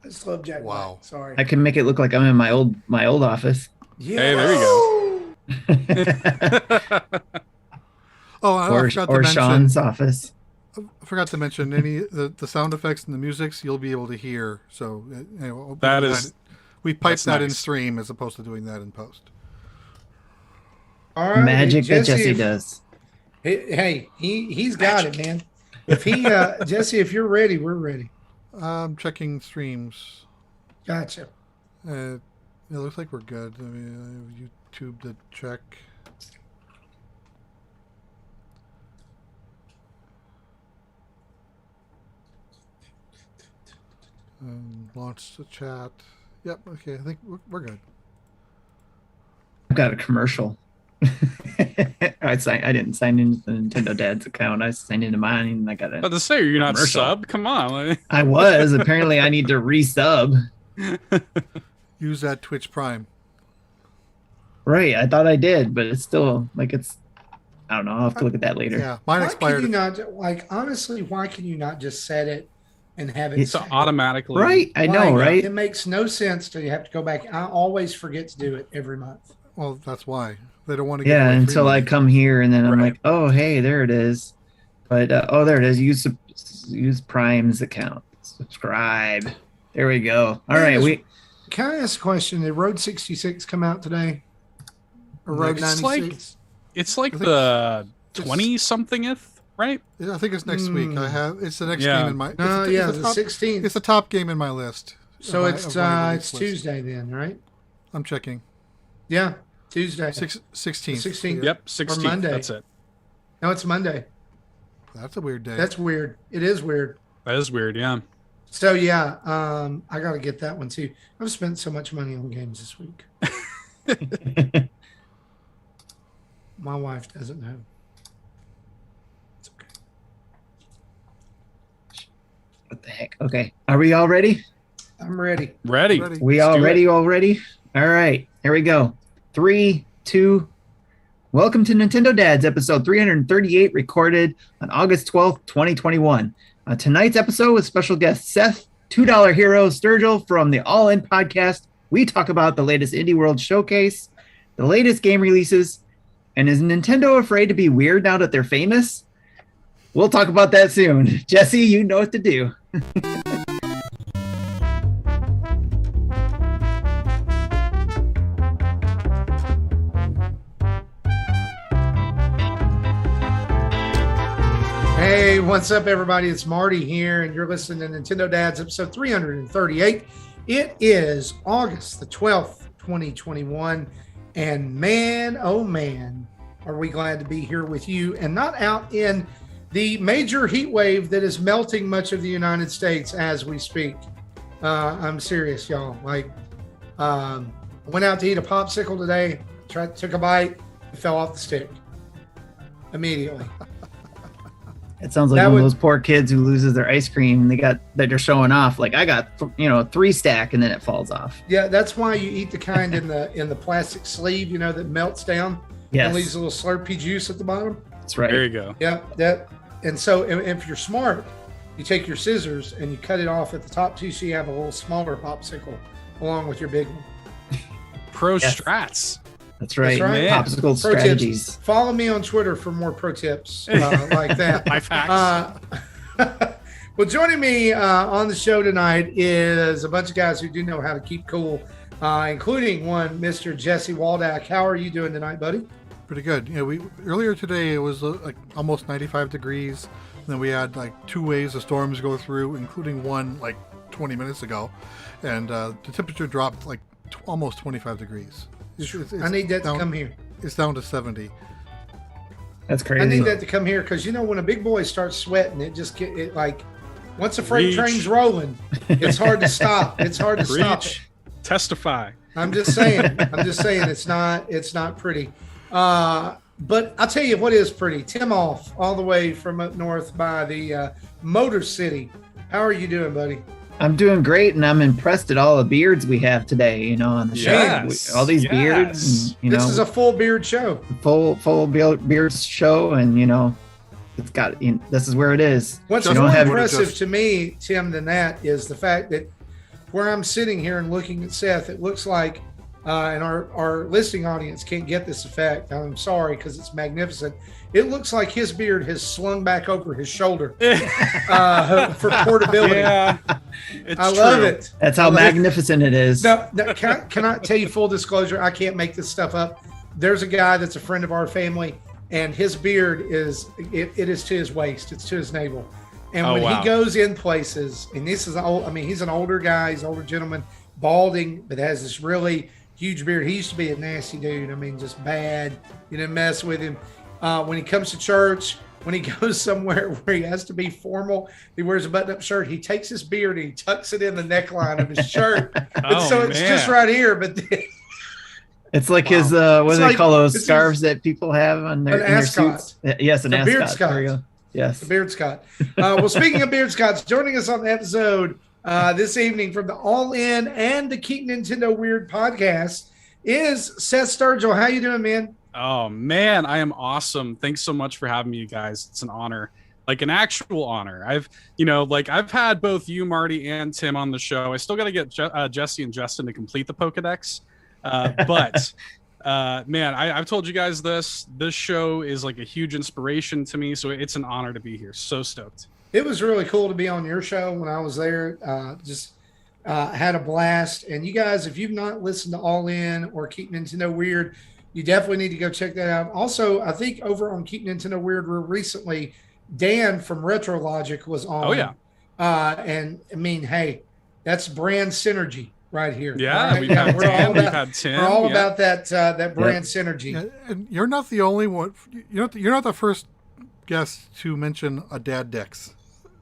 I just love Jack Black. Wow. Sorry. I can make it look like I'm in my old office. Yeah. Hey, there you go. Oh, I or forgot to mention. Sean's office. I forgot to mention the sound effects and the musics you'll be able to hear. So anyway, we piped that in stream as opposed to doing that in post. All right, Magic that Jesse does. Hey, he's got it, man. If he Jesse, if you're ready, we're ready. I'm checking streams. Gotcha. It looks like we're good. I mean, YouTube to check. Launch the chat. Yep. Okay. I think we're good. I've got a commercial. I didn't sign into the Nintendo Dad's account. I signed into mine, and I got a. But to say you're not commercial. sub? Come on. I was. Apparently, I need to resub. Use that Twitch Prime. Right. I thought I did, but it's still like it's. I don't know. I'll have to look at that later. Yeah, mine expired. Can you not, honestly, why can you not just set it and have it So automatically. Right. I know, right? It makes no sense to you have to go back. I always forget to do it every month. Well, that's why they don't want to. Yeah, until I come here and then I'm like, oh, hey, there it is. But there it is. Use Prime's account. Subscribe. There we go. All right, Can I ask a question? Did Road 66 come out today? Or Road 96? It's like the 20-somethingth, right? I think it's next week. It's the next game in my. The 16th. It's the top game in my list. So it's Tuesday then, right? I'm checking. Yeah, Tuesday. 16th. 16th. Yep, 16th. Or Monday. That's it. No, it's Monday. That's a weird day. That's weird. It is weird. That is weird, yeah. So yeah, I got to get that one too. I've spent so much money on games this week. My wife doesn't know. It's okay. What the heck? Okay. Are we all ready? I'm ready. Ready. We all ready already? All right. Here we go. 3, 2. Welcome to Nintendo Dads, episode 338, recorded on August 12th, 2021. Tonight's episode with special guest Seth, $2 Hero Sturgill from the All In podcast. We talk about the latest Indie World Showcase, the latest game releases, and is Nintendo afraid to be weird now that they're famous? We'll talk about that soon. Jesse, you know what to do. Hey, what's up, everybody? It's Marty here, and you're listening to Nintendo Dads, episode 338. It is August the 12th, 2021, and man, oh man, are we glad to be here with you and not out in the major heat wave that is melting much of the United States as we speak. I'm serious, y'all. Like, went out to eat a popsicle today, took a bite, it fell off the stick immediately. It sounds like one of those poor kids who loses their ice cream. That they're showing off. Like, I got 3 stack and then it falls off. Yeah, that's why you eat the kind in the plastic sleeve, that melts down. Yes. And leaves a little Slurpee juice at the bottom. That's right. There you go. Yeah, and so if you're smart, you take your scissors and you cut it off at the top too, so you have a little smaller popsicle along with your big one. Pro strats. That's right. Popsicle pro strategies. Tips. Follow me on Twitter for more pro tips like that. Life hacks. Well, joining me on the show tonight is a bunch of guys who do know how to keep cool, including one, Mr. Jesse Waldack. How are you doing tonight, buddy? Pretty good. Earlier today it was like almost 95 degrees. And then we had like 2 waves of storms go through, including one like 20 minutes ago, and the temperature dropped like almost 25 degrees. I need that to come here. It's down to 70. That's crazy. I need that to come here because when a big boy starts sweating, it like once a freight train's rolling, it's hard to stop. It's hard to stop it. Testify. I'm just saying. It's not pretty. But I'll tell you what is pretty. Tim Off, all the way from up north by the Motor City. How are you doing, buddy? I'm doing great, and I'm impressed at all the beards we have today, on the show. All these beards. And, this is a full beard show. Full beard show, and, it's got, this is where it is. What's more impressive to me, Tim, than that is the fact that where I'm sitting here and looking at Seth, it looks like, and our listening audience can't get this effect. I'm sorry, because it's magnificent. It looks like his beard has slung back over his shoulder for portability. Yeah, I love it. That's how magnificent it is. No, can I tell you full disclosure? I can't make this stuff up. There's a guy that's a friend of our family, and his beard is it is to his waist. It's to his navel. And when he goes in places, and this is old, I mean, he's an older guy, he's an older gentleman, balding, but has this really huge beard. He used to be a nasty dude. I mean, just bad. You didn't mess with him. When he comes to church, when he goes somewhere where he has to be formal, he wears a button-up shirt. He takes his beard and he tucks it in the neckline of his shirt. It's just right here, but it's like his what do they call those scarves that people have on their suits? Yes, an ascot. Beard Scott. There you go. Yes, the Beard Scott. Well, speaking of Beard Scotts, joining us on the episode this evening from the All In and the Keep Nintendo Weird podcast is Seth Sturgill. How you doing, man? Oh man, I am awesome. Thanks so much for having me, you guys. It's an honor, like an actual honor. I've had both you, Marty, and Tim on the show. I still got to get Jesse and Justin to complete the Pokedex, but. Man, I've told you guys this show is like a huge inspiration to me, so it's an honor to be here. So stoked. It was really cool to be on your show when I was there. Had a blast. And you guys, if you've not listened to All In or Keep Nintendo Weird, you definitely need to go check that out. Also, I think over on Keep Nintendo Weird, recently Dan from Retro Logic was on. Oh yeah. And I mean, hey, that's brand synergy right here. Yeah, right? we've had Dan, we've had Tim. We're all about that brand synergy. Yeah, and you're not the only one. You're not the first guest to mention a dad Dex.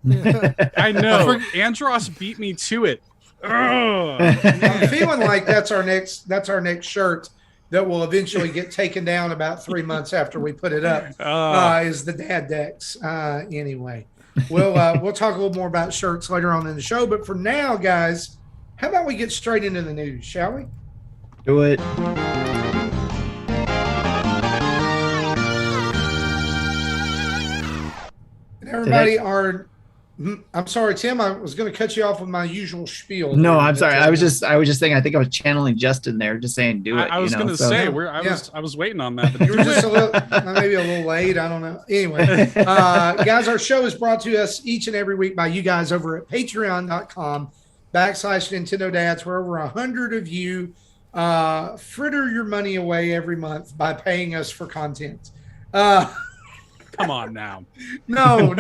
I know. Andros beat me to it. I'm feeling like that's our next shirt that will eventually get taken down about 3 months after we put it up. Is the dad Dex. Anyway, we'll talk a little more about shirts later on in the show. But for now, guys, how about we get straight into the news, shall we? Do it. And everybody I'm sorry, Tim, I was going to cut you off with my usual spiel. No, I'm sorry. I was just saying, I think I was channeling Justin there, just saying, do it. I was going to say, I was waiting on that. But you were just maybe a little late. I don't know. Anyway, guys, our show is brought to us each and every week by you guys over at patreon.com/Nintendo Dads, where over 100 of you fritter your money away every month by paying us for content. Come on now. No.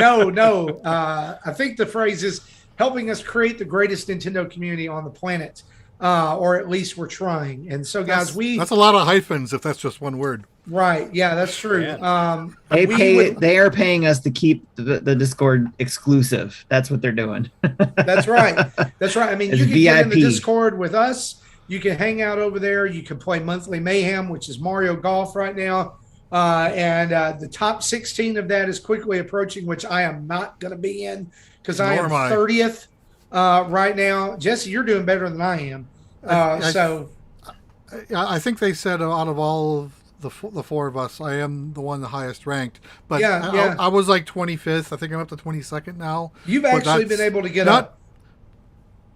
I think the phrase is helping us create the greatest Nintendo community on the planet, or at least we're trying. And so, guys, that's a lot of hyphens if that's just one word. Right. Yeah, that's true. Yeah. They are paying us to keep the Discord exclusive. That's what they're doing. That's right. I mean, It's you can VIP. get in the Discord with us. You can hang out over there. You can play Monthly Mayhem, which is Mario Golf right now. And the top 16 of that is quickly approaching, which I am not going to be in because I am 30th right now. Jesse, you're doing better than I am. I think they said out of all of the four of us, I am the one the highest ranked. But I was like 25th. I think I'm up to 22nd now. You've actually been able to get up.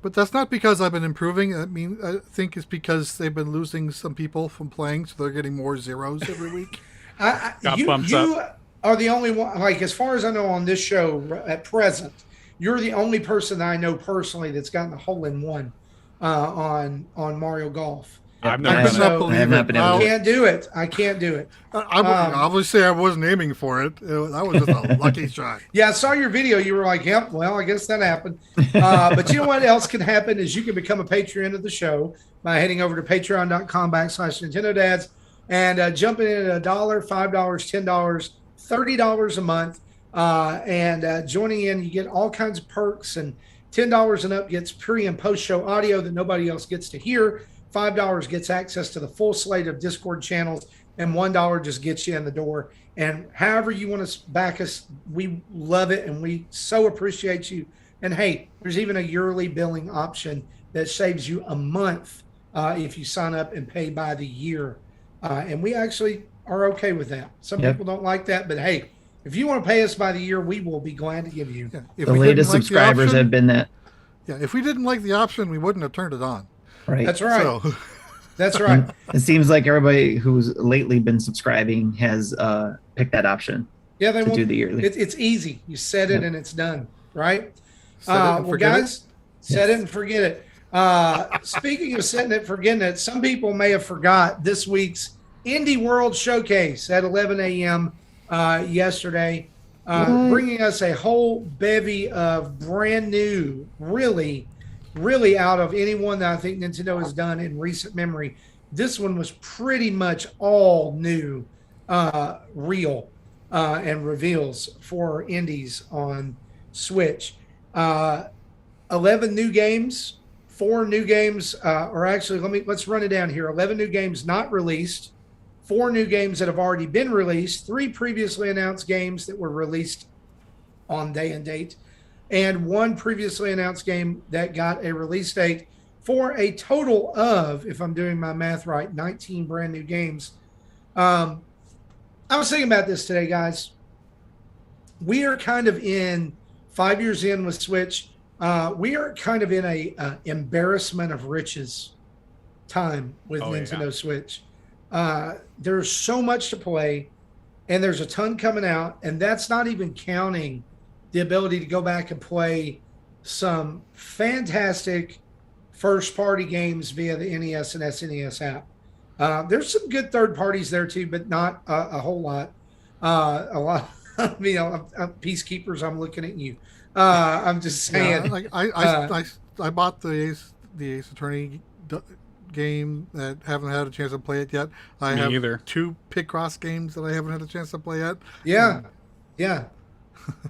But that's not because I've been improving. I think it's because they've been losing some people from playing, so they're getting more zeros every week. You are the only one, like, as far as I know on this show at present, you're the only person that I know personally that's gotten a hole-in-one on Mario Golf. I've never been able to. I can't do it. Obviously, I wasn't aiming for it. That was just a lucky shot. Yeah, I saw your video. You were like, yep, well, I guess that happened. But you know what else can happen is you can become a Patreon of the show by heading over to patreon.com/Nintendo Dads and jumping in at $1, $5, $10, $30 a month. And joining in, you get all kinds of perks, and $10 and up gets pre and post show audio that nobody else gets to hear. $5 gets access to the full slate of Discord channels, and $1 just gets you in the door. And however you want to back us, we love it, and we so appreciate you. And hey, there's even a yearly billing option that saves you a month if you sign up and pay by the year. And we actually are okay with that. Some people don't like that, but hey, if you want to pay us by the year, we will be glad to give you. The latest subscribers have been that. Yeah, if we didn't like the option, we wouldn't have turned it on. Right. That's right. So, That's right. It seems like everybody who's lately been subscribing has picked that option. Yeah, they to won't do the yearly. It's easy. You set it Yep. and it's done, right? set it and Well, forget guys, set it and forget it. Speaking of setting it, forgetting it, some people may have forgot this week's Indie World Showcase at 11 a.m. Yesterday, bringing us a whole bevy of brand new, really out of anyone that I think Nintendo has done in recent memory. This one was pretty much all new, real, and reveals for indies on Switch. 11 new games, 4 new games, or actually, let's run it down here. 11 new games not released, 4 new games that have already been released, 3 previously announced games that were released on day and date, and 1 previously announced game that got a release date, for a total of, if I'm doing my math right, 19 brand new games. I was thinking about this today, guys. We are kind of in 5 years in with Switch. We are kind of in a embarrassment of riches time with Nintendo Switch. There's so much to play, and there's a ton coming out, and that's not even counting the ability to go back and play some fantastic first-party games via the NES and SNES app. There's some good third parties there too, but not a whole lot. A lot. Peacekeepers, I'm looking at you. I'm just saying. Yeah, I bought the Ace Attorney game that haven't had a chance to play it yet. I have either. 2 Picross games that I haven't had a chance to play yet. Yeah.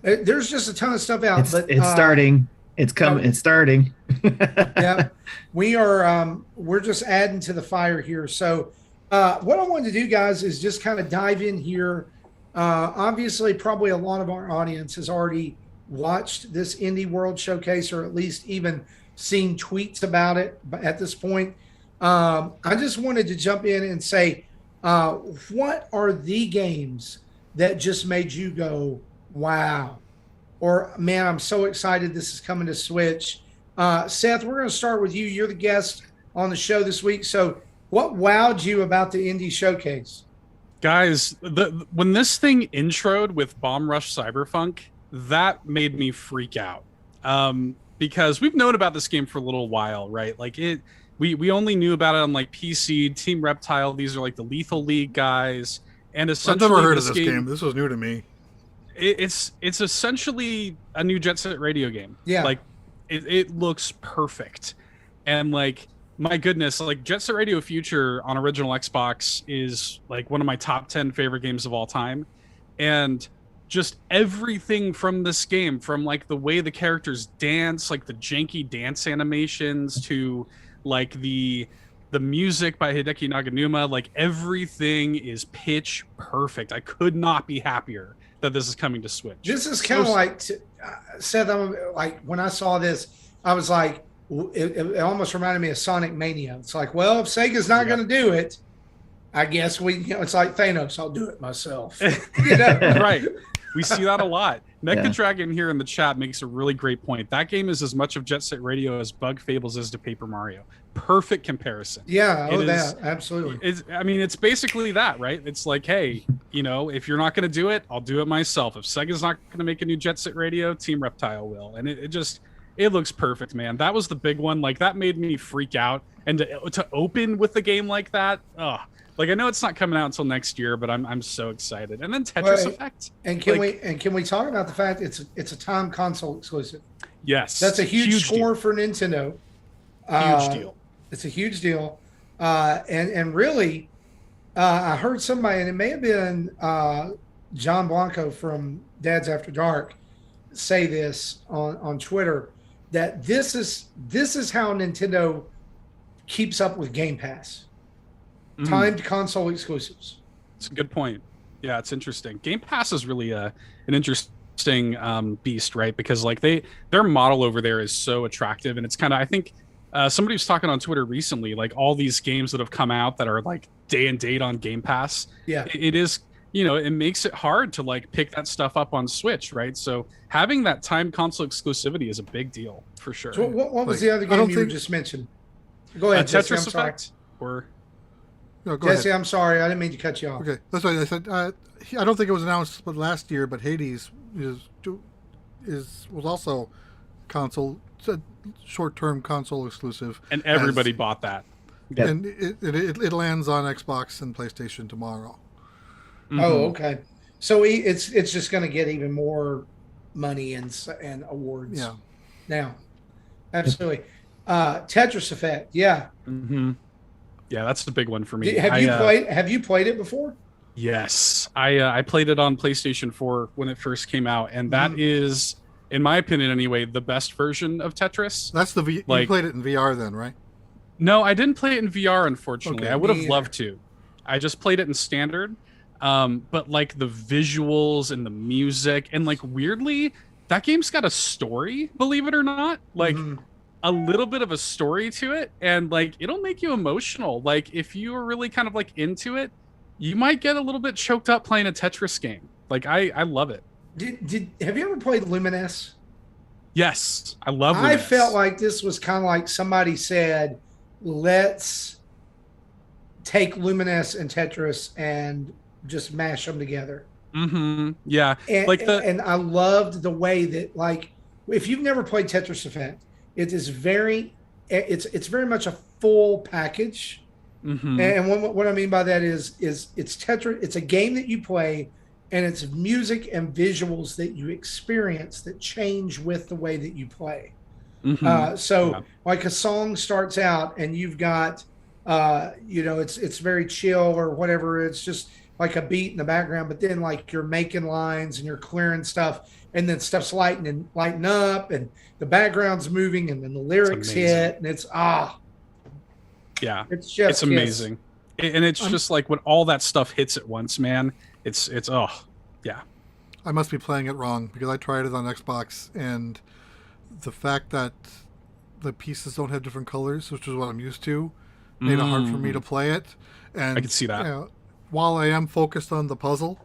There's just a ton of stuff out. It's starting. It's coming. It's starting. Yeah, we're just adding to the fire here. So what I wanted to do, guys, is just kind of dive in here. Obviously, probably a lot of our audience has already watched this Indie World Showcase, or at least even seen tweets about it at this point. I just wanted to jump in and say, what are the games that just made you go, wow, or man, I'm so excited this is coming to Switch? Seth, we're going to start with you. You're the guest on the show this week. So what wowed you about the Indie Showcase? Guys, when this thing introed with Bomb Rush Cyberpunk, that made me freak out. Because we've known about this game for a little while, right? Like we only knew about it on like PC, Team Reptile. These are like the Lethal League guys. And essentially, I've never heard of this game. This was new to me. It's essentially a new Jet Set Radio game. Yeah. Like it looks perfect. And like, my goodness, like Jet Set Radio Future on original Xbox is like one of my top 10 favorite games of all time. And just everything from this game, from like the way the characters dance, like the janky dance animations, to like the music by Hideki Naganuma, like everything is pitch perfect. I could not be happier that this is coming to Switch. This is kind of like, Seth, like when I saw this, I was like, it almost reminded me of Sonic Mania. It's like, well, if Sega's not going to do it, I guess it's like Thanos. I'll do it myself. Right. We see that a lot. Mecha Dragon here in the chat makes a really great point. That game is as much of Jet Set Radio as Bug Fables is to Paper Mario. Perfect comparison. Yeah, absolutely. It's basically that, right? It's like, hey, if you're not going to do it, I'll do it myself. If Sega's not going to make a new Jet Set Radio, Team Reptile will. And it looks perfect, man. That was the big one. Like, that made me freak out. And to open with a game like that, like, I know it's not coming out until next year, but I'm so excited. And then Tetris Effect. And can we talk about the fact it's a Time console exclusive? Yes, that's a huge score for Nintendo. Huge deal. It's a huge deal. And really, I heard somebody, and it may have been John Blanco from Dads After Dark, say this on Twitter, that this is how Nintendo keeps up with Game Pass. Timed console exclusives. It's a good point. Yeah, it's interesting. Game Pass is really an interesting beast, right? Because like their model over there is so attractive, and it's kind of, I think somebody was talking on Twitter recently, like all these games that have come out that are like day and date on Game Pass. Yeah, it is. it makes it hard to like pick that stuff up on Switch, right? So having that time console exclusivity is a big deal for sure. So what was Like, the other I don't game you think- just mentioned? Go ahead, Jesse. I'm Tetris sorry. Effect, or No, go Jesse, ahead. I'm sorry. I didn't mean to cut you off. Okay, that's why I said I don't think it was announced last year, but Hades was also short-term console exclusive, and everybody bought that. Yep. and it lands on Xbox and PlayStation tomorrow. Mhm. Oh, okay. So it's just going to get even more money and awards. Yeah, Now, absolutely. Tetris Effect. Yeah. Mm-hmm. Yeah, that's the big one for me. Have you played it before? Yes, I played it on PlayStation 4 when it first came out, and that is, in my opinion anyway, the best version of Tetris. that's the you played it in VR then, right? No, I didn't play it in VR, unfortunately. Okay. I would have Me loved to. I just played it in standard. But like the visuals and the music, and like weirdly, that game's got a story, believe it or not. Like a little bit of a story to it, and like it'll make you emotional. Like if you are really kind of like into it, you might get a little bit choked up playing a Tetris game. Like I love it. Have you ever played Luminous? Yes, I love I Luminous. felt like this was kind of like somebody said, let's take Luminous and Tetris and just mash them together. Yeah. And, like and I loved the way that, like, if you've never played Tetris Effect, it is it's very much a full package. And what I mean by that is it's Tetris. It's a game that you play, and it's music and visuals that you experience that change with the way that you play. Like a song starts out, and you've got, it's very chill or whatever. It's just like a beat in the background, but then like you're making lines and you're clearing stuff, and then stuff's lighting up, and the background's moving, and then the lyrics hit, and it's it's amazing. And it's just like when all that stuff hits at once, man, it's yeah. I must be playing it wrong because I tried it on Xbox, and the fact that the pieces don't have different colors, which is what I'm used to, made it hard for me to play it. And I can see that. While I am focused on the puzzle,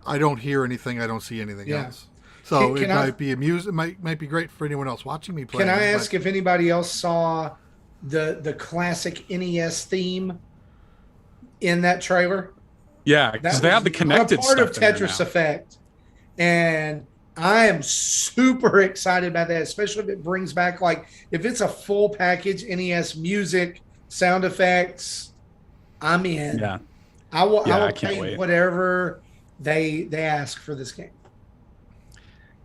I don't hear anything. I don't see anything else. So it might be amusing. It might be great for anyone else watching me play. Can I ask if anybody else saw the classic NES theme in that trailer? Yeah, because they have the connected part stuff of Tetris Effect, and I am super excited about that, especially if it brings back, like, if it's a full package, NES music, sound effects, I'm in. Yeah, I will can't pay wait. whatever they ask for this game.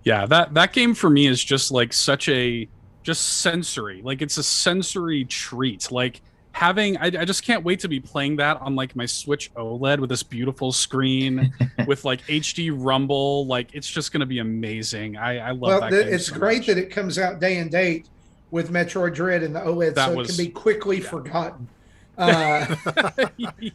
Yeah, that game for me is just like just sensory. Like it's a sensory treat. Like having, I just can't wait to be playing that on like my Switch OLED with this beautiful screen with like HD rumble. Like it's just going to be amazing. I love that game. It's so great much. that it comes out day and date with Metroid Dread and the OLED, it can be quickly forgotten by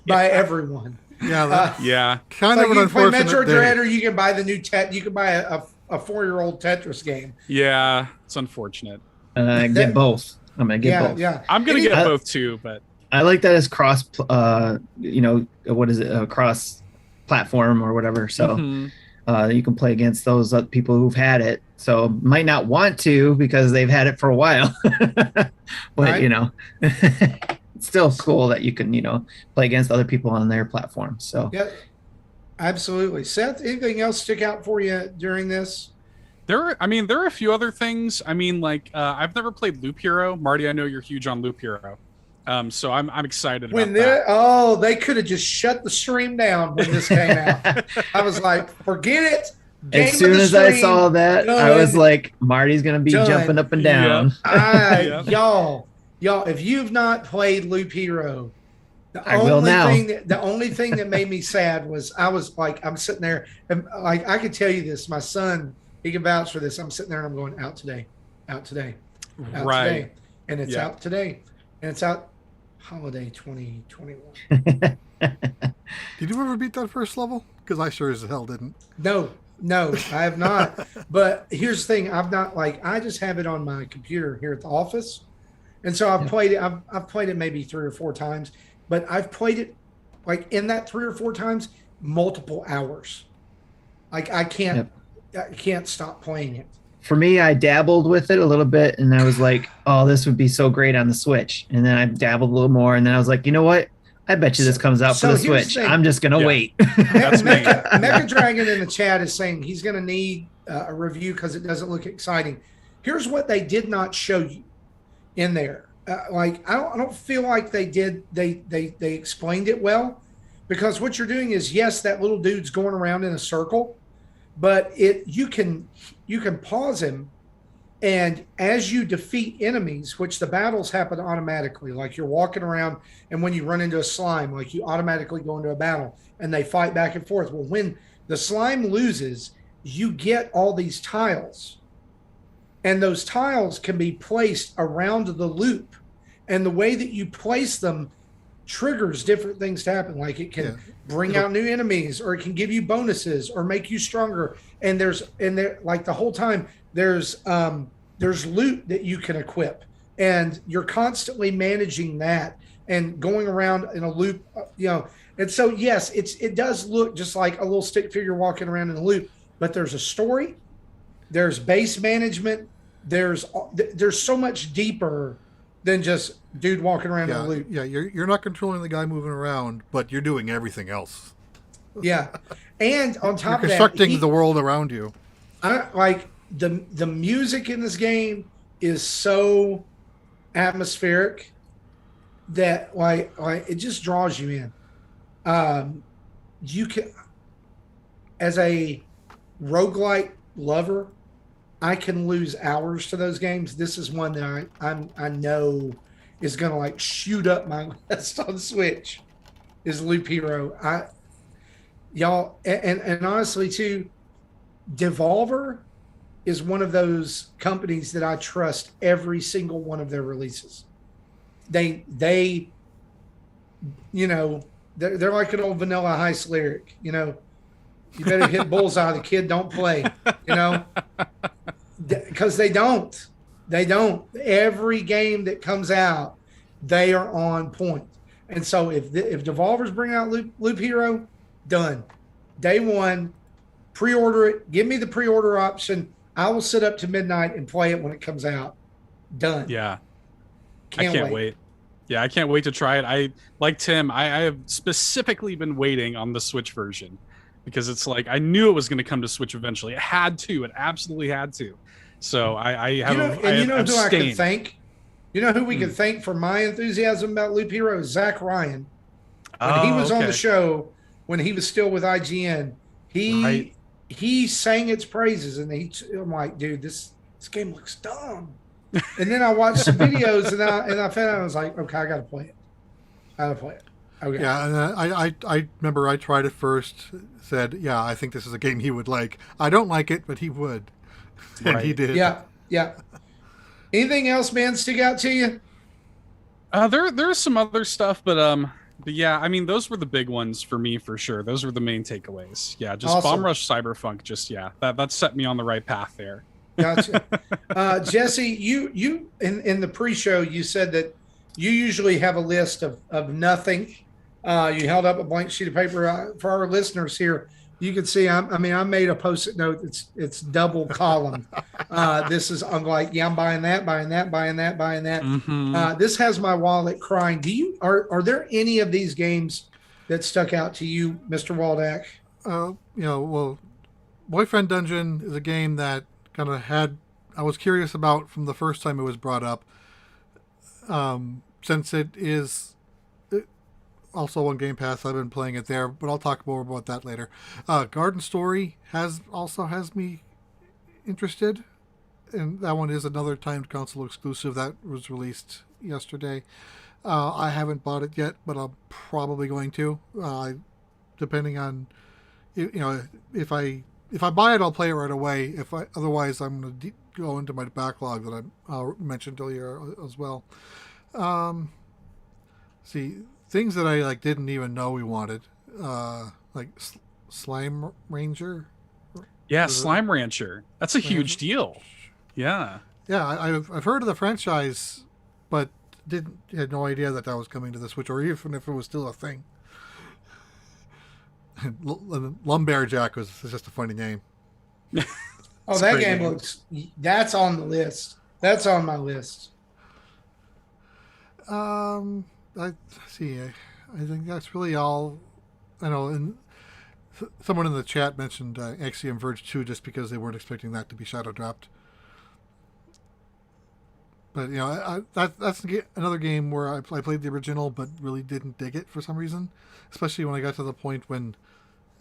everyone. Yeah, kind of like an you play unfortunate Metroid day. Dread, or you can buy the new you can buy a 4-year-old Tetris game. Yeah, it's unfortunate. Get both. I'm gonna get both. Yeah, I'm gonna get both too, but I like that as cross. What is it? Cross platform or whatever. So you can play against those other people who've had it. So might not want to because they've had it for a while, but right. It's still cool that you can play against other people on their platform. So yeah, absolutely. Seth, anything else stick out for you during this? There are a few other things. I mean, like I've never played Loop Hero. Marty, I know you're huge on Loop Hero, so I'm excited about that. They could have just shut the stream down when this came out. I was like, forget it. As soon as I saw that, I was like, Marty's gonna be jumping up and down. Y'all, if you've not played Loop Hero, I will now. The only thing that made me sad was I'm sitting there, and like I could tell you this, my son, he can vouch for this. I'm sitting there and I'm going, out today, out today, out today, and it's out today, and it's out holiday 2021. Did you ever beat that first level? Because I sure as hell didn't. No, I have not. But here's the thing: I just have it on my computer here at the office, and so I've played it. I've played it maybe 3 or 4 times, but I've played it like in that 3 or 4 times. multiple hours. Like I can't stop playing it. For me, I dabbled with it a little bit, and I was like, "Oh, this would be so great on the Switch." And then I dabbled a little more, and then I was like, "You know what? I bet you this comes out for the Switch. I'm just gonna wait." That's me. Mecha Dragon in the chat is saying he's going to need a review because it doesn't look exciting. Here's what they did not show you in there. I don't feel like they did. They explained it well, because what you're doing is, yes, that little dude's going around in a circle, but you can pause him, and as you defeat enemies, which the battles happen automatically, like you're walking around, and when you run into a slime, like you automatically go into a battle and they fight back and forth. Well, when the slime loses, you get all these tiles, and those tiles can be placed around the loop, and the way that you place them triggers different things to happen. Like it can bring out new enemies, or it can give you bonuses or make you stronger. And there like the whole time there's loot that you can equip, and you're constantly managing that and going around in a loop, and so yes, it does look just like a little stick figure walking around in a loop, but there's a story, there's base management, there's so much deeper than just dude walking around in a loop. Yeah, you're not controlling the guy moving around, but you're doing everything else. Yeah, and on top you're of constructing the world around you. Like the music in this game is so atmospheric that like it just draws you in. You can, as a roguelike lover, I can lose hours to those games. This is one that I know is going to like shoot up my list on Switch, is Loop Hero. Y'all, and honestly too, Devolver is one of those companies that I trust every single one of their releases. They they're like an old Vanilla Ice lyric, you better hit bullseye, the kid don't play, because they don't. Every game that comes out, they are on point. And so if Devolver's bring out Loop Hero, done. Day one, pre-order it. Give me the pre-order option. I will sit up to midnight and play it when it comes out. Done. Yeah. I can't wait. Yeah, I can't wait to try it. I like Tim, I have specifically been waiting on the Switch version, because it's like I knew it was going to come to Switch eventually. It had to. It absolutely had to. So I have. Who I can thank? You know who we can thank for my enthusiasm about Loop Hero? Zach Ryan. When he was on the show, when he was still with IGN, he sang its praises, and I'm like, dude, this game looks dumb. And then I watched some videos, and I found out, I was like, okay, I got to play it. Okay. Yeah, and I remember I tried it first, said, yeah, I think this is a game he would like. I don't like it, but he would. And he did. Yeah. Anything else, man, stick out to you? There's some other stuff, but yeah, I mean, those were the big ones for me, for sure. Those were the main takeaways. Yeah, just awesome. Bomb Rush Cyberpunk, that set me on the right path there. Gotcha. Jesse, you in the pre-show, you said that you usually have a list of nothing. You held up a blank sheet of paper for our listeners here. You can see, I made a Post-it note. It's double column. I'm like, yeah, I'm buying that. Mm-hmm. This has my wallet crying. Are there any of these games that stuck out to you, Mr. Waldack? Well, Boyfriend Dungeon is a game that kind of I was curious about from the first time it was brought up. Since it is also on Game Pass, I've been playing it there, but I'll talk more about that later. Garden Story has me interested, and that one is another timed console exclusive that was released yesterday. I haven't bought it yet, but I'm probably going to. Depending on, if I buy it, I'll play it right away. Otherwise, I'm going to go into my backlog that I mentioned earlier as well. See, things that I didn't even know we wanted, like Slime Ranger. Yeah, Slime Rancher. That's a huge deal. Yeah. Yeah, I've heard of the franchise, but had no idea that was coming to the Switch, or even if it was still a thing. Lumberjack was just a funny game. Oh, that game looks. That's on the list. That's on my list. I see. I think that's really all. I know, and someone in the chat mentioned Axiom Verge2 just because they weren't expecting that to be shadow dropped. But that's another game where I played the original, but really didn't dig it for some reason. Especially when I got to the point when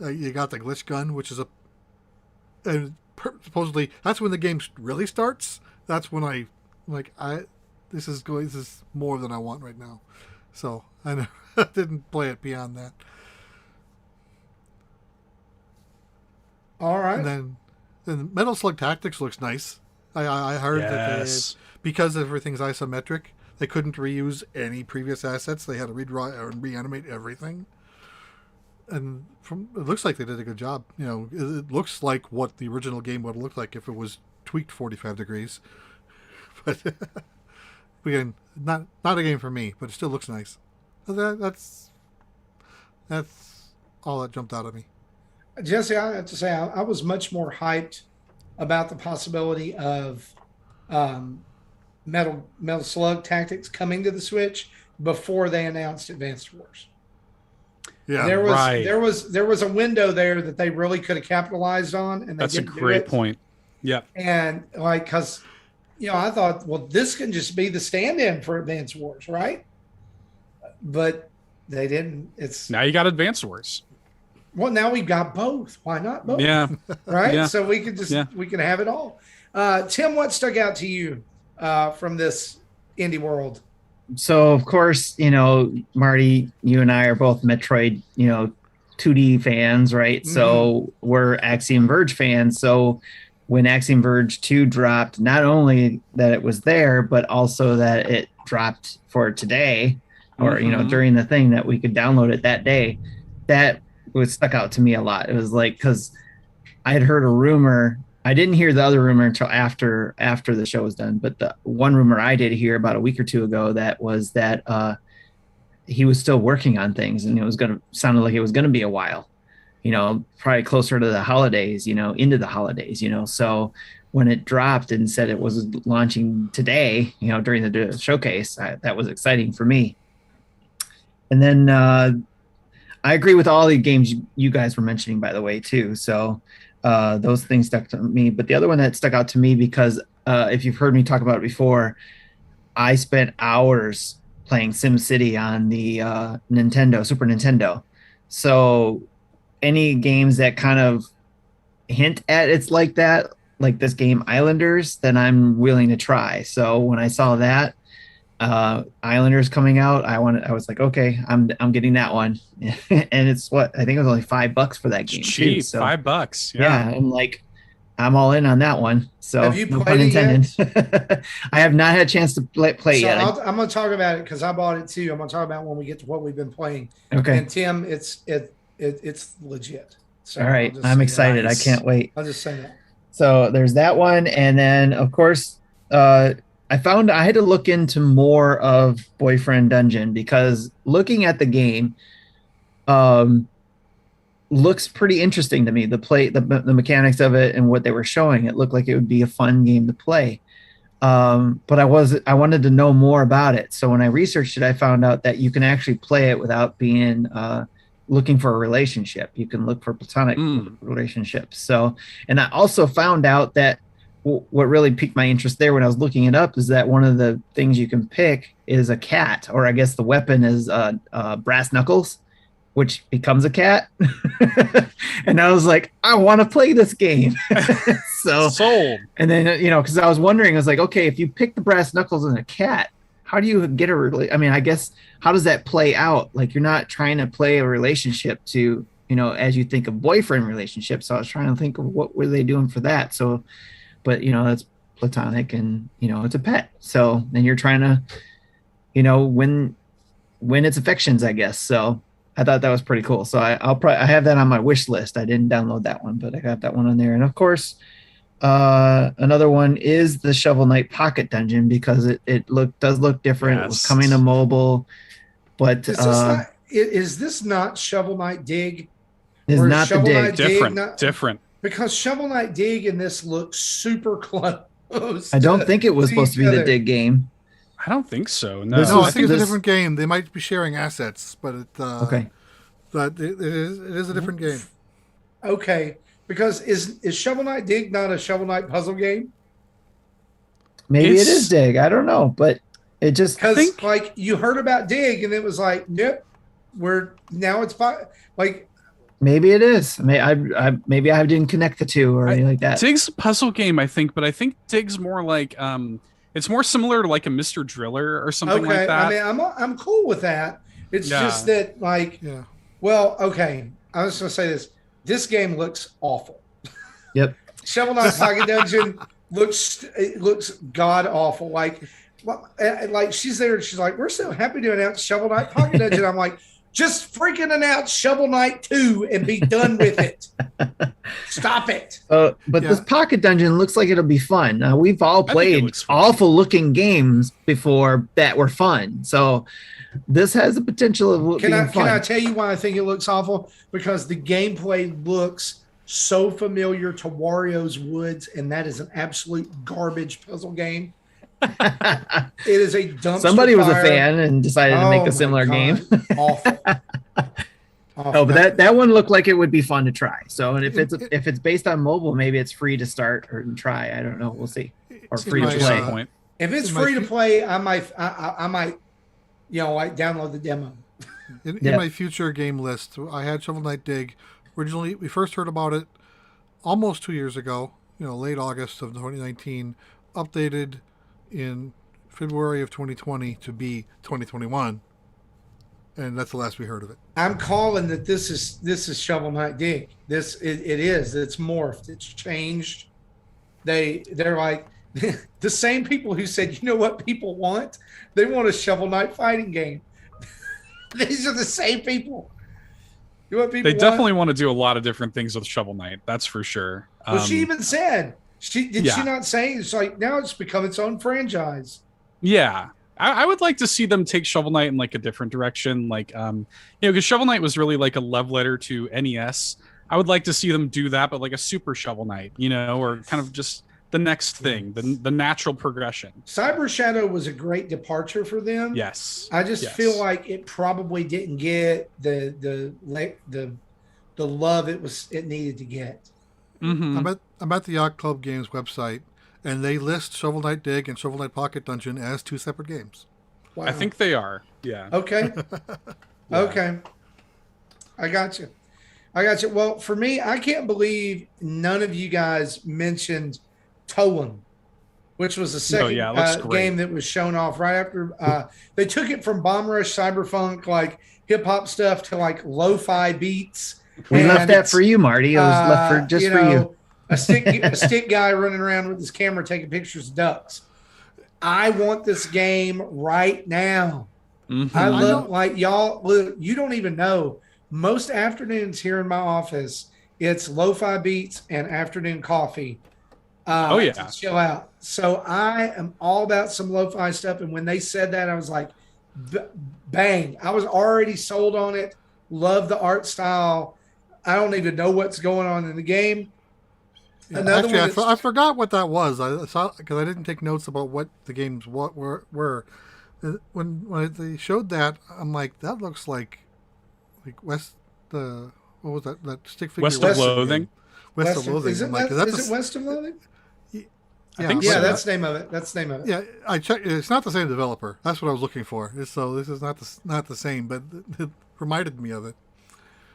you got the glitch gun, which is supposedly that's when the game really starts. That's when this is more than I want right now. So I didn't play it beyond that. All right. And then Metal Slug Tactics looks nice. I heard that because everything's isometric, they couldn't reuse any previous assets. They had to redraw and reanimate everything. And it looks like they did a good job. It looks like what the original game would look like if it was tweaked 45 degrees. But again, not a game for me, but it still looks nice. That's all that jumped out at me. Jesse, I have to say, I was much more hyped about the possibility of Metal Slug Tactics coming to the Switch before they announced Advanced Wars. Yeah, there was a window there that they really could have capitalized on, and that's a great point. Yeah, and because I thought, well, this can just be the stand-in for Advanced Wars, right? But they didn't. Now you got Advanced Wars. Well, now we've got both. Why not both? Yeah. Right. Yeah. So we could we can have it all. Tim, what stuck out to you from this indie world? So of course, Marty, you and I are both Metroid, 2D fans, right? Mm-hmm. So we're Axiom Verge fans. So when Axiom Verge 2 dropped, not only that it was there, but also that it dropped for today, or during the thing that we could download it that day. That was stuck out to me a lot. It was like, because I had heard a rumor. I didn't hear the other rumor until after the show was done. But the one rumor I did hear about a week or two ago that was that he was still working on things, and it sounded like it was going to be a while, probably closer to the holidays, into the holidays, So when it dropped and said it was launching today, during the showcase, that was exciting for me. And then I agree with all the games you guys were mentioning, by the way, too. So those things stuck to me. But the other one that stuck out to me, because if you've heard me talk about it before, I spent hours playing SimCity on the Super Nintendo. So any games that kind of hint at it's like that, like this game Islanders, then I'm willing to try. So when I saw that Islanders coming out, I was like, okay, I'm getting that one. And it's I think it was only $5 for that game. It's cheap, too, so, $5. Yeah, I'm all in on that one. So have you played it yet? I have not had a chance to play yet. I'm going to talk about it because I bought it too. I'm going to talk about when we get to what we've been playing. Okay. And Tim, it's legit. So all right, I'm excited. Nice. I can't wait. I'll just say that. So there's that one, and then of course, I found I had to look into more of Boyfriend Dungeon, because looking at the game looks pretty interesting to me. The mechanics of it and what they were showing, it looked like it would be a fun game to play. But I wanted to know more about it. So when I researched it, I found out that you can actually play it without being looking for a relationship. You can look for platonic relationships. So, and I also found out that what really piqued my interest there when I was looking it up is that one of the things you can pick is a cat, or I guess the weapon is brass knuckles, which becomes a cat. And I was like, I want to play this game. So sold. And then, because I was wondering, I was like, okay, if you pick the brass knuckles and a cat, how do you get I guess, how does that play out? Like, you're not trying to play a relationship to, as you think of boyfriend relationships. So I was trying to think of what were they doing for that. So, but, that's platonic and, it's a pet. So then you're trying to, win its affections, I guess. So I thought that was pretty cool. So I have that on my wish list. I didn't download that one, but I got that one on there. And of course, another one is the Shovel Knight Pocket Dungeon, because it does look different. Yes. It was coming to mobile, but is this not Shovel Knight Dig? Is Or not the Shovel dig. Knight Different, Dig, different. because Shovel Knight Dig and this look super close. I don't think it was supposed to be the dig game. I don't think so. No, This No, was- I think it's this- a different game. They might be sharing assets, but Okay. But it is a different game. Okay, because is Shovel Knight Dig not a Shovel Knight puzzle game? Maybe it It's- is dig. I don't know, but it just Because like you heard about Dig and it was like, yep, now it's like maybe it is. Maybe I didn't connect the two or anything like that. Dig's a puzzle game, I think, but I think Dig's more like it's more similar to like a Mr. Driller or something okay. like that. I mean, I'm cool with that. It's Yeah. just that like, Yeah. well, okay. I was going to say this. This game looks awful. Yep. Shovel Knight Pocket Dungeon looks god awful. Like she's there and she's like, we're so happy to announce Shovel Knight Pocket Dungeon. I'm like, just freaking announce Shovel Knight 2 and be done with it. Stop it. But Yeah. this Pocket Dungeon looks like it'll be fun. We've all think it played looks fun. awful looking games before that were fun. So this has the potential of Can being I fun. tell you why I think it looks awful? Because the gameplay looks so familiar to Wario's Woods, and that is an absolute garbage puzzle game. It is a dumpster Somebody was a fire. fan and decided to Oh make my a similar God. game. Awful. Oh, but that one looked like it would be fun to try. So, and if it's based on mobile, maybe it's free to start or try. I don't know. We'll see. Or free to my, play. Point. If it's In my free to fe- play, I might, like download the demo. In Yeah. my future game list, I had Shovel Knight Dig. Originally, we first heard about it almost 2 years ago, late August of 2019, updated in February of 2020 to be 2021. And that's the last we heard of it. I'm calling that this is Shovel Knight Dig. It is. It's morphed. It's changed. They're like the same people who said, you know what people want? They want a Shovel Knight fighting game. These are the same people. You know what people They definitely want to do a lot of different things with Shovel Knight. That's for sure. Well, she even said she Yeah. not say it's like now it's become its own franchise. Yeah. I would like to see them take Shovel Knight in like a different direction. Like, because Shovel Knight was really like a love letter to NES. I would like to see them do that, but like a Super Shovel Knight, or kind of just the next thing, the natural progression. Cyber Shadow was a great departure for them. Yes. I just Yes. feel like it probably didn't get the love it needed to get. Mm-hmm. I'm at the Yacht Club Games website, and they list Shovel Knight Dig and Shovel Knight Pocket Dungeon as two separate games. Wow. I think they are. Yeah. Okay. Yeah. Okay. I got you. Well, for me, I can't believe none of you guys mentioned Toem, which was the second yeah, it looks great. game that was shown off right after they took it from Bomb Rush Cyberpunk, like hip hop stuff, to like lo-fi beats. We And left that it's, for you, Marty. It was left for just for you. A stick guy running around with his camera taking pictures of ducks. I want this game right now. Mhm. I I love know. like y'all. Look, you don't even know. Most afternoons here in my office, it's lo-fi beats and afternoon coffee. Oh, yeah. to chill out. So I am all about some lo-fi stuff. And when they said that, I was like, bang! I was already sold on it. Love the art style. I don't even know what's going on in the game. Yeah, Another actually, one I forgot what that was. I saw because I didn't take notes about what the games were. When they showed that, I'm like, that looks like West. What was that? That stick figure. West of West- Loathing. West of Loathing. Is it, I'm like, is it West of Loathing? I think Yeah, so. that's the name of it. That's the name of it. Yeah, I checked. It's not the same developer. That's what I was looking for. So this is not the same, but it reminded me of it.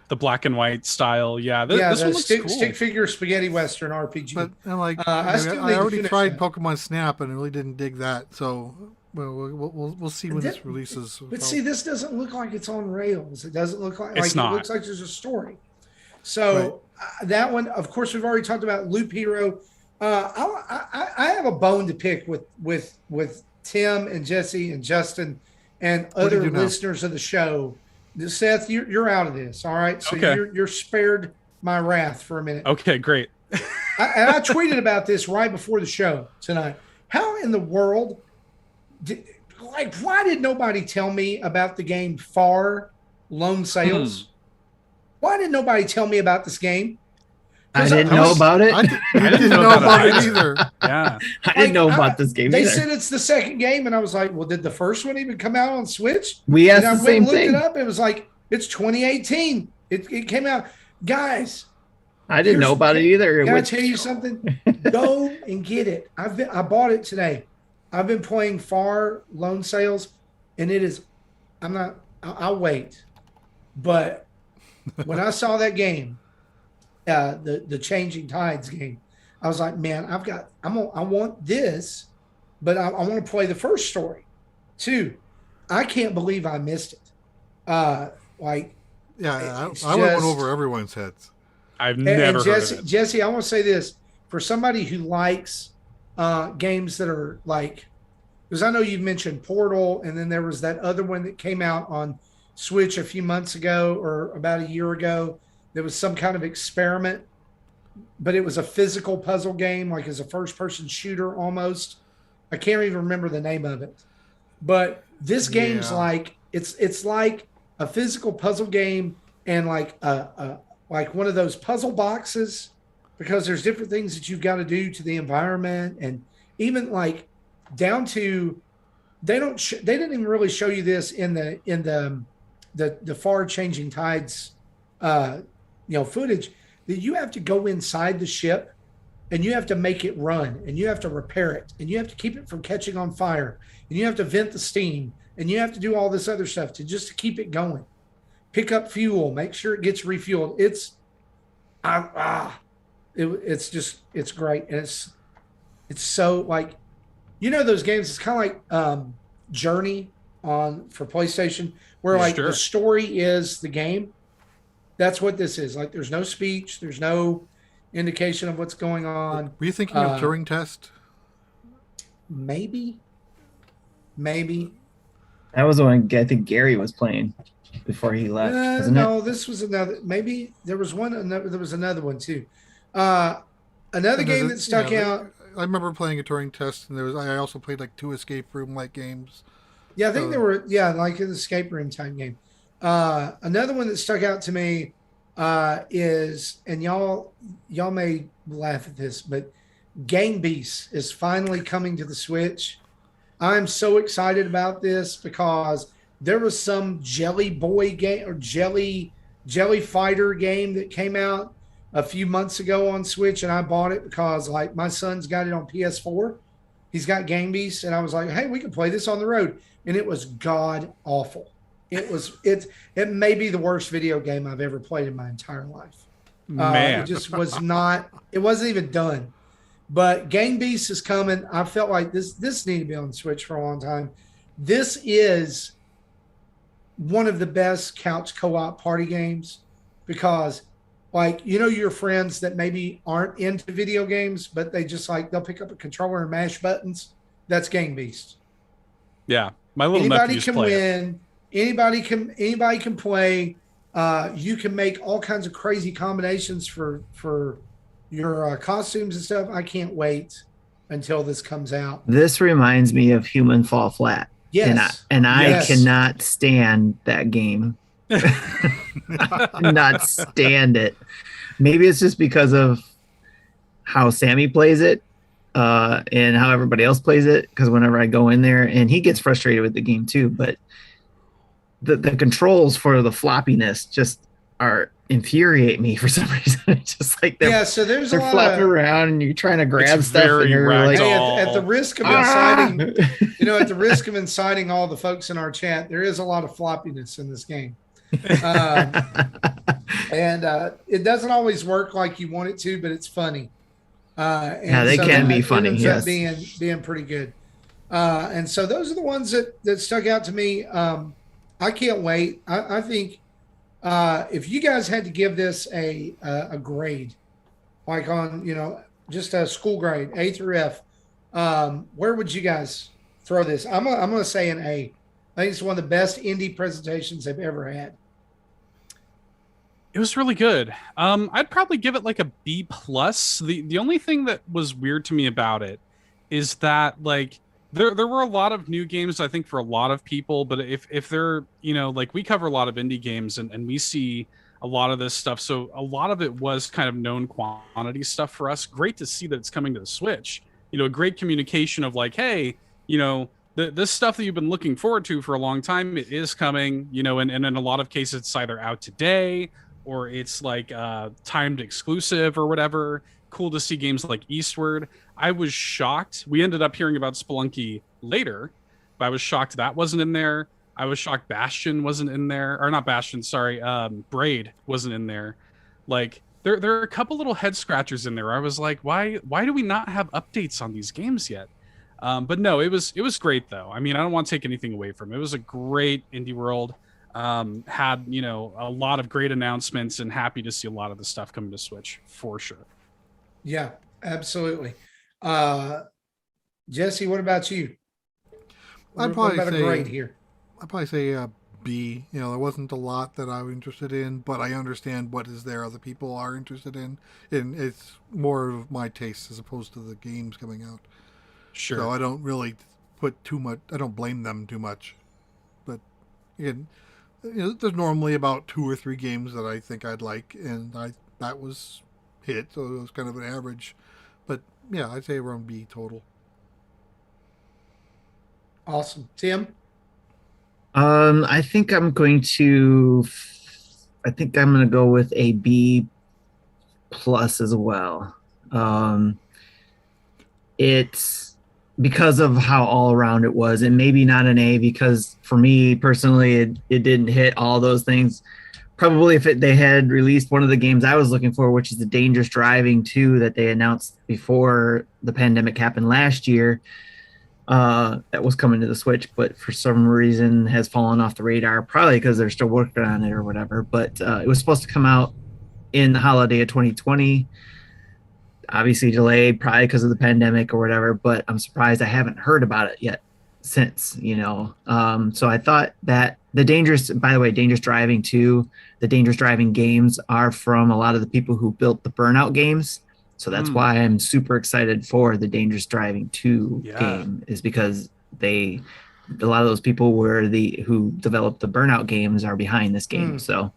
The black and white style. Yeah. This the one looks stick, cool. stick figure spaghetti western RPG. But I'm like, I still need I to already finish tried that. Pokemon Snap and really didn't dig that. So we'll see when this That- releases. But see, this doesn't look like it's on rails. It doesn't look like, It's not. It looks like there's a story. So that one, of course, we've already talked about Loop Hero. I have a bone to pick with Tim and Jesse and Justin and What do you other do now? listeners of the show. Seth, you're out of this. All right, so Okay. you're spared my wrath for a minute. Okay, great. I tweeted about this right before the show tonight. How in the world why did nobody tell me about the game Far Lone Sales? Why didn't nobody tell me about this game? I didn't know about it. I didn't know about it either. Yeah. I didn't know about this game They either. said it's the second game, and I was like, well, did the first one even come out on Switch? We asked and I the same looked thing. it up. It was like, it's 2018. It came out. Guys, I didn't know about it either. can I tell you something? Go and get it. I bought it today. I've been playing Far Loan Sales, and it is, I'll wait. But when I saw that game, the Changing Tides game, I was like, man, I want this, but I want to play the first story too. I can't believe I missed it. I went over everyone's heads. I've never heard of it. Jesse, I want to say this for somebody who likes games that are like, because I know you've mentioned Portal, and then there was that other one that came out on Switch a few months ago or about a year ago. There was some kind of experiment, but it was a physical puzzle game, like as a first-person shooter almost. I can't even remember the name of it. But this game's like it's like a physical puzzle game and like one of those puzzle boxes, because there's different things that you've got to do to the environment, and even like down to they didn't even really show you this in the Far Changing Tides footage, that you have to go inside the ship and you have to make it run, and you have to repair it, and you have to keep it from catching on fire, and you have to vent the steam, and you have to do all this other stuff to keep it going. Pick up fuel, make sure it gets refueled. It's great, and it's so like, those games. It's kind of like Journey for PlayStation, where like the story is the game. That's what this is. Like, there's no speech, there's no indication of what's going on. Were you thinking of Turing Test? Maybe. That was the one I think Gary was playing before he left. This was another. Maybe there was one. There was another one too. Another game that stuck out. I remember playing a Turing Test, and I also played like 2 escape room like games. Yeah, I think there were. Yeah, like an escape room type game. Another one that stuck out to me is, and y'all may laugh at this, but Gang Beasts is finally coming to the Switch. I'm so excited about this because there was some Jelly Boy game or Jelly Fighter game that came out a few months ago on Switch, and I bought it because like my son's got it on PS4. He's got Gang Beasts, and I was like, hey, we can play this on the road. And it was god awful. It may be the worst video game I've ever played in my entire life. Man. It just was not, it wasn't even done. But Gang Beasts is coming. I felt like this needed to be on the Switch for a long time. This is one of the best couch co-op party games because, like, your friends that maybe aren't into video games, but they just like, they'll pick up a controller and mash buttons. That's Gang Beasts. Yeah. My little Anybody nephews can play win. Anybody can play. You can make all kinds of crazy combinations for your costumes and stuff. I can't wait until this comes out. This reminds me of Human Fall Flat. Yes. And I Yes. cannot stand that game. I cannot stand it. Maybe it's just because of how Sammy plays it and how everybody else plays it. Because whenever I go in there, and he gets frustrated with the game too, but the controls for the floppiness just infuriate me for some reason. It's just like they're flopping around and you're trying to grab stuff and you're like, hey, at the risk of inciting, at the risk of inciting all the folks in our chat, there is a lot of floppiness in this game. And it doesn't always work like you want it to, but it's funny. They can be funny. Ends yes, up being pretty good. And so those are the ones that stuck out to me. I can't wait. I think if you guys had to give this a grade, like on just a school grade, A through F, where would you guys throw this? I'm gonna say an A. I think it's one of the best indie presentations they've ever had. It was really good. I'd probably give it like a B plus. The only thing that was weird to me about it is that like there were a lot of new games, I think, for a lot of people, but if they're, like we cover a lot of indie games and we see a lot of this stuff. So a lot of it was kind of known quantity stuff for us. Great to see that it's coming to the Switch. Great communication of like, hey, this stuff that you've been looking forward to for a long time, it is coming, and in a lot of cases it's either out today or it's like timed exclusive or whatever. Cool to see games like Eastward. I was shocked. We ended up hearing about Spelunky later, but I was shocked that wasn't in there. I was shocked Bastion wasn't in there, or not Bastion, sorry, Braid wasn't in there. Like there are a couple little head scratchers in there. I was like, why do we not have updates on these games yet? But no, it was great though. I mean, I don't want to take anything away from it. It was a great indie world. Had a lot of great announcements, and happy to see a lot of the stuff coming to Switch for sure. Yeah, absolutely. Jesse, what about you? I'd What about probably a grade here? I'd probably say B. There wasn't a lot that I was interested in, but I understand what is there other people are interested in, and it's more of my taste as opposed to the games coming out. Sure. So I don't really put too much. I don't blame them too much. But again, there's normally about 2 or 3 games that I think I'd like, and that was hit, so it was kind of an average. But yeah, I'd say around B total. Awesome. Tim? I think I'm going to go with a B plus as well. It's because of how all around it was, and maybe not an A because for me personally, it didn't hit all those things. Probably if they had released one of the games I was looking for, which is the Dangerous Driving 2 that they announced before the pandemic happened last year, that was coming to the Switch, but for some reason has fallen off the radar, probably because they're still working on it or whatever. But it was supposed to come out in the holiday of 2020. Obviously delayed, probably because of the pandemic or whatever, but I'm surprised I haven't heard about it yet since, So I thought that Dangerous Driving 2, the Dangerous Driving games are from a lot of the people who built the Burnout games. So that's why I'm super excited for the Dangerous Driving 2 game, is because a lot of those people who developed the Burnout games are behind this game. So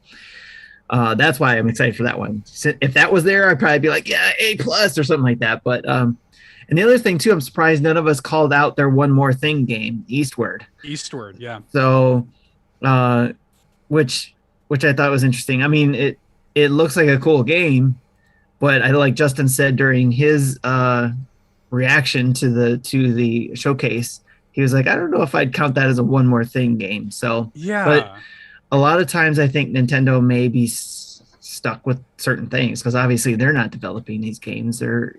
that's why I'm excited for that one. If that was there, I'd probably be like, yeah, A plus or something like that. But and the other thing too, I'm surprised none of us called out their One More Thing game, Eastward. Eastward, yeah. So, which I thought was interesting. I mean, it looks like a cool game, but I like Justin said during his reaction to the showcase, he was like, I don't know if I'd count that as a One More Thing game. So yeah, but a lot of times I think Nintendo may be stuck with certain things because obviously they're not developing these games. They're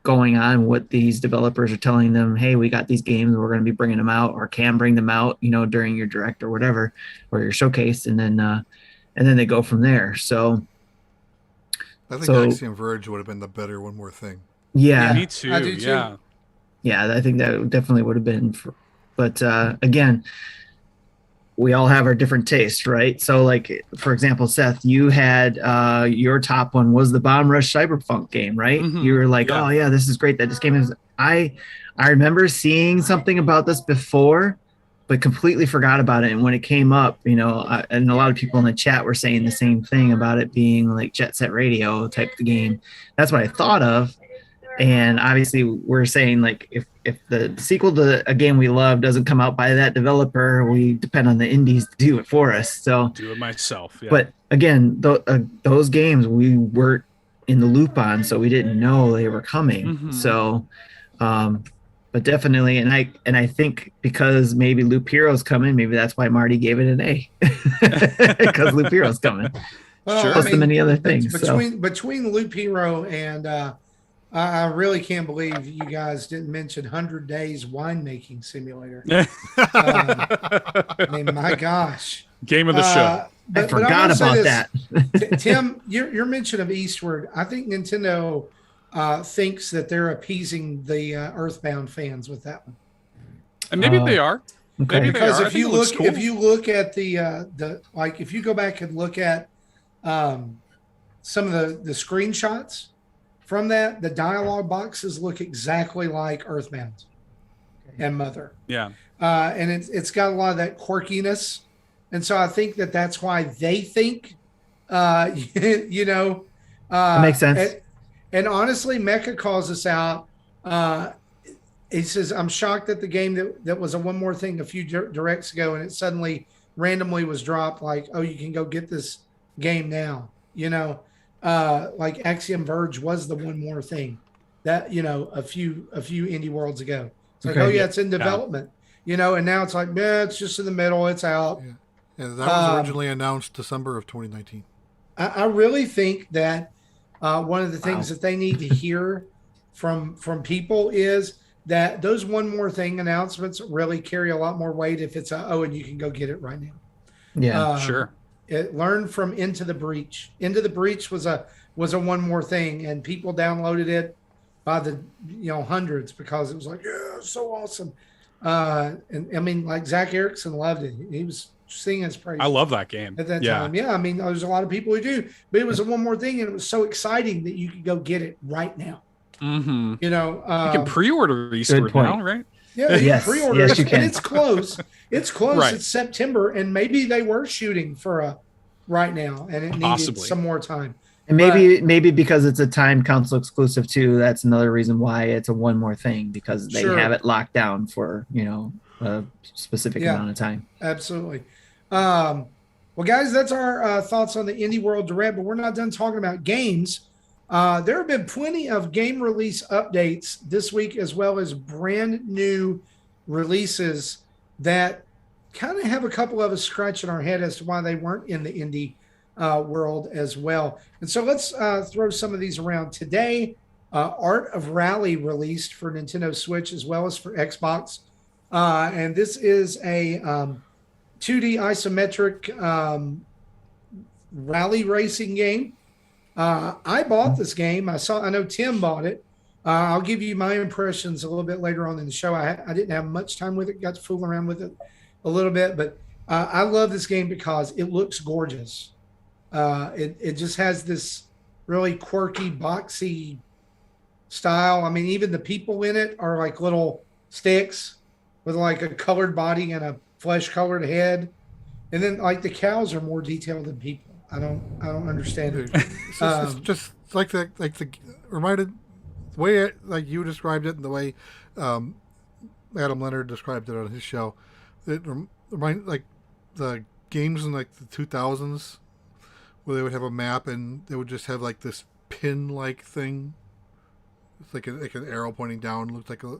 going on what these developers are telling them. Hey, we got these games. We're going to be bringing them out, or can bring them out, during your direct or whatever, or your showcase, and then they go from there. So I think Axiom Verge would have been the better One More Thing. Yeah, me too. I do too. Yeah, I think that definitely would have been. But again, we all have our different tastes, right? So, like, for example, Seth, you had your top one was the Bomb Rush Cyberpunk game, right? Mm-hmm. You were like, oh, yeah, this is great that this game is... I remember seeing something about this before, but completely forgot about it. And when it came up, and a lot of people in the chat were saying the same thing about it being like Jet Set Radio type of game. That's what I thought of. And obviously we're saying, like, if the sequel to a game we love doesn't come out by that developer, we depend on the indies to do it for us. So do it myself. Yeah. But again, those games we weren't in the loop on, so we didn't know they were coming. Mm-hmm. So, but definitely, and I think because maybe Loop Hero's coming, maybe that's why Marty gave it an A, because Loop Hero's coming. Well, Plus the many other things. Between Loop Hero and I really can't believe you guys didn't mention 100 Days Winemaking Simulator. I mean, my gosh. Game of the show. I forgot about that. Tim, your mention of Eastward, I think Nintendo thinks that they're appeasing the Earthbound fans with that one. And maybe they are. Okay. Maybe Because they are. if you look at if you go back and look at some of the screenshots from that, the dialogue boxes look exactly like Earthbound and Mother. Yeah. And it's got a lot of that quirkiness. And so I think that's why they think You know, That makes sense. and honestly, Mecca calls us out. He says, I'm shocked that the game that was a one more thing a few directs ago, and it suddenly randomly was dropped. Like, oh, you can go get this game now. You know, like Axiom Verge was the one more thing that, you know, a few indie worlds ago. It's like, Okay. oh yeah, it's in development. You know, and now it's like, yeah, it's just in the middle. It's out. Yeah. And that was originally announced December of 2019. I really think that one of the things that they need to hear from people is that those one more thing announcements really carry a lot more weight if it's and you can go get it right now. Yeah. Sure. Learn from Into the Breach. Into the Breach was a one more thing, and people downloaded it by the hundreds because it was like, yeah, so awesome. And I mean, like Zach Erickson loved it. He was singing his praise. I love that game At that time. Yeah, I mean, there's a lot of people who do, but it was a one more thing, and it was so exciting that you could go get it right now. Mm-hmm. You know, You can pre-order Eastward now, right? yeah, you Yes, can pre-order yes, it, you can. and it's close. It's close. Right. It's September, and maybe they were shooting for a right now, and it needed Possibly. some more time. And maybe because it's a time console exclusive too, that's another reason why it's a one more thing, because they Sure. have it locked down for, a specific Yeah. amount of time. Absolutely. Well, guys, that's our thoughts on the Indie World Direct, but we're not done talking about games. There have been plenty of game release updates this week, as well as brand new releases that kind of have a couple of us scratching our head as to why they weren't in the indie world as well. And so let's throw some of these around today. Art of Rally released for Nintendo Switch as well as for Xbox. And this is a 2D isometric rally racing game. I bought this game. I know Tim bought it. I'll give you my impressions a little bit later on in the show. I didn't have much time with it, got to fool around with it a little bit, but I love this game because it looks gorgeous. It just has this really quirky, boxy style. I mean, even the people in it are like little sticks with like a colored body and a flesh-colored head, and then like the cows are more detailed than people. I don't understand it. It's just like the reminded the way like you described it and the way Adam Leonard described it on his show. It remind like the games in like the 2000s where they would have a map and they would just have like this pin like thing. It's like an arrow pointing down. Looks like a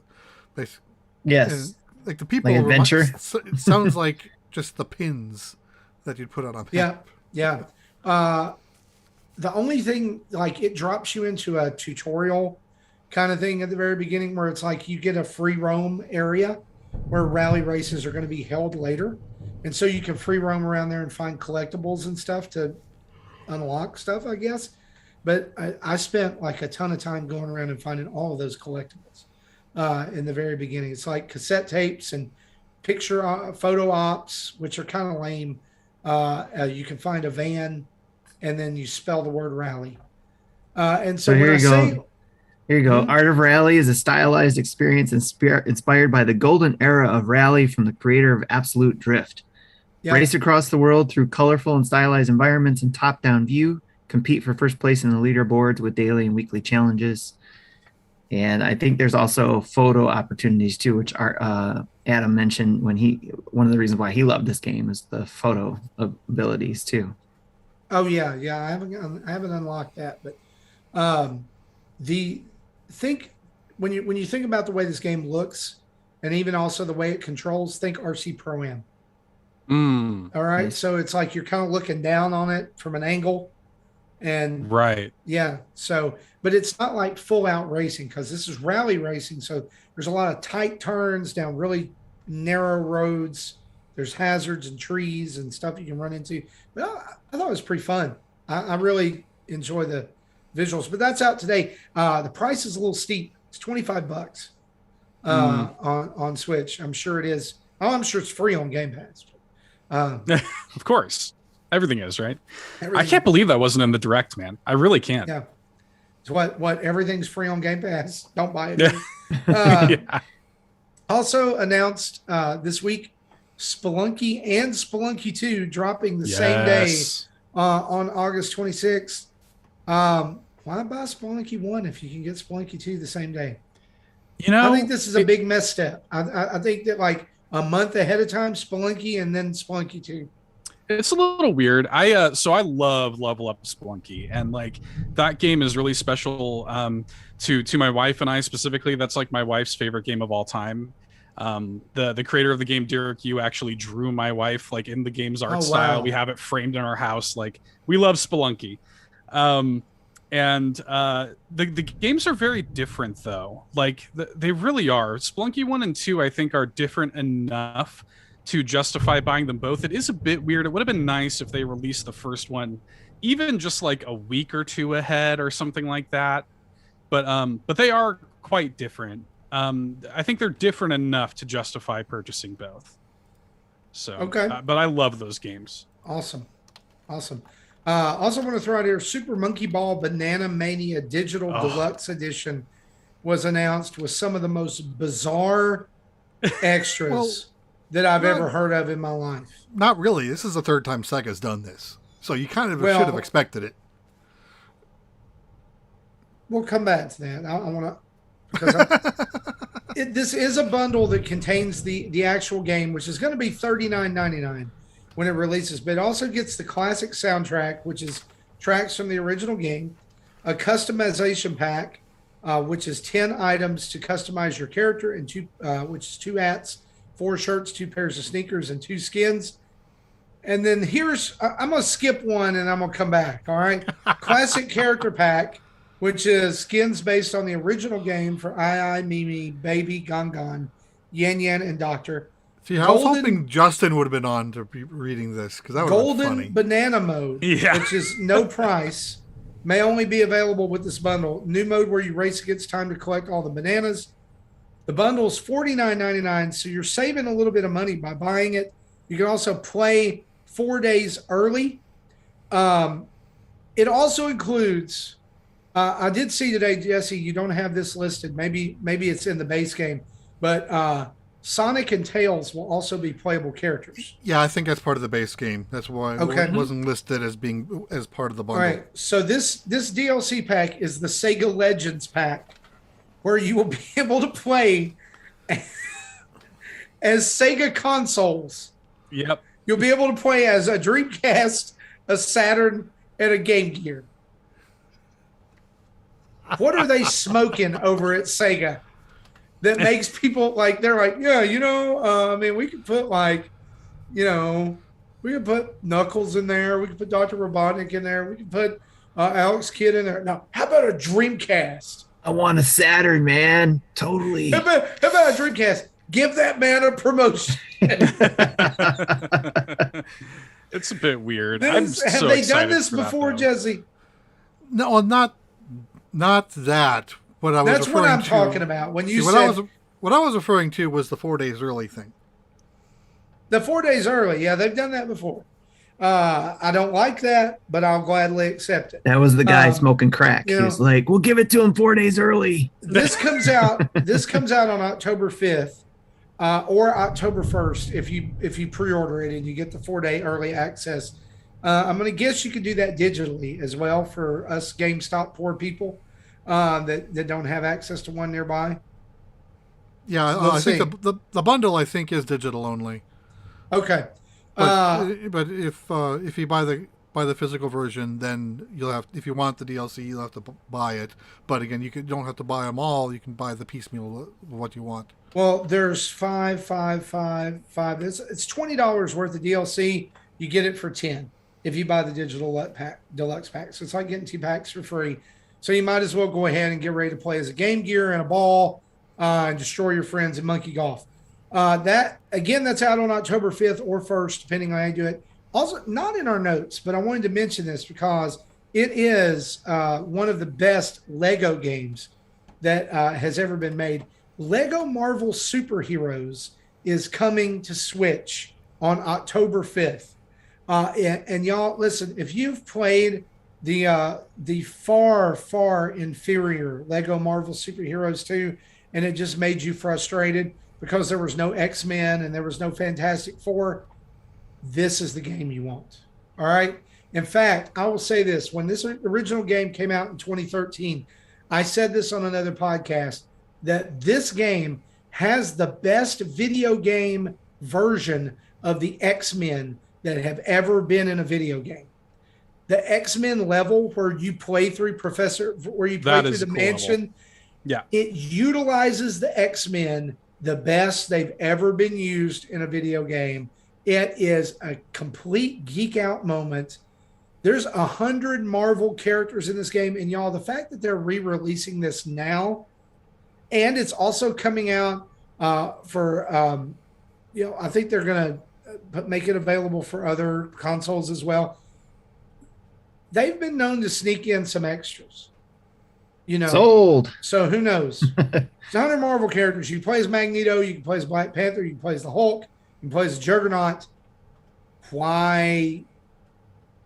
Yes. and, like the people Like adventure. It sounds like just the pins that you'd put on a map. Yeah. The only thing, like, it drops you into a tutorial kind of thing at the very beginning where it's like you get a free roam area where rally races are going to be held later. And so you can free roam around there and find collectibles and stuff to unlock stuff, I guess. But I spent like a ton of time going around and finding all of those collectibles in the very beginning. It's like cassette tapes and photo ops, which are kind of lame. You can find a van and then you spell the word rally. And so here when you I go. say, Here you go. Art of Rally is a stylized experience inspired by the golden era of Rally from the creator of Absolute Drift. yeah, Race across the world through colorful and stylized environments and top-down view. Compete for first place in the leaderboards with daily and weekly challenges. And I think there's also photo opportunities too, which Adam mentioned when one of the reasons why he loved this game is the photo abilities too. oh yeah, I haven't unlocked that, but when you think about the way this game looks, and even also the way it controls, think RC Pro Am. All right, Nice. so it's like you're kind of looking down on it from an angle, and Right. yeah, so but it's not like full out racing because this is rally racing. So there's a lot of tight turns down really narrow roads. There's hazards and trees and stuff you can run into. But I thought it was pretty fun. I really enjoy the visuals. But that's out today. The price is a little steep. It's $25 on Switch. I'm sure it is. Oh, I'm sure it's free on Game Pass. Of course. Everything is, right? I Everything- can't believe that wasn't in the direct, man. I really can't. Yeah. So what? Everything's free on Game Pass. Don't buy it. Yeah. Yeah. Also announced this week, Spelunky and Spelunky 2 dropping the same day on August 26th. Why buy Spelunky 1 if you can get Spelunky 2 the same day? You know, I think this is a big misstep. I think that like a month ahead of time, Spelunky and then Spelunky 2. It's a little weird. So I love Level Up Spelunky, and like that game is really special to my wife and I specifically. That's like my wife's favorite game of all time. The creator of the game, Derek Yu, actually drew my wife like in the game's art style. Wow. We have it framed in our house. Like, we love Spelunky. The games are very different though. Like they really are. Spelunky 1 and 2 I think are different enough to justify buying them both. It is a bit weird. It would have been nice if they released the first one even just like a week or two ahead or something like that. But they are quite different. I think they're different enough to justify purchasing both. So okay. But I love those games. Awesome. Also want to throw out here, Super Monkey Ball Banana Mania Digital Deluxe Edition was announced with some of the most bizarre extras that I've ever heard of in my life. Not really. This is the third time Sega's done this. So you kind of should have expected it. We'll come back to that. I want to... this is a bundle that contains the actual game, which is going to be $39.99 when it releases. But it also gets the classic soundtrack, which is tracks from the original game, a customization pack, which is 10 items to customize your character, and which is 2 hats, 4 shirts, 2 pairs of sneakers, and 2 skins. And then I'm going to skip one and I'm going to come back. All right. Classic character pack, which is skins based on the original game for Ai, Mimi, Baby, Gongon, Yan Yan, and Doctor. See, I was hoping Justin would have been on to be reading this, because that would have been funny. Golden Banana Mode, which is no price, may only be available with this bundle. New mode where you race against time to collect all the bananas. The bundle is $49.99, so you're saving a little bit of money by buying it. You can also play 4 days early. It also includes, I did see today, Jesse, you don't have this listed. Maybe it's in the base game, but Sonic and Tails will also be playable characters. Yeah, I think that's part of the base game. That's why it wasn't listed as part of the bundle. All right, so this DLC pack is the Sega Legends pack, where you will be able to play as Sega consoles. Yep. You'll be able to play as a Dreamcast, a Saturn, and a Game Gear. What are they smoking over at Sega that makes people like, they're like, yeah, I mean, we could put like, we could put Knuckles in there. We could put Dr. Robotnik in there. We could put Alex Kidd in there. Now, how about a Dreamcast? I want a Saturn, man. Totally. How about a Dreamcast? Give that man a promotion. It's a bit weird. Have they done this before, Jesse? No, not that. That's what I'm talking about. When you said what I was referring to was the 4 days early thing. The 4 days early, yeah, they've done that before. I don't like that, but I'll gladly accept it. That was the guy smoking crack. He's like, "We'll give it to him 4 days early." This comes out on October 5th or October 1st if you pre-order it and you get the 4 day early access. I'm going to guess you could do that digitally as well for us GameStop poor people that don't have access to one nearby. Yeah, I think the bundle is digital only. Okay. But if you buy the physical version, then you'll have, if you want the DLC, you'll have to buy it. But again, you don't have to buy them all. You can buy the piecemeal of what you want. Well, there's five. It's $20 worth of DLC. You get it for $10 if you buy the digital deluxe pack. So it's like getting 2 packs for free. So you might as well go ahead and get ready to play as a Game Gear and a ball and destroy your friends in Monkey Golf. That's out on October 5th or 1st, depending on how you do it. Also, not in our notes, but I wanted to mention this because it is one of the best Lego games that has ever been made. Lego Marvel Superheroes is coming to Switch on October 5th. And y'all, listen, if you've played the far, far inferior Lego Marvel Superheroes 2, and it just made you frustrated because there was no X-Men and there was no Fantastic Four, this is the game you want. All right? In fact, I will say this: when this original game came out in 2013, I said this on another podcast that this game has the best video game version of the X-Men that have ever been in a video game. The X-Men level where you play through the mansion. Level. Yeah. It utilizes the X-Men the best they've ever been used in a video game. It is a complete geek out moment. There's 100 Marvel characters in this game. And y'all, the fact that they're re-releasing this now, and it's also coming out for, I think they're going to make it available for other consoles as well. They've been known to sneak in some extras. Sold. So who knows? It's 100 Marvel characters. You can play as Magneto. You can play as Black Panther. You can play as the Hulk. You can play as Juggernaut. Why?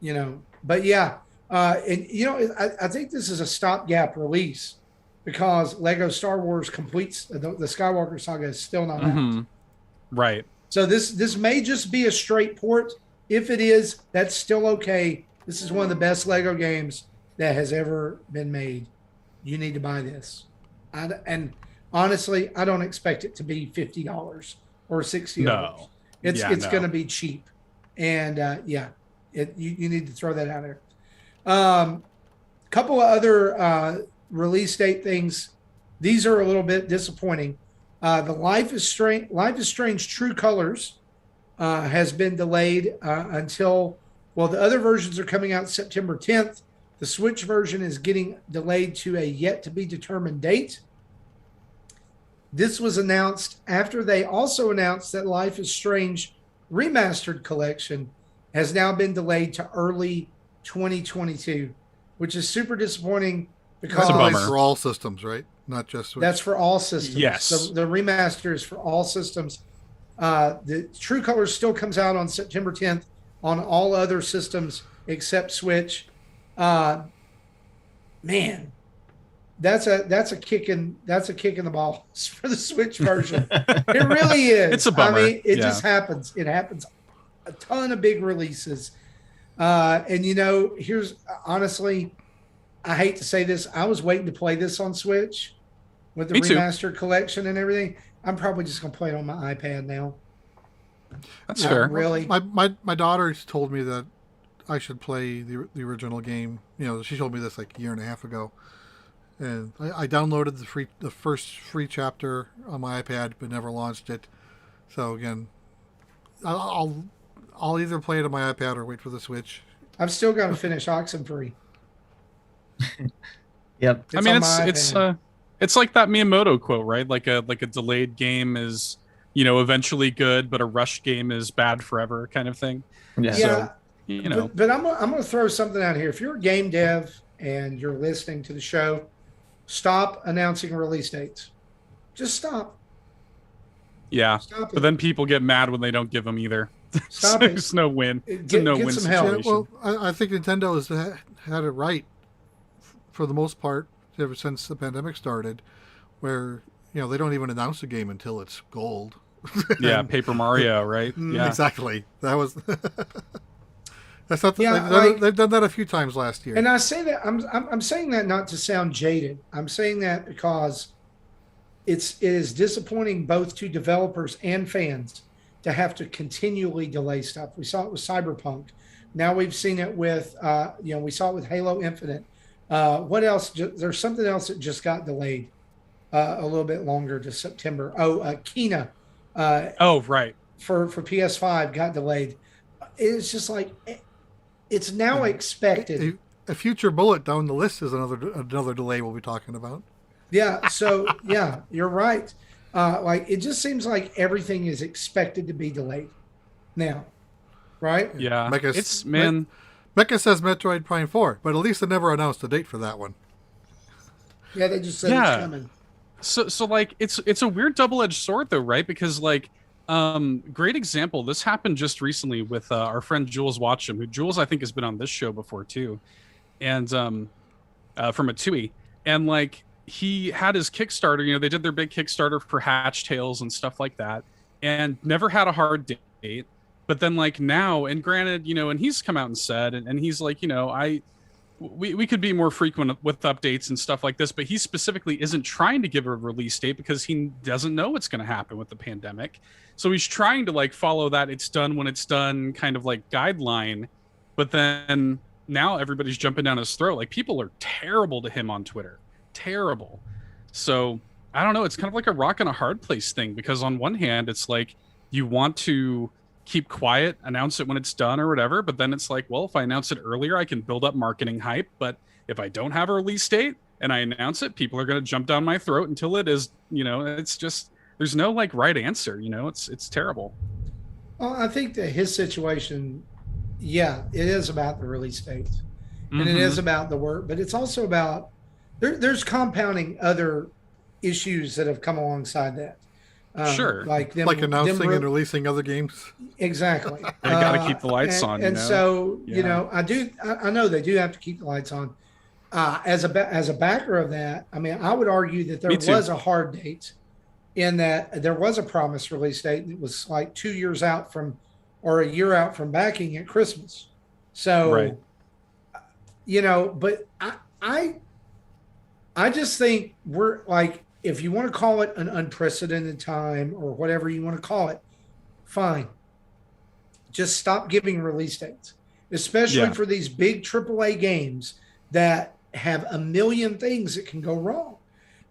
But yeah. I think this is a stopgap release because Lego Star Wars completes the Skywalker saga is still not out. Right. So this may just be a straight port. If it is, that's still okay. This is one of the best Lego games that has ever been made. You need to buy this. And honestly, I don't expect it to be $50 or $60. No. It's going to be cheap. And you need to throw that out there. Couple of other release date things. These are a little bit disappointing. The Life is Strange True Colors has been delayed until, the other versions are coming out September 10th. The Switch version is getting delayed to a yet-to-be-determined date. This was announced after they also announced that Life is Strange Remastered Collection has now been delayed to early 2022, which is super disappointing because that's for all systems, right? Not just Switch. That's for all systems. Yes. The remaster is for all systems. The True Colors still comes out on September 10th on all other systems except Switch. Man, that's a kick in the balls for the Switch version. It really is. It's a bummer. I mean, it just happens. It happens. A ton of big releases. And here's honestly, I hate to say this. I was waiting to play this on Switch with the remastered collection and everything. I'm probably just gonna play it on my iPad now. That's fair. Really, my daughter's told me that I should play the original game. She told me this like a year and a half ago, and I downloaded the first free chapter on my iPad, but never launched it. So again, I'll either play it on my iPad or wait for the Switch. I've still got to finish Oxenfree. Yep. It's like that Miyamoto quote, right? Like a delayed game is eventually good, but a rushed game is bad forever, kind of thing. Yeah. So, But I'm going to throw something out here. If you're a game dev and you're listening to the show, stop announcing release dates. Just stop. Yeah. Stop it. But then people get mad when they don't give them either. Stop it. It's no win. It's a no-win some help. situation. Well, I think Nintendo has had it right for the most part ever since the pandemic started, where they don't even announce a game until it's gold. Yeah, Paper Mario, right? Yeah, exactly. That was. That's not. They've done that a few times last year. And I say that I'm saying that not to sound jaded. I'm saying that because it is disappointing both to developers and fans to have to continually delay stuff. We saw it with Cyberpunk. Now we've seen it with we saw it with Halo Infinite. What else? There's something else that just got delayed a little bit longer to September. Kena. Right. For PS5 got delayed. It's just like it's now expected. A future bullet down the list is another delay we'll be talking about. Yeah. So yeah, you're right. It just seems like everything is expected to be delayed now, right? Yeah. Mecca says Metroid Prime 4, but at least they never announced a date for that one. Yeah, they just said it's coming. So like it's a weird double-edged sword though, right? Because great example. This happened just recently with our friend Jules Watcham, who Jules I think has been on this show before too, and from Atui, and he had his Kickstarter. They did their big Kickstarter for Hatch Tales and stuff like that, and never had a hard date. But then like now, and granted, and he's come out and said, and he's like, we could be more frequent with updates and stuff like this, but he specifically isn't trying to give a release date because he doesn't know what's going to happen with the pandemic. So he's trying to like follow that it's done when it's done kind of like guideline. But then now everybody's jumping down his throat. Like people are terrible to him on Twitter. Terrible. So I don't know. It's kind of like a rock and a hard place thing, because on one hand, it's like you want to keep quiet, announce it when it's done or whatever. But then it's like, well, if I announce it earlier, I can build up marketing hype. But if I don't have a release date and I announce it, people are going to jump down my throat until it is, it's just, there's no like right answer, it's terrible. Well, I think that his situation, yeah, it is about the release date and it is about the work, but it's also about, there's compounding other issues that have come alongside that. Sure. Like announcing and releasing other games. Exactly. They got to keep the lights on. And so, I know they do have to keep the lights on. As a backer of that, I mean, I would argue that there was a hard date in that there was a promised release date. It was like 2 years out from, or a year out from backing at Christmas. So, right. But I just think we're like, if you want to call it an unprecedented time or whatever you want to call it, fine. Just stop giving release dates, especially for these big AAA games that have a million things that can go wrong.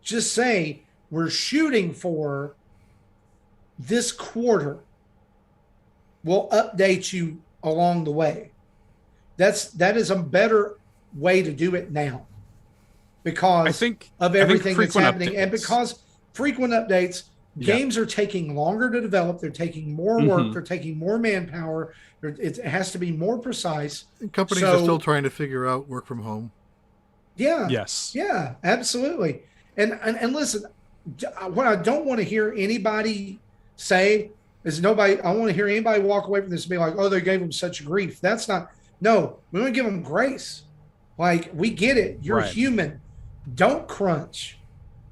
Just say we're shooting for this quarter. We'll update you along the way. That is a better way to do it now, because I think everything that's happening updates. And because frequent updates, games are taking longer to develop. They're taking more work. They're taking more manpower. It has to be more precise. And companies are still trying to figure out work from home. Yeah. Yes. Yeah, absolutely. And listen, what I don't want to hear anybody say is I want to hear anybody walk away from this and be like, oh, they gave them such grief. That's not, no, we want to give them grace. Like, we get it. You're human. Don't crunch.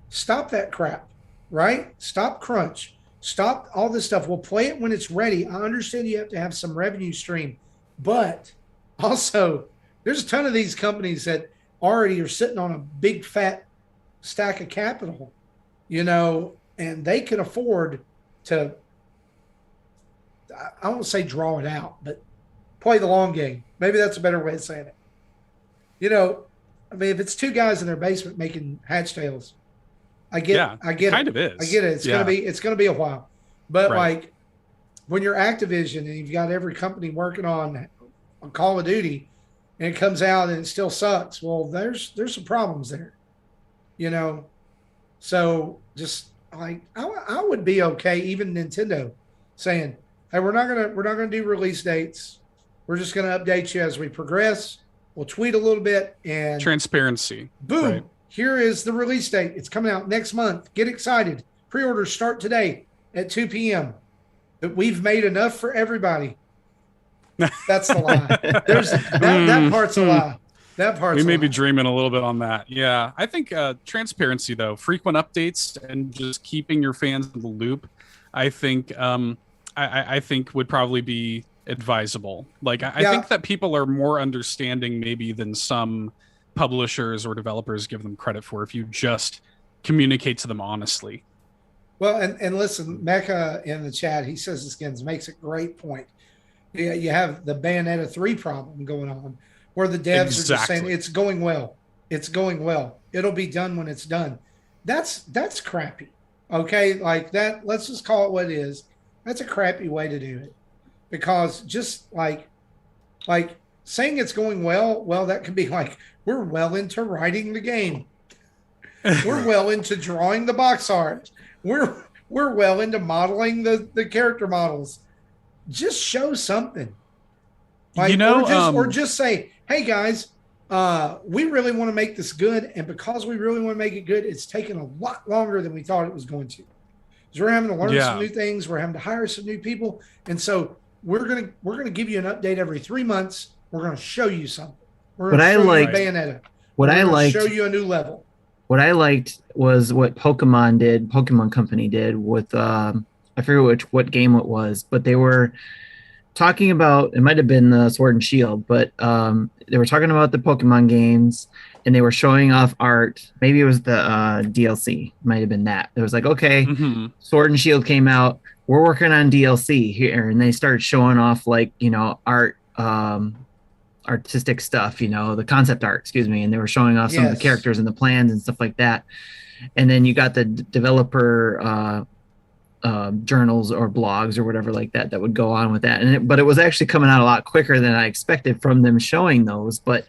Stop that crap, right? Stop crunch. Stop all this stuff. We'll play it when it's ready. I understand you have to have some revenue stream, but also there's a ton of these companies that already are sitting on a big fat stack of capital, and they can afford to, I won't say draw it out, but play the long game. Maybe that's a better way of saying it. I mean, if it's two guys in their basement making hatch tails, I get it. Kind of is. I get it. It's gonna be a while. But like when you're Activision and you've got every company working on Call of Duty and it comes out and it still sucks, well, there's some problems there. So just like I would be okay, even Nintendo saying, hey, we're not gonna do release dates. We're just gonna update you as we progress. We'll tweet a little bit and transparency. Boom. Right. Here is the release date. It's coming out next month. Get excited. Pre-orders start today at 2 p.m. But we've made enough for everybody. That's the lie. That part's a lie. That part's we may be dreaming a little bit on that. Yeah. I think transparency, though, frequent updates and just keeping your fans in the loop, I think I think would probably be advisable. Like I think that people are more understanding maybe than some publishers or developers give them credit for, if you just communicate to them honestly. Well, and listen, Mecca in the chat, he says this again, makes a great point. Yeah, you have the Bayonetta 3 problem going on where the devs are just saying it's going well. It's going well. It'll be done when it's done. That's crappy. Okay, like that, let's just call it what it is. That's a crappy way to do it. Because just like saying it's going well, that could be like, we're well into writing the game. We're well into drawing the box art. We're well into modeling the character models. Just show something. Like, or just say, hey guys, we really want to make this good, and because we really want to make it good, it's taken a lot longer than we thought it was going to. Because we're having to learn some new things, we're having to hire some new people, and so we're gonna give you an update every 3 months. We're gonna show you something. We're gonna show you Bayonetta. Show you a new level. What I liked was what Pokemon Company did with I forget what game it was, but they were talking about, it might have been the Sword and Shield, but they were talking about the Pokemon games, and they were showing off art. Maybe it was the DLC. Might have been that. It was like, okay, Sword and Shield came out. We're working on DLC here, and they started showing off like art, artistic stuff. The concept art, excuse me, and they were showing off some of the characters and the plans and stuff like that. And then you got the developer journals or blogs or whatever like that would go on with that. But it was actually coming out a lot quicker than I expected from them showing those. But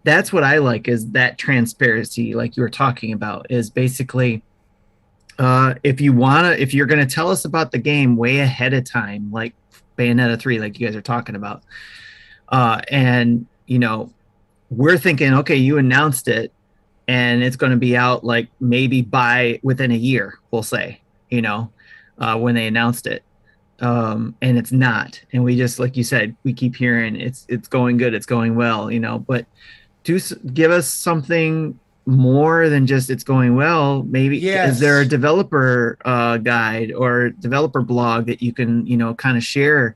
that's what I like, is that transparency, like you were talking about, is basically if you're going to tell us about the game way ahead of time, like Bayonetta 3, like you guys are talking about, and we're thinking, okay, you announced it and it's going to be out like maybe within a year, we'll say, when they announced it, and it's not, and we just, like you said, we keep hearing it's going good, it's going well, but give us something more than just it's going well. Maybe is there a developer guide or developer blog that you can kind of share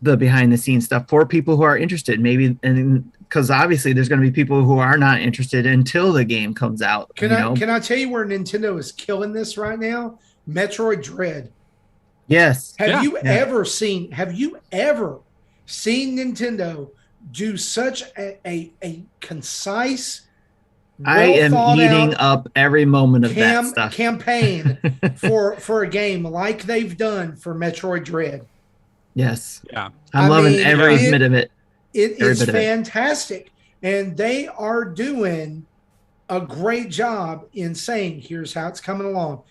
the behind the scenes stuff for people who are interested, maybe, and because obviously there's going to be people who are not interested until the game comes out. Can I tell you where Nintendo is killing this right now? Metroid Dread. Yes. Have you ever seen Nintendo do such a concise, I am eating up every moment of that stuff. Campaign for a game like they've done for Metroid Dread? Yes. Yeah. I'm loving every bit of it. It's fantastic. And they are doing a great job in saying, here's how it's coming along.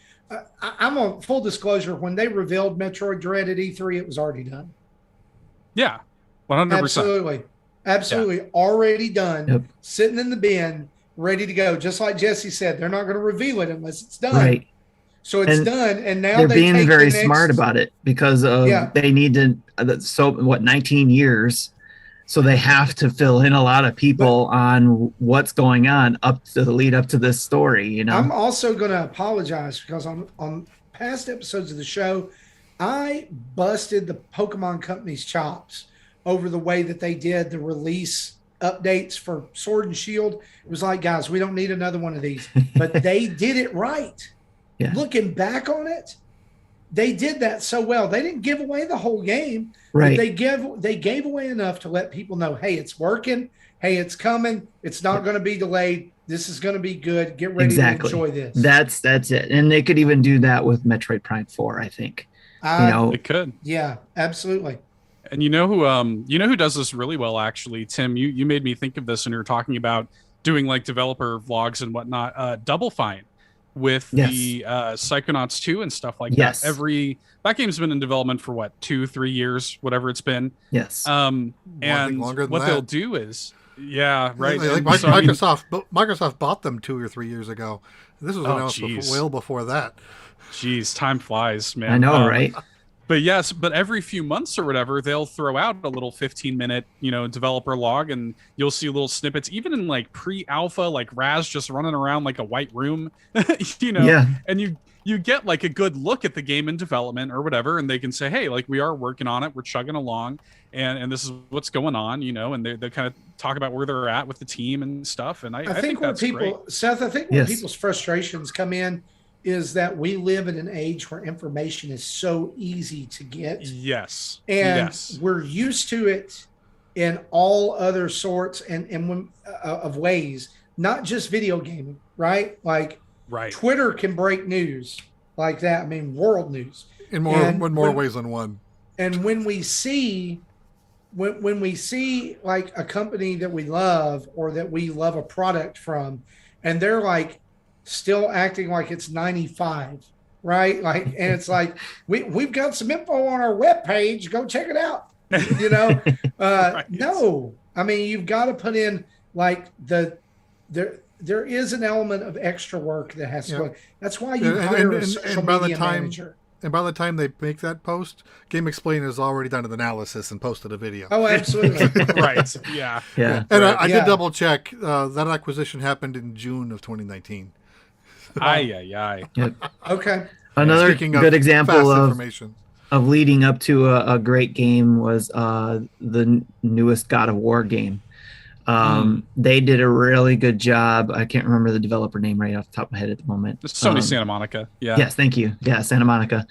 I'm on full disclosure. When they revealed Metroid Dread at E3, it was already done. Yeah. 100%. Absolutely. Yeah. Already done, sitting in the bin, ready to go. Just like Jesse said, they're not going to reveal it unless it's done. Right. So it's done, and now they're being very smart about it, because they need to 19 years, so they have to fill in a lot of people on what's going on up to the lead up to this story. I'm also going to apologize because on past episodes of the show, I busted the Pokemon company's chops over the way that they did the release updates for Sword and Shield. It was like, guys, we don't need another one of these, but they did it right. Yeah. Looking back on it, they did that so well. They didn't give away the whole game. Right. But they gave away enough to let people know, hey, it's working. Hey, it's coming. It's not going to be delayed. This is going to be good. Get ready to enjoy this. That's it. And they could even do that with Metroid Prime 4, I think. They could. Yeah, absolutely. And you know who does this really well, actually, Tim? You made me think of this when you were talking about doing like developer vlogs and whatnot. Double Fine with the Psychonauts 2 and stuff like that. That game's been in development for 2-3 years, whatever it's been. Yes. And what they'll do is right. Like Microsoft bought them 2 or 3 years ago. This was announced well before that. Jeez, time flies, man. I know, right? But every few months or whatever, they'll throw out a little 15-minute, developer log, and you'll see little snippets, even in like pre-alpha, like Raz just running around like a white room, and you get like a good look at the game in development or whatever, and they can say, hey, like we are working on it, we're chugging along, and this is what's going on, and they kind of talk about where they're at with the team and stuff. And I think that's great. Seth, I think where people's frustrations come in is that we live in an age where information is so easy to get. Yes. And we're used to it in all other sorts of ways, not just video gaming, right? Like Twitter can break news like that. I mean, world news. In more ways than one. And when we see like a company that we love or that we love a product from, and they're like, still acting like it's 95, right? Like, and it's like, we've got some info on our webpage. Go check it out. No, I mean, you've got to put in like there is an element of extra work that has to go. That's why you hire a social media manager. And by the time they make that post, Game Explainer has already done an analysis and posted a video. Oh, absolutely. Right. Yeah. And I did double check. That acquisition happened in June of 2019. Okay. Another good example of information. of leading up to a great game was the newest God of War game. They did a really good job. I can't remember the developer name right off the top of my head at the moment. It's Sony Santa Monica. Yeah. Yes, thank you. Yeah, Santa Monica.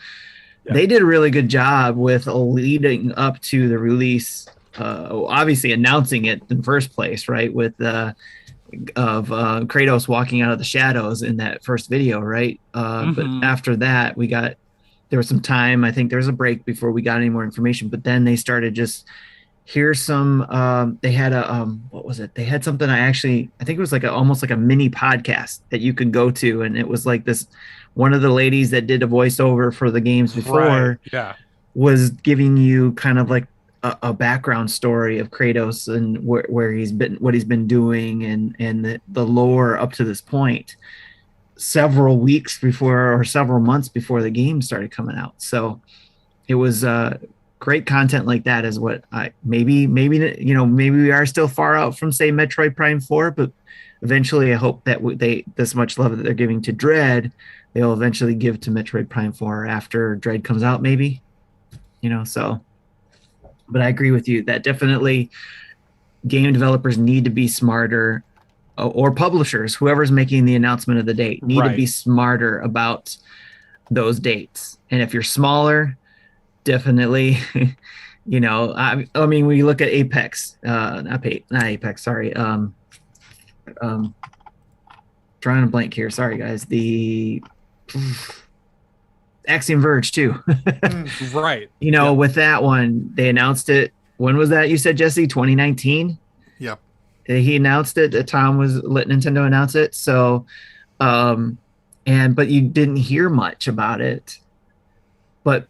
Yeah. They did a really good job with leading up to the release, obviously announcing it in the first place, right? With Kratos walking out of the shadows in that first video, right? But after that, there was some time. I think there was a break before we got any more information, but then they started just, here's some, they had what was it? They had something I think it was almost like a mini podcast that you could go to. And it was like this, one of the ladies that did a voiceover for the games before was giving you kind of like a background story of Kratos and where he's been, what he's been doing and the lore up to this point. Several weeks before or several months before the game started coming out. So it was great content like that is what maybe we are still far out from say Metroid Prime 4, but eventually I hope that this much love that they're giving to Dread, they'll eventually give to Metroid Prime 4 after Dread comes out, maybe, so, but I agree with you that definitely game developers need to be smarter, or publishers, whoever's making the announcement of the date, need to be smarter about those dates. And if you're smaller, definitely, I mean, we look at Apex, not Apex, sorry. Drawing a blank here. Sorry, guys. The Axiom Verge 2. Right. With that one, they announced it. When was that? You said, Jesse, 2019? Yep. He announced it. Tom was let Nintendo announce it. So, but you didn't hear much about it. But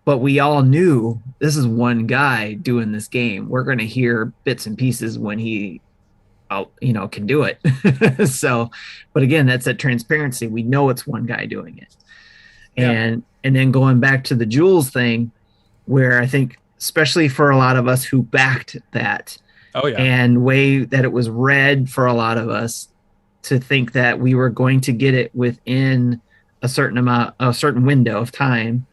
we all knew this is one guy doing this game. We're going to hear bits and pieces when he, can do it. So, but again, that's that transparency. We know it's one guy doing it. And then going back to the Jules thing, where I think, especially for a lot of us who backed that, and way that it was read for a lot of us to think that we were going to get it within a certain window of time.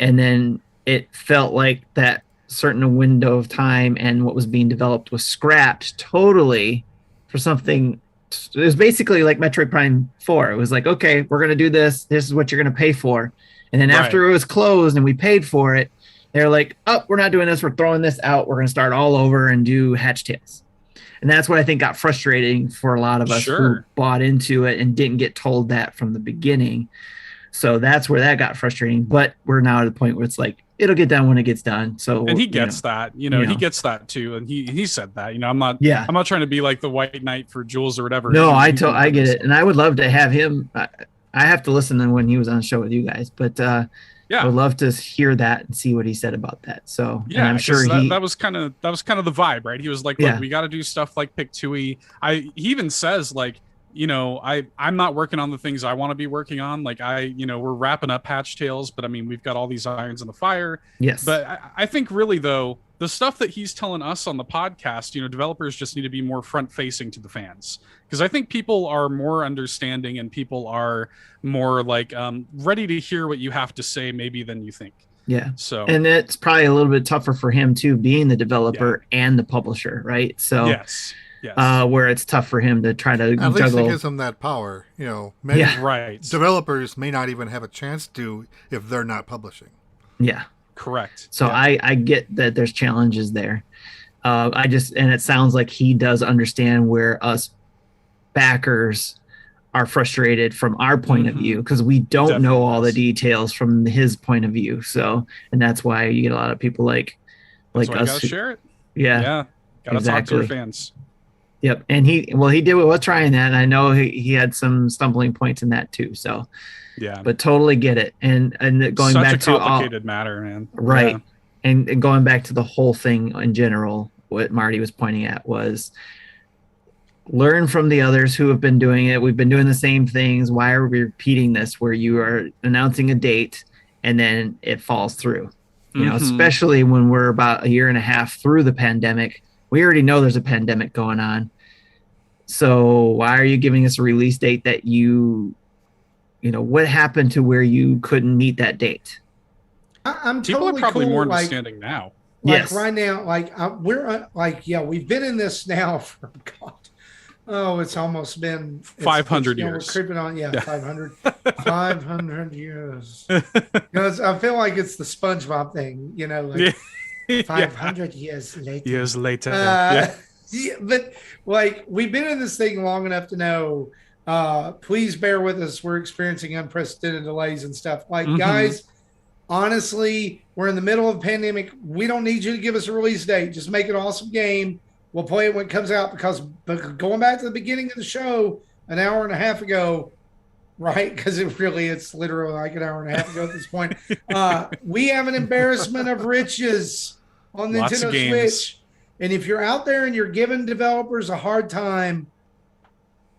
And then it felt like that certain window of time and what was being developed was scrapped totally for something. It was basically like Metroid Prime 4. It was like, okay, we're going to do this. This is what you're going to pay for. And then after it was closed and we paid for it, they're like, oh, we're not doing this. We're throwing this out. We're going to start all over and do Hatch Tales. And that's what I think got frustrating for a lot of us who bought into it and didn't get told that from the beginning. So that's where that got frustrating. But we're now at a point where it's like, it'll get done when it gets done. So, and he gets that, he gets that too. And he said that, I'm not trying to be like the white knight for Jules or whatever. No, I get it. And I would love to have him. I have to listen to when he was on the show with you guys, but I would love to hear that and see what he said about that. So and I'm sure that was kind of the vibe, right? He was like, look, we got to do stuff like Pick Tui. He even says like, I'm not working on the things I want to be working on. Like we're wrapping up Hatch Tales, but I mean, we've got all these irons in the fire. Yes. But I think really though, the stuff that he's telling us on the podcast, developers just need to be more front facing to the fans. Because I think people are more understanding and people are more like ready to hear what you have to say maybe than you think. Yeah. So, and it's probably a little bit tougher for him too, being the developer and the publisher, right? So yes. Where it's tough for him to try to at least juggle. it gives him that power. Many developers may not even have a chance to if they're not publishing. Yeah. Correct. So I get that there's challenges there. And it sounds like he does understand where us backers are frustrated from our point of view, because we don't know all the details from his point of view. So, and that's why you get a lot of people like us. Gotta share it. Yeah. Gotta talk to your fans. Yep. And he was trying that. And I know he had some stumbling points in that too. So, but totally get it. And going Such back a complicated matter, man. Right. Yeah. And going back to the whole thing in general, what Marty was pointing at was learn from the others who have been doing it. We've been doing the same things. Why are we repeating this where you are announcing a date and then it falls through? Especially when we're about a year and a half through the pandemic. We already know there's a pandemic going on. So why are you giving us a release date that what happened to where you couldn't meet that date? I'm People totally are probably cool, more like, understanding now. Yes. right now, we're we've been in this now for God. Oh, it's almost been 500 we're years. creeping on, 500 years. Because I feel like it's the SpongeBob thing, like 500 years later. Years later. Yeah, but like we've been in this thing long enough to know. Please bear with us. We're experiencing unprecedented delays and stuff. Like, guys, honestly, we're in the middle of a pandemic. We don't need you to give us a release date. Just make an awesome game. We'll play it when it comes out, because going back to the beginning of the show an hour and a half ago, right? Because it's literally like an hour and a half ago at this point. We have an embarrassment of riches on Nintendo Switch. And if you're out there and you're giving developers a hard time,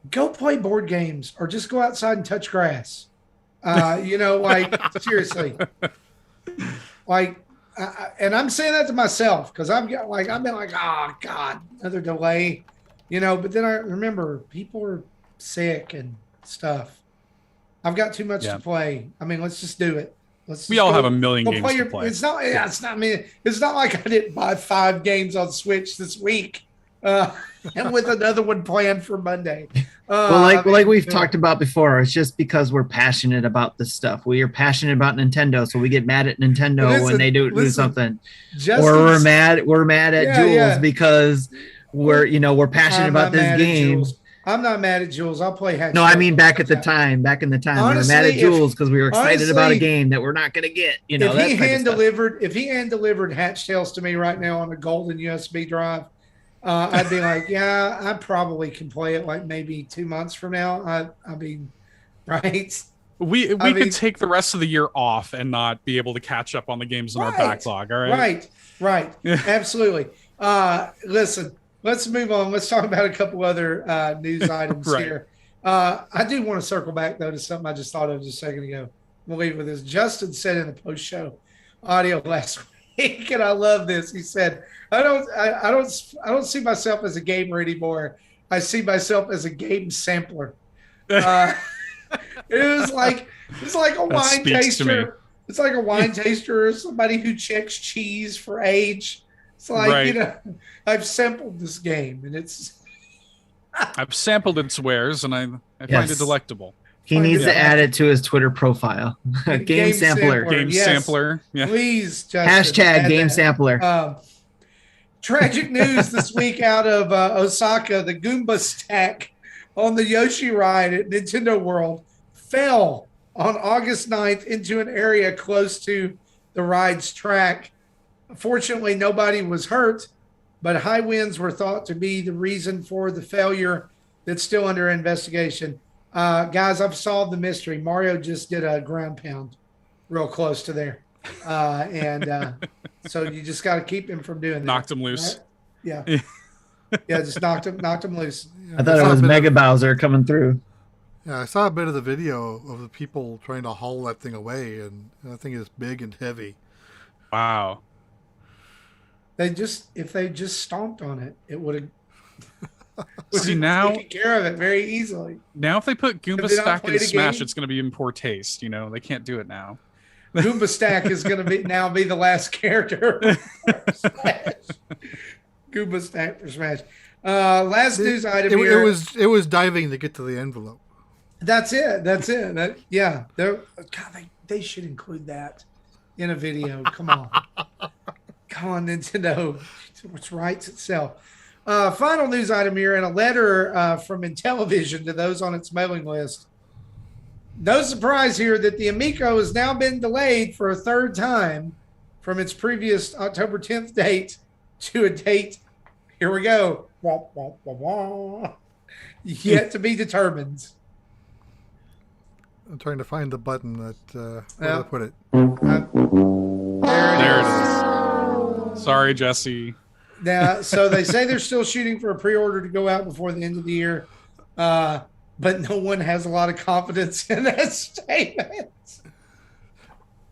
go play board games or just go outside and touch grass. Seriously. And I'm saying that to myself because I've been like, oh God, another delay, but then I remember people are sick and stuff. I've got too much to play. I mean, let's just do it. We all have a million games to play. It's not like I didn't buy 5 games on Switch this week. And with another one planned for Monday. Like we've talked about before, it's just because we're passionate about this stuff. We are passionate about Nintendo, so we get mad at Nintendo when they do something. Or we're mad at Jules because we're passionate about this game. I'm not mad at Jules. I'll play Hatch. No, I mean back in the time, honestly, we were mad at Jules because we were excited about a game that we're not going to get. If he hand delivered Hatch Tales to me right now on a golden USB drive, I'd be like, yeah, I probably can play it like maybe 2 months from now. I mean, right? We could take the rest of the year off and not be able to catch up on the games in our backlog. All right. Right. Absolutely. Listen, let's move on. Let's talk about a couple other news items here. I do want to circle back though to something I just thought of just a second ago. We'll leave it with this. Justin said in the post-show audio last week, and I love this. He said, I don't see myself as a gamer anymore. I see myself as a game sampler. It's like a wine taster. It's like a wine taster or somebody who checks cheese for age. It's like, I've sampled this game and I've sampled its wares and I find it delectable. He needs to add it to his Twitter profile. Game sampler. Game sampler. Yeah. Please, Justin, hashtag game sampler. Tragic news this week out of Osaka. The Goomba Stack on the Yoshi ride at Nintendo World fell on August 9th into an area close to the ride's track. Fortunately, nobody was hurt, but high winds were thought to be the reason for the failure that's still under investigation. Guys, I've solved the mystery. Mario just did a ground pound real close to there. So you just got to keep him from doing that. Knocked him loose. Right? Yeah. Yeah, just knocked him loose. I thought it was Mega Bowser coming through. Yeah, I saw a bit of the video of the people trying to haul that thing away, and that thing is big and heavy. Wow. If they just stomped on it, it would have taken care of it very easily. Now if they put Goomba Stack in Smash, it's going to be in poor taste. They can't do it now. Goomba Stack is going to be the last character for Smash. Goomba Stack for Smash. Last news item here. It was diving to get to the envelope. That's it. They should include that in a video. Come on. Come on, Nintendo. It writes itself. Final news item here, and a letter from Intellivision to those on its mailing list. No surprise here that the Amico has now been delayed for a third time from its previous October 10th date to a date, here we go, yet to be determined. I'm trying to find the button that where I put it. There it is. Sorry, Jesse. Now, so they say they're still shooting for a pre-order to go out before the end of the year. But no one has a lot of confidence in that statement.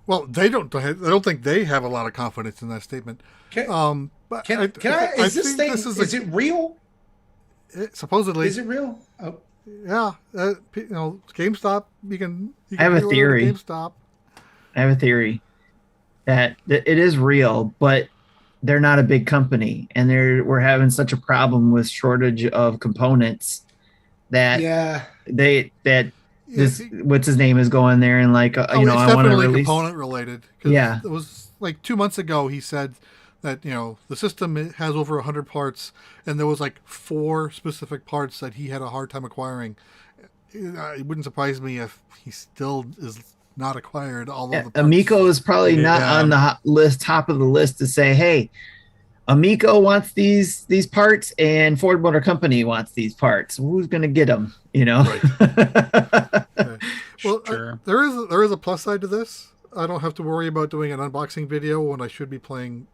Well, I don't think they have a lot of confidence in that statement. Is it real? Supposedly. Is it real? Oh. Yeah. GameStop, you can I have a theory. GameStop. I have a theory. that it is real, but they're not a big company, and we're having such a problem with shortage of components that Yeah. that Yeah, this what's his name is going there and like oh, it's I want to definitely release. component related. Because Yeah. it was like 2 months ago he said that the system has over 100 parts, and there was like 4 specific parts that he had a hard time acquiring. It wouldn't surprise me if he still is not acquired all of the parts. Amico is probably not on the top of the list to say, hey, Amico wants these parts and Ford Motor Company wants these parts. Who's going to get them? Right. Right. Well, Sure. there is a plus side to this. I don't have to worry about doing an unboxing video when I should be playing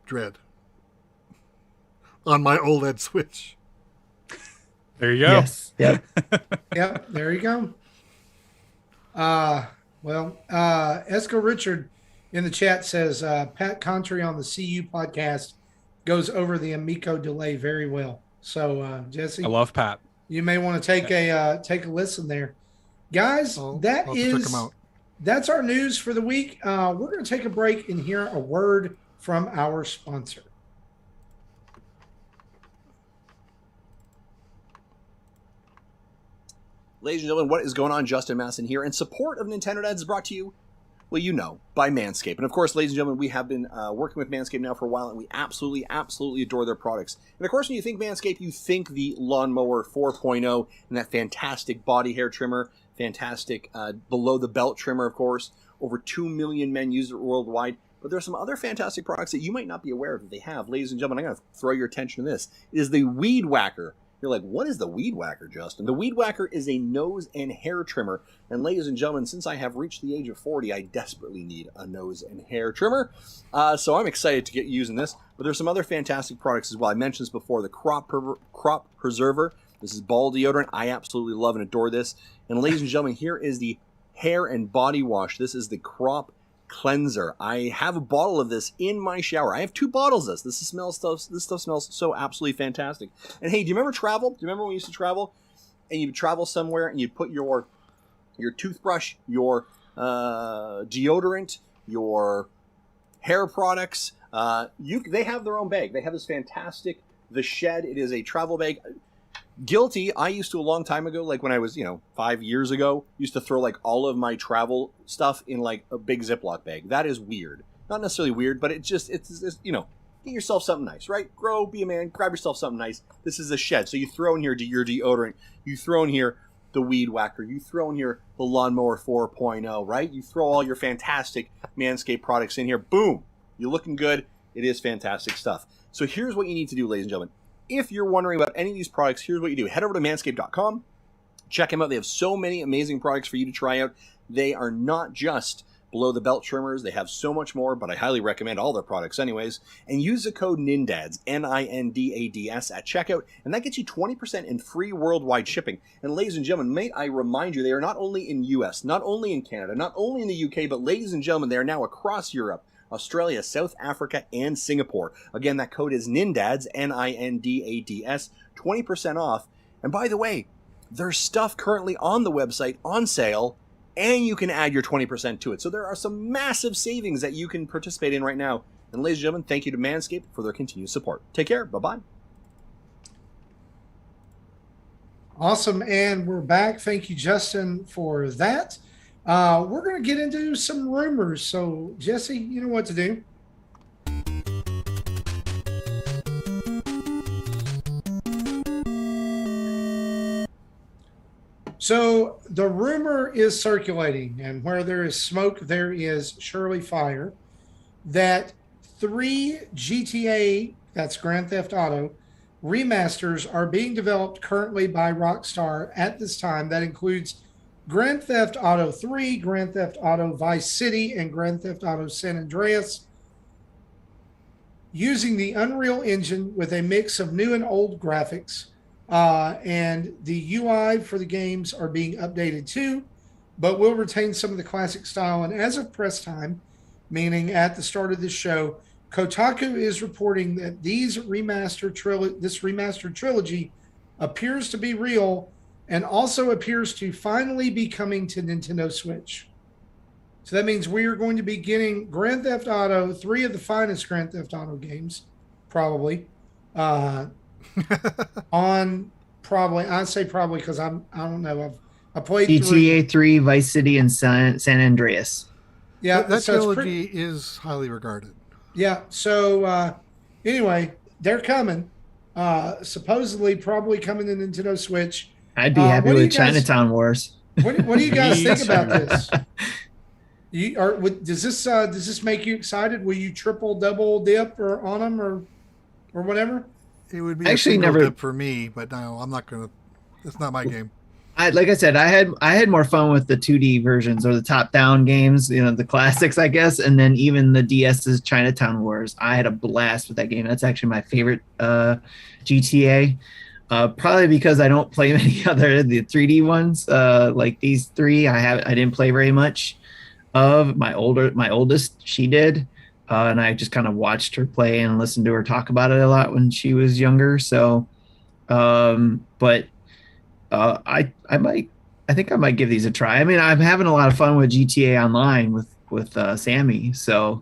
Dread on my OLED Switch. There you go. Yes. Yep. Yep. There you go. Esco Richard in the chat says Pat Contry on the CU podcast goes over the Amico delay very well. So Jesse, I love Pat. you may want to take a listen there, guys. I'll check 'em out. That's our news for the week. We're going to take a break and hear a word from our sponsor. Ladies and gentlemen, what is going on? Justin Masson here, and support of Nintendo Dads is brought to you, by Manscaped. And of course, ladies and gentlemen, we have been working with Manscaped now for a while, and we absolutely adore their products. And of course, when you think Manscaped, you think the Lawnmower 4.0 and that fantastic body hair trimmer, fantastic below-the-belt trimmer, of course. Over 2 million men use it worldwide. But there are some other fantastic products that you might not be aware of that they have. Ladies and gentlemen, I'm going to throw your attention to this. It is the Weed Whacker. You're like, what is the Weed Whacker, Justin? The Weed Whacker is a nose and hair trimmer. And ladies and gentlemen, since I have reached the age of 40, I desperately need a nose and hair trimmer. So I'm excited to get using this. But there's some other fantastic products as well. I mentioned this before, the Crop Preserver. This is ball deodorant. I absolutely love and adore this. And ladies and gentlemen, here is the hair and body wash. This is the Crop Cleanser. I have a bottle of this in my shower. I have 2 bottles of this. This stuff smells so absolutely fantastic. And hey, do you remember travel? Do you remember when we used to travel? And you'd travel somewhere and you'd put your toothbrush, your deodorant, your hair products. They have their own bag. They have this fantastic The Shed. It is a travel bag. Guilty. I used to a long time ago, like when I was, 5 years ago, used to throw like all of my travel stuff in like a big Ziploc bag. That is weird. Not necessarily weird, but it's get yourself something nice, right? Grow, be a man, grab yourself something nice. This is a Shed. So you throw in here your deodorant. You throw in here the Weed Whacker. You throw in here the Lawnmower 4.0, right? You throw all your fantastic Manscaped products in here. Boom. You're looking good. It is fantastic stuff. So here's what you need to do, ladies and gentlemen. If you're wondering about any of these products, here's what you do. Head over to manscaped.com. Check them out. They have so many amazing products for you to try out. They are not just below-the-belt trimmers. They have so much more, but I highly recommend all their products anyways. And use the code NINDADS, NINDADS, at checkout, and that gets you 20% in free worldwide shipping. And ladies and gentlemen, may I remind you, they are not only in US, not only in Canada, not only in the UK, but ladies and gentlemen, they are now across Europe, Australia, South Africa, and Singapore. Again, that code is NINDADS, NINDADS, 20% off. And by the way, there's stuff currently on the website on sale, and you can add your 20% to it. So there are some massive savings that you can participate in right now. And ladies and gentlemen, thank you to Manscaped for their continued support. Take care. Bye-bye. Awesome. And we're back. Thank you, Justin, for that. We're going to get into some rumors. So, Jesse, you know what to do. So, the rumor is circulating, and where there is smoke, there is surely fire, that 3 GTA, that's Grand Theft Auto, remasters are being developed currently by Rockstar at this time. That includes Grand Theft Auto 3, Grand Theft Auto Vice City, and Grand Theft Auto San Andreas, using the Unreal Engine with a mix of new and old graphics. And the UI for the games are being updated too, but will retain some of the classic style. And as of press time, meaning at the start of this show, Kotaku is reporting that this remastered trilogy appears to be real, and also appears to finally be coming to Nintendo Switch. So that means we are going to be getting Grand Theft Auto, 3 of the finest Grand Theft Auto games, probably, on probably, I'd say probably because I don't know. I played GTA 3, Vice City, and San Andreas. Yeah, that so trilogy is highly regarded. Yeah. So anyway, they're coming. Supposedly, probably coming to Nintendo Switch. I'd be happy with Chinatown Wars. What do you guys think about too. this? Does this make you excited? Will you triple, double dip or on them or whatever? It would be Actually a single never dip for me, but no, I'm not gonna. It's not my game. Like I said, I had more fun with the 2D versions or the top-down games, the classics, I guess, and then even the DS's Chinatown Wars. I had a blast with that game. That's actually my favorite GTA. Probably because I don't play many other the 3D ones. Like these 3, I didn't play very much of. My oldest, she did, and I just kind of watched her play and listened to her talk about it a lot when she was younger. So, but. I think I might give these a try. I mean, I'm having a lot of fun with GTA Online with Sammy. So,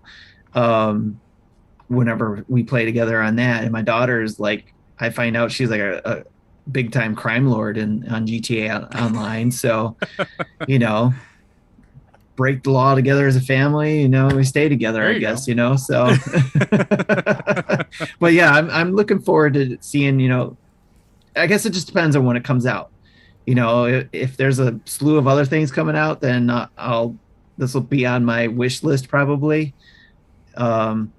whenever we play together on that, and my daughter is like, I find out she's like a big time crime lord on GTA Online. So, break the law together as a family. We stay together, I guess. So, but yeah, I'm looking forward to seeing. I guess it just depends on when it comes out. If there's a slew of other things coming out, then this will be on my wish list probably, and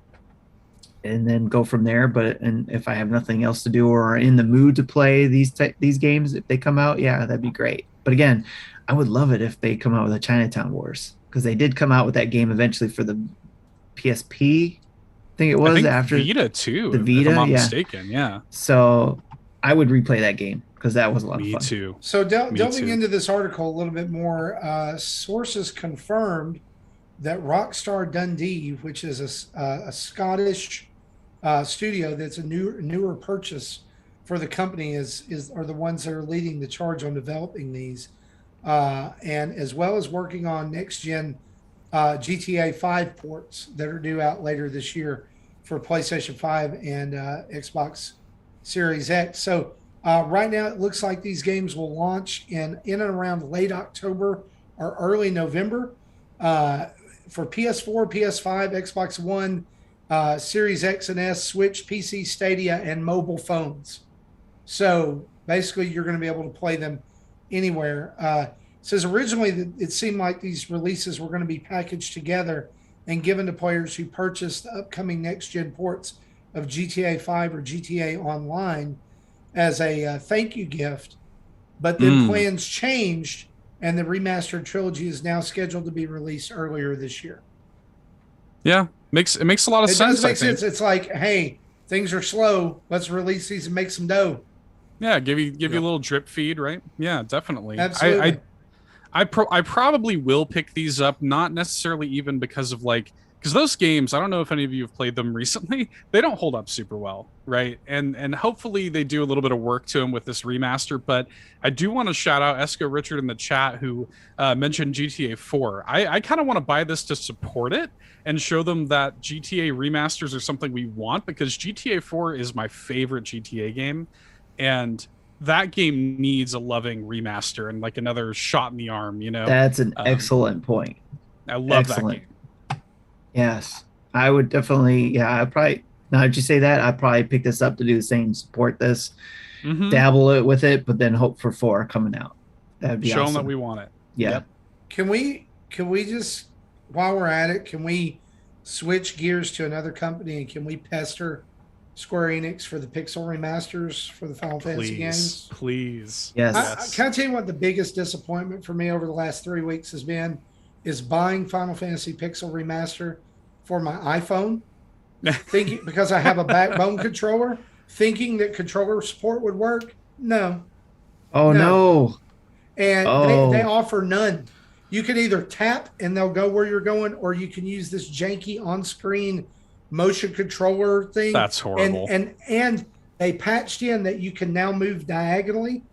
then go from there. And if I have nothing else to do or are in the mood to play these games, if they come out, yeah, that'd be great. But again, I would love it if they come out with a Chinatown Wars, because they did come out with that game eventually for the PSP. I think it was after Vita too. The Vita, if I'm not yeah. mistaken, yeah. So I would replay that game, because that was a lot of Me fun. too. So delving too. into this article a little bit more, sources confirmed that Rockstar Dundee, which is a Scottish studio that's a newer purchase for the company, are the ones that are leading the charge on developing these, and as well as working on next gen GTA 5 ports that are due out later this year for PlayStation 5 and Xbox Series X. So right now it looks like these games will launch in and around late October or early November for PS4, PS5, Xbox One, Series X and S, Switch, PC, Stadia, and mobile phones. So basically you're going to be able to play them anywhere. It says originally that it seemed like these releases were going to be packaged together and given to players who purchased the upcoming next-gen ports of GTA 5 or GTA Online as a thank you gift. But then plans changed, and the remastered trilogy is now scheduled to be released earlier this year. Yeah, it makes a lot of sense. It does make sense. It's like, hey, things are slow. Let's release these and make some dough. Yeah, give you a little drip feed, right? Yeah, definitely. Absolutely. I probably will pick these up, not necessarily even because those games, I don't know if any of you have played them recently, they don't hold up super well, right? And hopefully they do a little bit of work to them with this remaster. But I do want to shout out Esco Richard in the chat, who mentioned GTA 4. I kind of want to buy this to support it and show them that GTA remasters are something we want, because GTA 4 is my favorite GTA game, and that game needs a loving remaster and like another shot in the arm, That's an excellent point. I love that game. Yes, I would definitely. Yeah, I probably. Now that you say that, I'd probably pick this up to do the same. Support this, dabble it with it, but then hope for 4 coming out. That'd be Show awesome. them that we want it. Yeah. Yep. Can we just, while we're at it, can we switch gears to another company, and can we pester Square Enix for the Pixel remasters for the Final Fantasy games? Please. Yes. Can I tell you what the biggest disappointment for me over the last 3 weeks has been? Is buying Final Fantasy Pixel Remaster for my iPhone, thinking because I have a backbone controller, thinking that controller support would work. No. Oh no. And they offer none. You can either tap and they'll go where you're going, or you can use this janky on-screen motion controller thing. That's horrible. And they patched in that you can now move diagonally.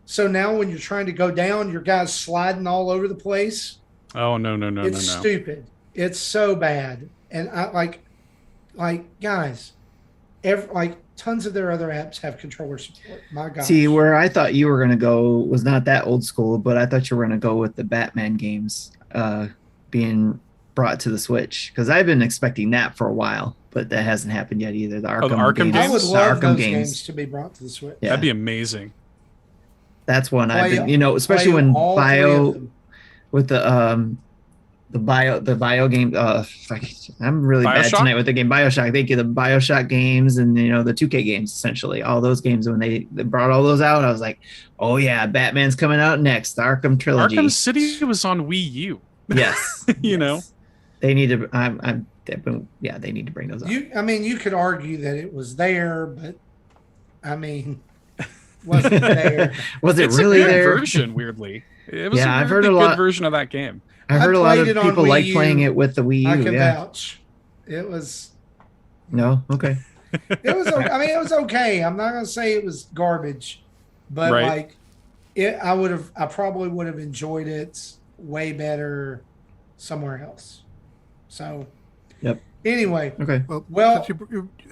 So now when you're trying to go down, your guy's sliding all over the place. Oh no. It's stupid. It's so bad. And I like guys, tons of their other apps have controller support. My gosh. See, where I thought you were going to go was not that old school, but I thought you were going to go with the Batman games being brought to the Switch, because I've been expecting that for a while, but that hasn't happened yet either. The Arkham I would the love Arkham those games to be brought to the Switch. Yeah. That'd be amazing. That's one I've Play- been, especially play when all three of Bio them. with the bio game. I'm really bad BioShock? tonight with the game BioShock. They get the BioShock games and the 2K games, essentially all those games. When they brought all those out, I was like, oh yeah, Batman's coming out next. The Arkham trilogy. Arkham City was on Wii U. Yes, You know? they need to. They need to bring those out. You could argue that it was there, but wasn't there. Was it It's really a good there? version, weirdly. It was Yeah, a I've heard really a good lot- version of that game. I heard a lot of played it on people Wii like U. playing it with the Wii I U. can Yeah. vouch. It was. No. Okay. It was. It was okay. I'm not gonna say it was garbage, but Right. I probably would have enjoyed it way better somewhere else. So. Yep. Anyway, Okay. Well-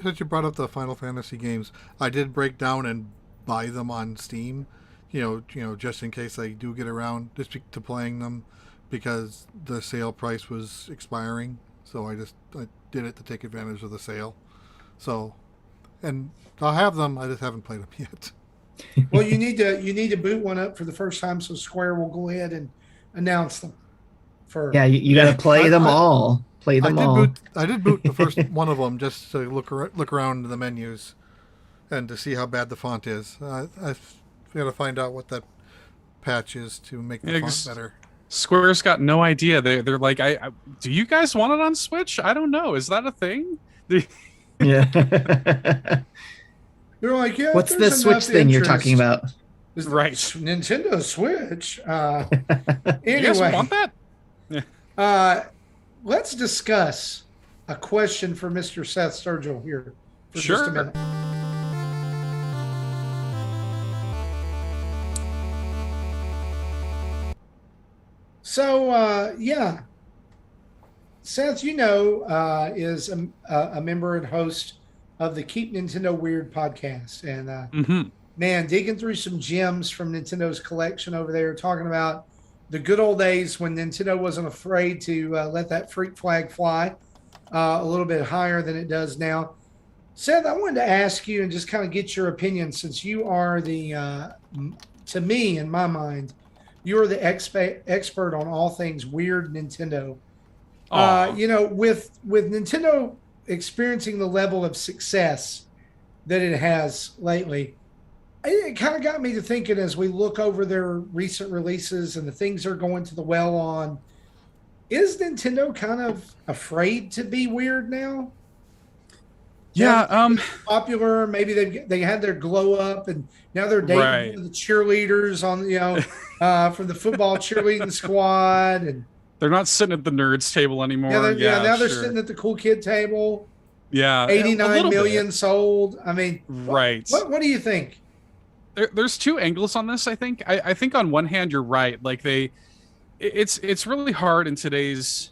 since you brought up the Final Fantasy games, I did break down and buy them on Steam. Just in case I do get around to playing them, because the sale price was expiring. So I did it to take advantage of the sale. So, and I'll have them. I just haven't played them yet. well, you need to boot one up for the first time, so Square will go ahead and announce them. For Yeah, you got to play them all. Play them all. I did boot the first one of them just to look around the menus and to see how bad the font is. I've got to find out what that patch is to make the font better. Square's got no idea. They're like, do you guys want it on Switch? I don't know. Is that a thing? Yeah. they're like, yeah. What's if the there's Switch enough thing you're interest, talking about? is the Right. Nintendo Switch. You guys Anyway, want that? let's discuss a question for Mr. Seth Sturgill here for just a Sure. minute. So, Seth, is a member and host of the Keep Nintendo Weird podcast. And man, digging through some gems from Nintendo's collection over there, talking about the good old days when Nintendo wasn't afraid to let that freak flag fly a little bit higher than it does now. Seth, I wanted to ask you and just kind of get your opinion, since you are to me, in my mind, you're the expert on all things weird Nintendo. With Nintendo experiencing the level of success that it has lately, it kind of got me to thinking, as we look over their recent releases and the things they're going to the well on, is Nintendo kind of afraid to be weird now? Yeah. Popular. Maybe they had their glow up, and now they're dating Right. the cheerleaders on from the football cheerleading squad, and They're not sitting at the nerds table anymore. now they're sure. sitting at the cool kid table. Yeah, 89 a million bit. sold. I mean, Right. What do you think? There's two angles on this. I think. I think on one hand you're right. Like it's really hard in today's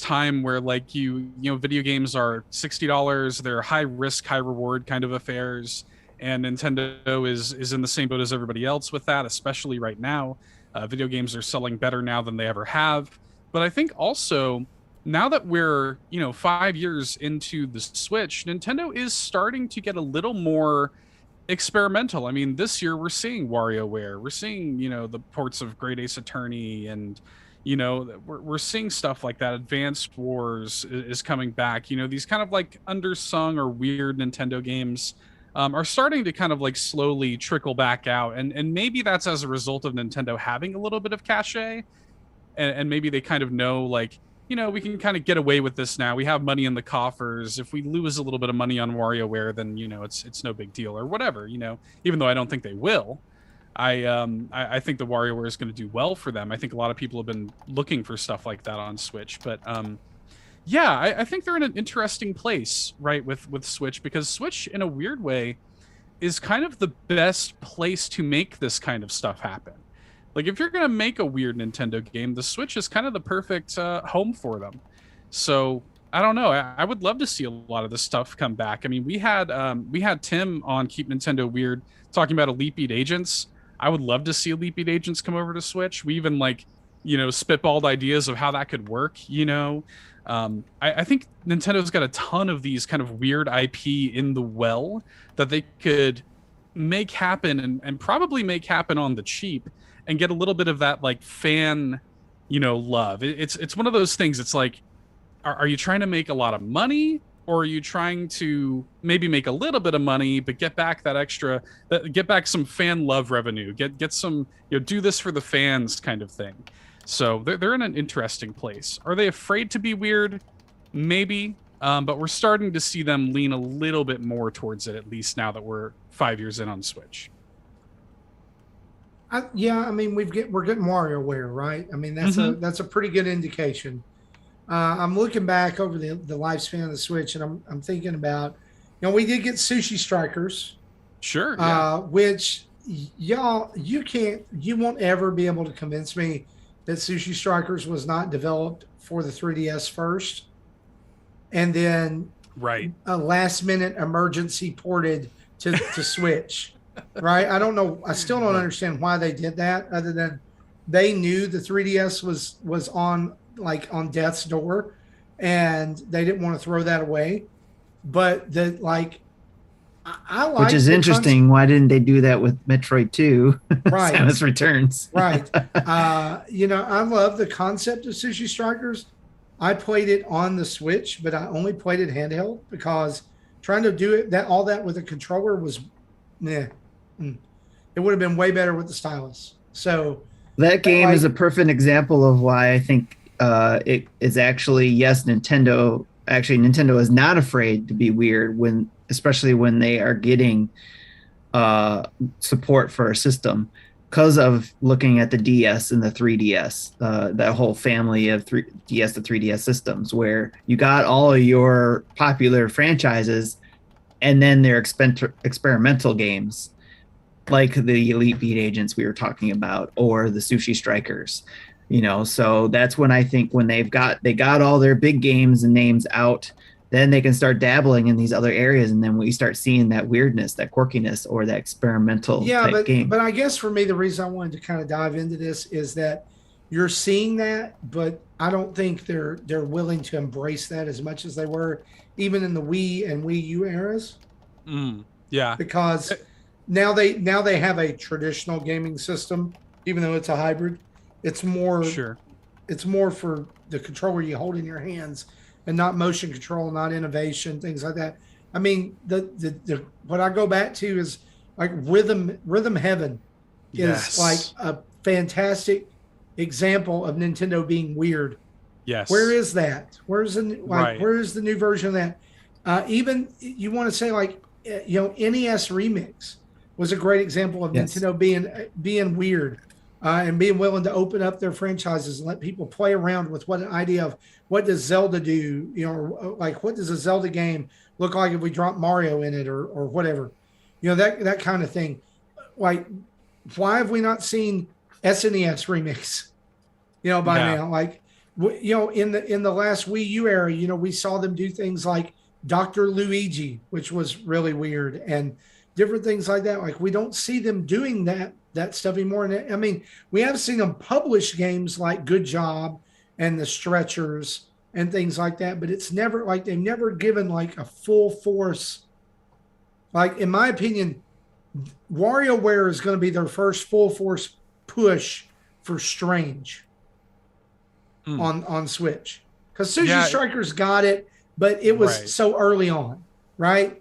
time where video games are $60. They're high risk, high reward kind of affairs, and Nintendo is in the same boat as everybody else with that, especially right now. Video games are selling better now than they ever have. But I think also, now that we're 5 years into the Switch, Nintendo is starting to get a little more experimental. I mean, this year we're seeing WarioWare, we're seeing the ports of Great Ace Attorney, and we're seeing stuff like that. Advanced Wars is coming back. These kind of like undersung or weird Nintendo games are starting to kind of like slowly trickle back out, and maybe that's as a result of Nintendo having a little bit of cachet, and maybe they kind of know, like, we can kind of get away with this now. We have money in the coffers. If we lose a little bit of money on WarioWare, then it's no big deal, or whatever. Even though I don't think they will. I think the WarioWare is going to do well for them. I think a lot of people have been looking for stuff like that on Switch, but I think they're in an interesting place, right, with Switch, because Switch, in a weird way, is kind of the best place to make this kind of stuff happen. Like if you're gonna make a weird Nintendo game, the Switch is kind of the perfect home for them. So I don't know. I would love to see a lot of this stuff come back. I mean, we had Tim on Keep Nintendo Weird talking about Elite Beat Agents. I would love to see Elite Beat Agents come over to Switch. We even like, spitballed ideas of how that could work. I think Nintendo's got a ton of these kind of weird IP in the well that they could make happen and probably make happen on the cheap and get a little bit of that like fan, love. It's one of those things. It's like, are you trying to make a lot of money, or are you trying to maybe make a little bit of money but get back that extra, get back some fan love revenue, get some, do this for the fans kind of thing. So they're in an interesting place. Are they afraid to be weird? Maybe, but we're starting to see them lean a little bit more towards it, at least now that we're 5 years in on Switch. I mean, we're getting WarioWare, right? I mean, that's a pretty good indication. I'm looking back over the lifespan of the Switch, and I'm thinking about, we did get Sushi Strikers. Sure. Yeah. Which y'all, you won't ever be able to convince me that Sushi Strikers was not developed for the 3DS first, and then a last minute emergency ported to Switch. Right? I don't know. I still don't understand why they did that, other than they knew the 3DS was on death's door, and they didn't want to throw that away. But I like, which is interesting. Why didn't they do that with Metroid 2? Right. Samus Returns. Right. I love the concept of Sushi Strikers. I played it on the Switch, but I only played it handheld because trying to do all that with a controller was, it would have been way better with the stylus. So that game is a perfect example of why I think it is actually, yes, Nintendo is not afraid to be weird, especially when they are getting support for a system, because of looking at the DS and the 3DS, that whole family of DS to 3DS systems, where you got all of your popular franchises and then their experimental games, like the Elite Beat Agents we were talking about, or the Sushi Strikers. So that's when I think when they got all their big games and names out, then they can start dabbling in these other areas, and then we start seeing that weirdness, that quirkiness, or that experimental type game. But I guess for me, the reason I wanted to kind of dive into this is that you're seeing that, but I don't think they're willing to embrace that as much as they were even in the Wii and Wii U eras. Yeah, because now they have a traditional gaming system, even though it's a hybrid. It's more It's more for the controller you hold in your hands, and not motion control, not innovation, things like that. I mean, the what I go back to is like Rhythm Heaven is like a fantastic example of Nintendo being weird. Yes. Where is that? Where's where is the new version of that? Even you want to say NES Remix was a great example of Nintendo being weird. And being willing to open up their franchises and let people play around with what an idea of what does Zelda do, what does a Zelda game look like if we drop Mario in it or whatever, that kind of thing. Like, why have we not seen SNES Remix, by now? Like, in the last Wii U era, we saw them do things like Dr. Luigi, which was really weird, and different things like that. Like, we don't see them doing that stuff anymore. And I mean, we have seen them publish games like Good Job and The Stretchers and things like that, but it's never like they've never given like a full force. Like, in my opinion, WarioWare is going to be their first full force push for Strange on Switch, because Sushi Strikers got it, but it was so early on, right?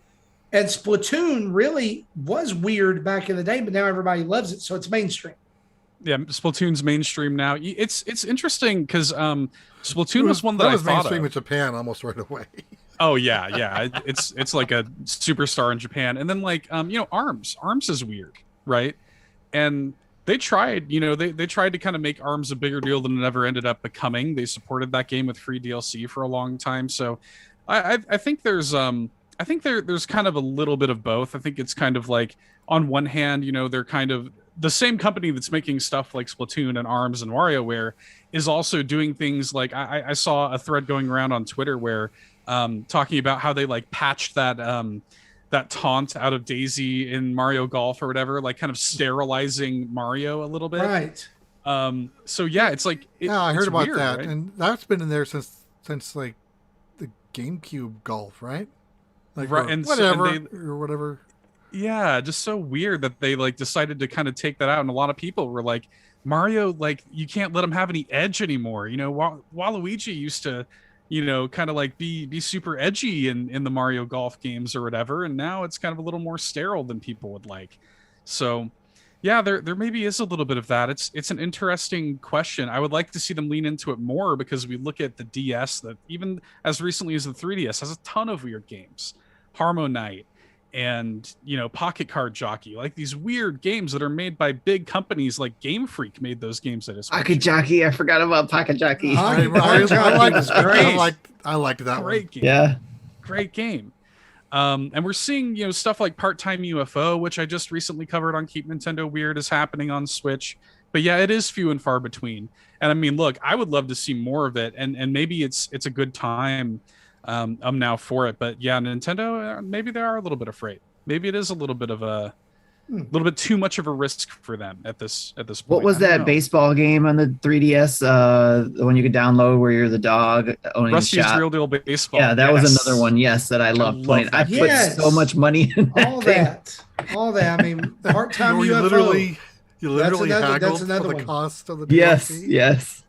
And Splatoon really was weird back in the day, but now everybody loves it, so it's mainstream. Yeah, Splatoon's mainstream now. It's interesting because Splatoon was one that I was thought mainstream of. in Japan almost right away. Oh yeah. It's like a superstar in Japan, and then ARMS is weird, right? And they tried, they tried to kind of make ARMS a bigger deal than it ever ended up becoming. They supported that game with free DLC for a long time, so I think there's there's kind of a little bit of both. I think it's kind of like, on one hand, the same company that's making stuff like Splatoon and ARMS and WarioWare is also doing things like I saw a thread going around on Twitter where talking about how they like patched that that taunt out of Daisy in Mario Golf or whatever, like kind of sterilizing Mario a little bit. Right. So yeah, it's like I heard about weird, that, right? and that's been in there since like the GameCube Golf, right? Like Right, or and whatever. Yeah, just so weird that they like decided to kind of take that out, and a lot of people were like, Mario, like you can't let him have any edge anymore. You know, Waluigi used to, you know, kind of like be super edgy in the Mario Golf games or whatever, and now it's kind of a little more sterile than people would like. So yeah, there maybe is a little bit of that. It's an interesting question. I would like to see them lean into it more, because we look at the DS, that even as recently as the 3DS has a ton of weird games. Harmo Knight and, you know, Pocket Card Jockey, like these weird games that are made by big companies like Game Freak made those games that is Pocket Jockey. I forgot about Pocket Jockey. I liked that great one. game. Yeah. Great game. And we're seeing, you know, stuff like Part-Time UFO, which I just recently covered on Keep Nintendo Weird, is happening on Switch. But yeah, it is few and far between. And I mean, look, I would love to see more of it, and maybe it's a good time now for it. But yeah, Nintendo, maybe they are a little bit afraid. Maybe it is a little bit of a little bit too much of a risk for them at this point. What was that baseball game on the 3DS? The one you could download where you're the dog owning Rusty's a shot. Real Deal Baseball. Yeah, that was another one. Yes, that I loved playing. I put so much money in that all that. I mean, Part-Time UFO. You That's literally another haggled for the one. cost of the DLC? Yes.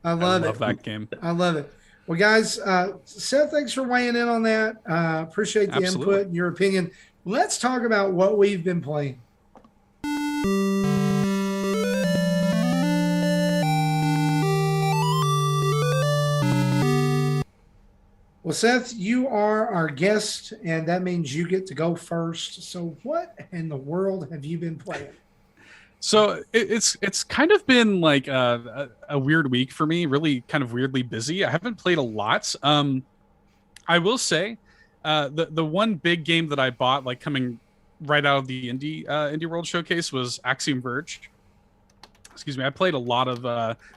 I love that game. I love it. Well, guys, Seth, thanks for weighing in on that. Appreciate the input and your opinion. Let's talk about what we've been playing. Well, Seth, you are our guest, and that means you get to go first. So what in the world have you been playing? So it's kind of been like a weird week for me, really kind of weirdly busy. I haven't played a lot. I will say the one big game that I bought, like coming right out of the Indie World Showcase, was Axiom Verge. Excuse me. I played a lot of,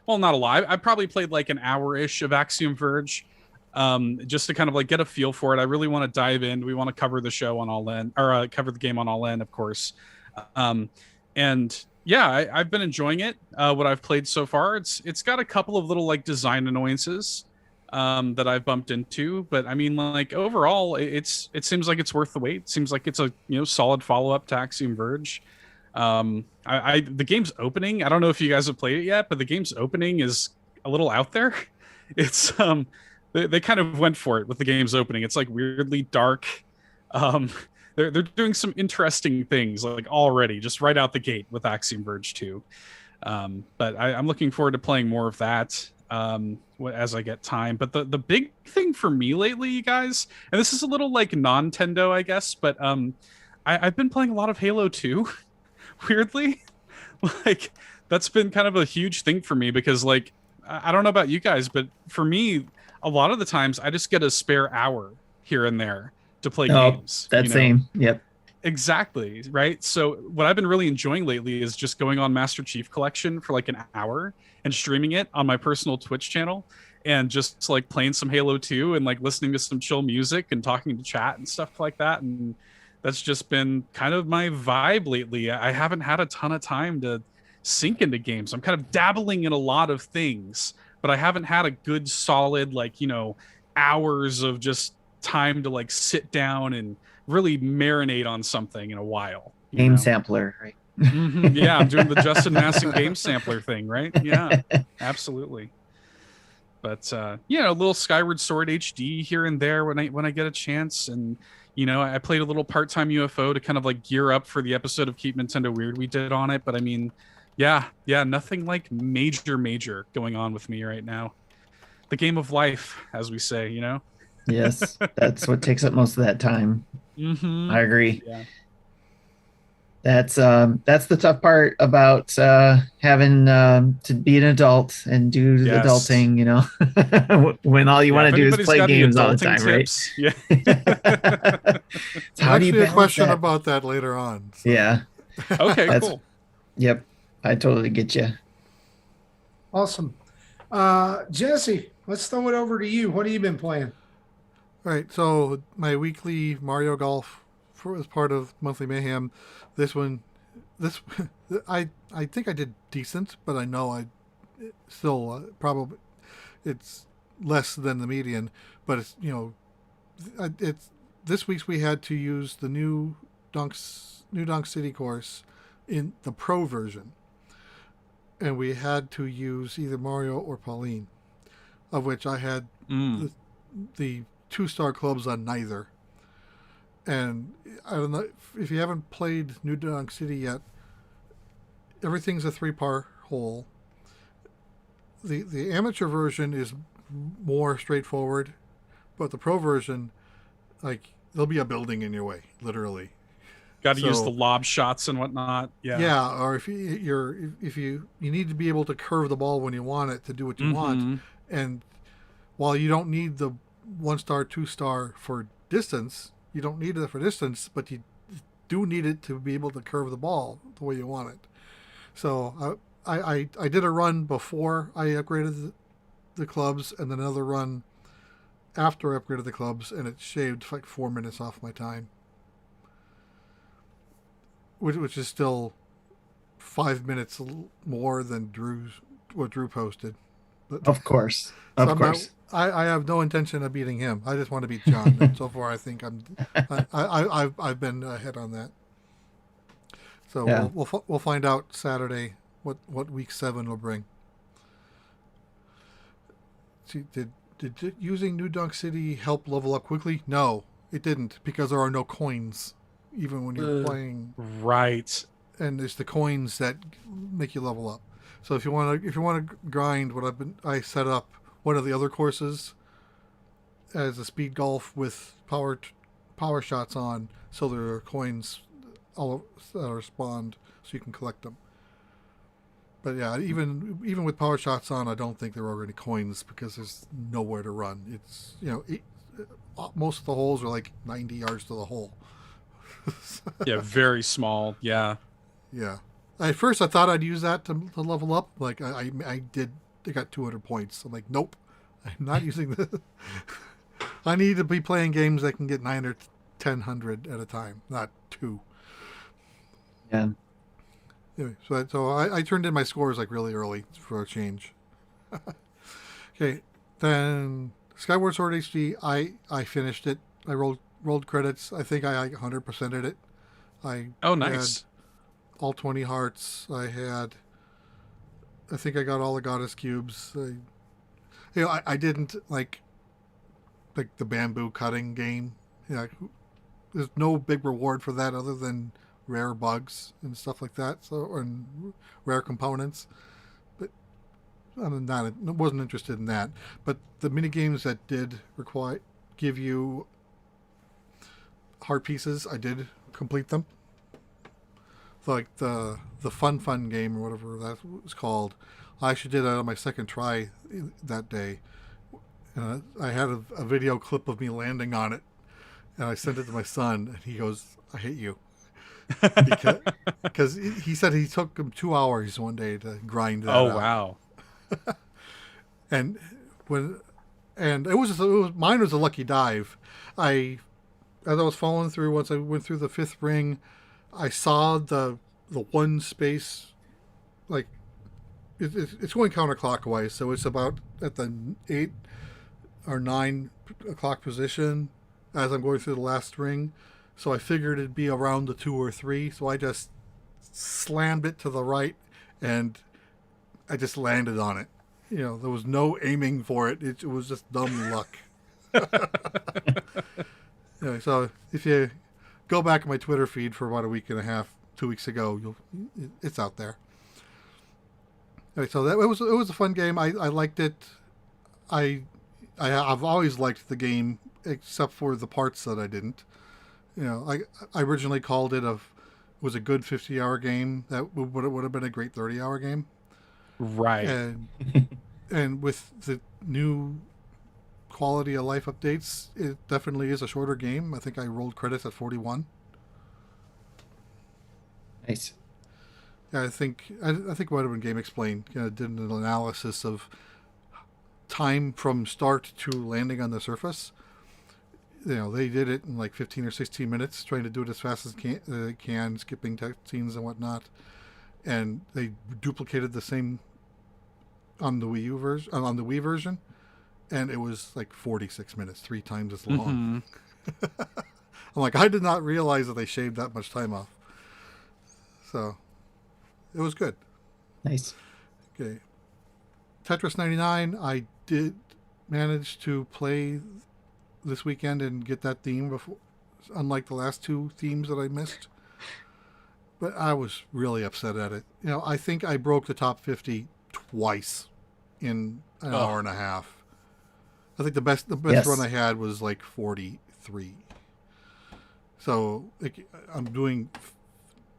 well, not a lot. I probably played like an hour-ish of Axiom Verge, just to kind of like get a feel for it. I really want to dive in. We want to cover the show on all end, or cover the game on all end, of course. And yeah, I've been enjoying it. What I've played so far, it's got a couple of little like design annoyances that I've bumped into, but I mean, like overall, it seems like it's worth the wait. It seems like it's a solid follow up to Axiom Verge. The game's opening, I don't know if you guys have played it yet, but the game's opening is a little out there. It's they kind of went for it with the game's opening. It's like weirdly dark. They're doing some interesting things like already, just right out the gate with Axiom Verge2. But I'm looking forward to playing more of that as I get time. But the big thing for me lately, you guys, and this is a little like non-Tendo, I guess, but I've been playing a lot of Halo 2, weirdly. Like, that's been kind of a huge thing for me because, like, I don't know about you guys, but for me, a lot of the times I just get a spare hour here and there to play games. That same. Yep. Exactly. Right. So what I've been really enjoying lately is just going on Master Chief Collection for like an hour and streaming it on my personal Twitch channel and just like playing some Halo 2 and like listening to some chill music and talking to chat and stuff like that. And that's just been kind of my vibe lately. I haven't had a ton of time to sink into games. I'm kind of dabbling in a lot of things, but I haven't had a good solid, like, hours of just time to like sit down and really marinate on something in a while. Game sampler, right? Yeah, I'm doing the Justin Masson game sampler thing, right? Yeah, absolutely. But a little Skyward Sword HD here and there when I get a chance, and I played a little Part-Time UFO to kind of like gear up for the episode of Keep Nintendo Weird we did on it. But I mean, yeah, nothing like major going on with me right now. The game of life, as we say, Yes, that's what takes up most of that time. Mm-hmm. I agree. Yeah. That's the tough part about having to be an adult and do the adulting, when all you want to do is play games all the time, tips, right? Yeah. How do you a question that? about that later on. So. Yeah. Okay, cool. Yep. I totally get you. Awesome. Jesse, let's throw it over to you. What have you been playing? All right, so my weekly Mario Golf as part of Monthly Mayhem. This I think I did decent, but I know I still probably it's less than the median. But it's it's this week's we had to use the new Dunk City course in the pro version, and we had to use either Mario or Pauline, of which I had the 2-star clubs on neither. And I don't know if you haven't played New Donk City yet. Everything's a 3-par hole. The amateur version is more straightforward, but the pro version, like, there'll be a building in your way, literally. Got to use the lob shots and whatnot. Yeah. Yeah, or if you need to be able to curve the ball when you want it to do what you want, and while you don't need the 1-star, 2-star for distance, you don't need it for distance, but you do need it to be able to curve the ball the way you want it. So I did a run before I upgraded the clubs, and then another run after I upgraded the clubs, and it shaved like 4 minutes off my time, which is still 5 minutes more than what Drew posted. But, of course. I have no intention of beating him. I just want to beat John. And so far, I think I've been ahead on that. So yeah. We'll find out Saturday what week 7 will bring. See, did using New Dunk City help level up quickly? No, it didn't, because there are no coins, even when you're playing. Right. And it's the coins that make you level up. So if you want to grind, I set up one of the other courses as a speed golf with power shots on, so there are coins all that are spawned, so you can collect them. But yeah, even with power shots on, I don't think there are any coins because there's nowhere to run. It's most of the holes are like 90 yards to the hole. Yeah, very small. Yeah. Yeah. At first, I thought I'd use that to level up. Like I got 200 points. I'm like, nope, I'm not using this. I need to be playing games that can get 9 or 1000 at a time, not 2. Yeah. Anyway, so I turned in my scores like really early for a change. Okay, then Skyward Sword HD. I finished it. I rolled credits. I think I 100%ed it. Nice. Had all 20 hearts. I think I got all the goddess cubes. I didn't like the bamboo cutting game. There's no big reward for that other than rare bugs and stuff like that. And rare components. But I'm wasn't interested in that. But the mini games that did give you heart pieces, I did complete them. Like the fun game or whatever that was called, I actually did that on my second try that day. I had a video clip of me landing on it, and I sent it to my son, and he goes, "I hate you," because he said he took him 2 hours one day to grind that out. Wow! and it was mine was a lucky dive. As I was following through, once I went through the 5th ring, I saw the one space, like it's going counterclockwise, so it's about at the 8 or 9 o'clock position as I'm going through the last ring. So I figured it'd be around the 2 or 3. So I just slammed it to the right, and I just landed on it. There was no aiming for it. It was just dumb luck. Anyway, so if you go back on my Twitter feed for about a week and a half, 2 weeks ago, it's out there. Anyway, so it was a fun game. I liked it. I've always liked the game, except for the parts that I didn't. I originally called it was a good 50-hour game. That would have been a great 30-hour game. Right. And with the new quality of life updates, it definitely is a shorter game. I think I rolled credits at 41. Nice. Yeah, I think it might have been Game Explained. Did an analysis of time from start to landing on the surface. They did it in like 15 or 16 minutes, trying to do it as fast as they can, skipping cutscenes and whatnot. And they duplicated the same on the Wii version, and it was like 46 minutes, 3 times as long. I'm like, I did not realize that they shaved that much time off. So it was good. Nice. Okay. Tetris 99, I did manage to play this weekend and get that theme before, unlike the last 2 themes that I missed. But I was really upset at it. I think I broke the top 50 twice in an hour and a half. I think the best Yes. run I had was like 43. So I'm doing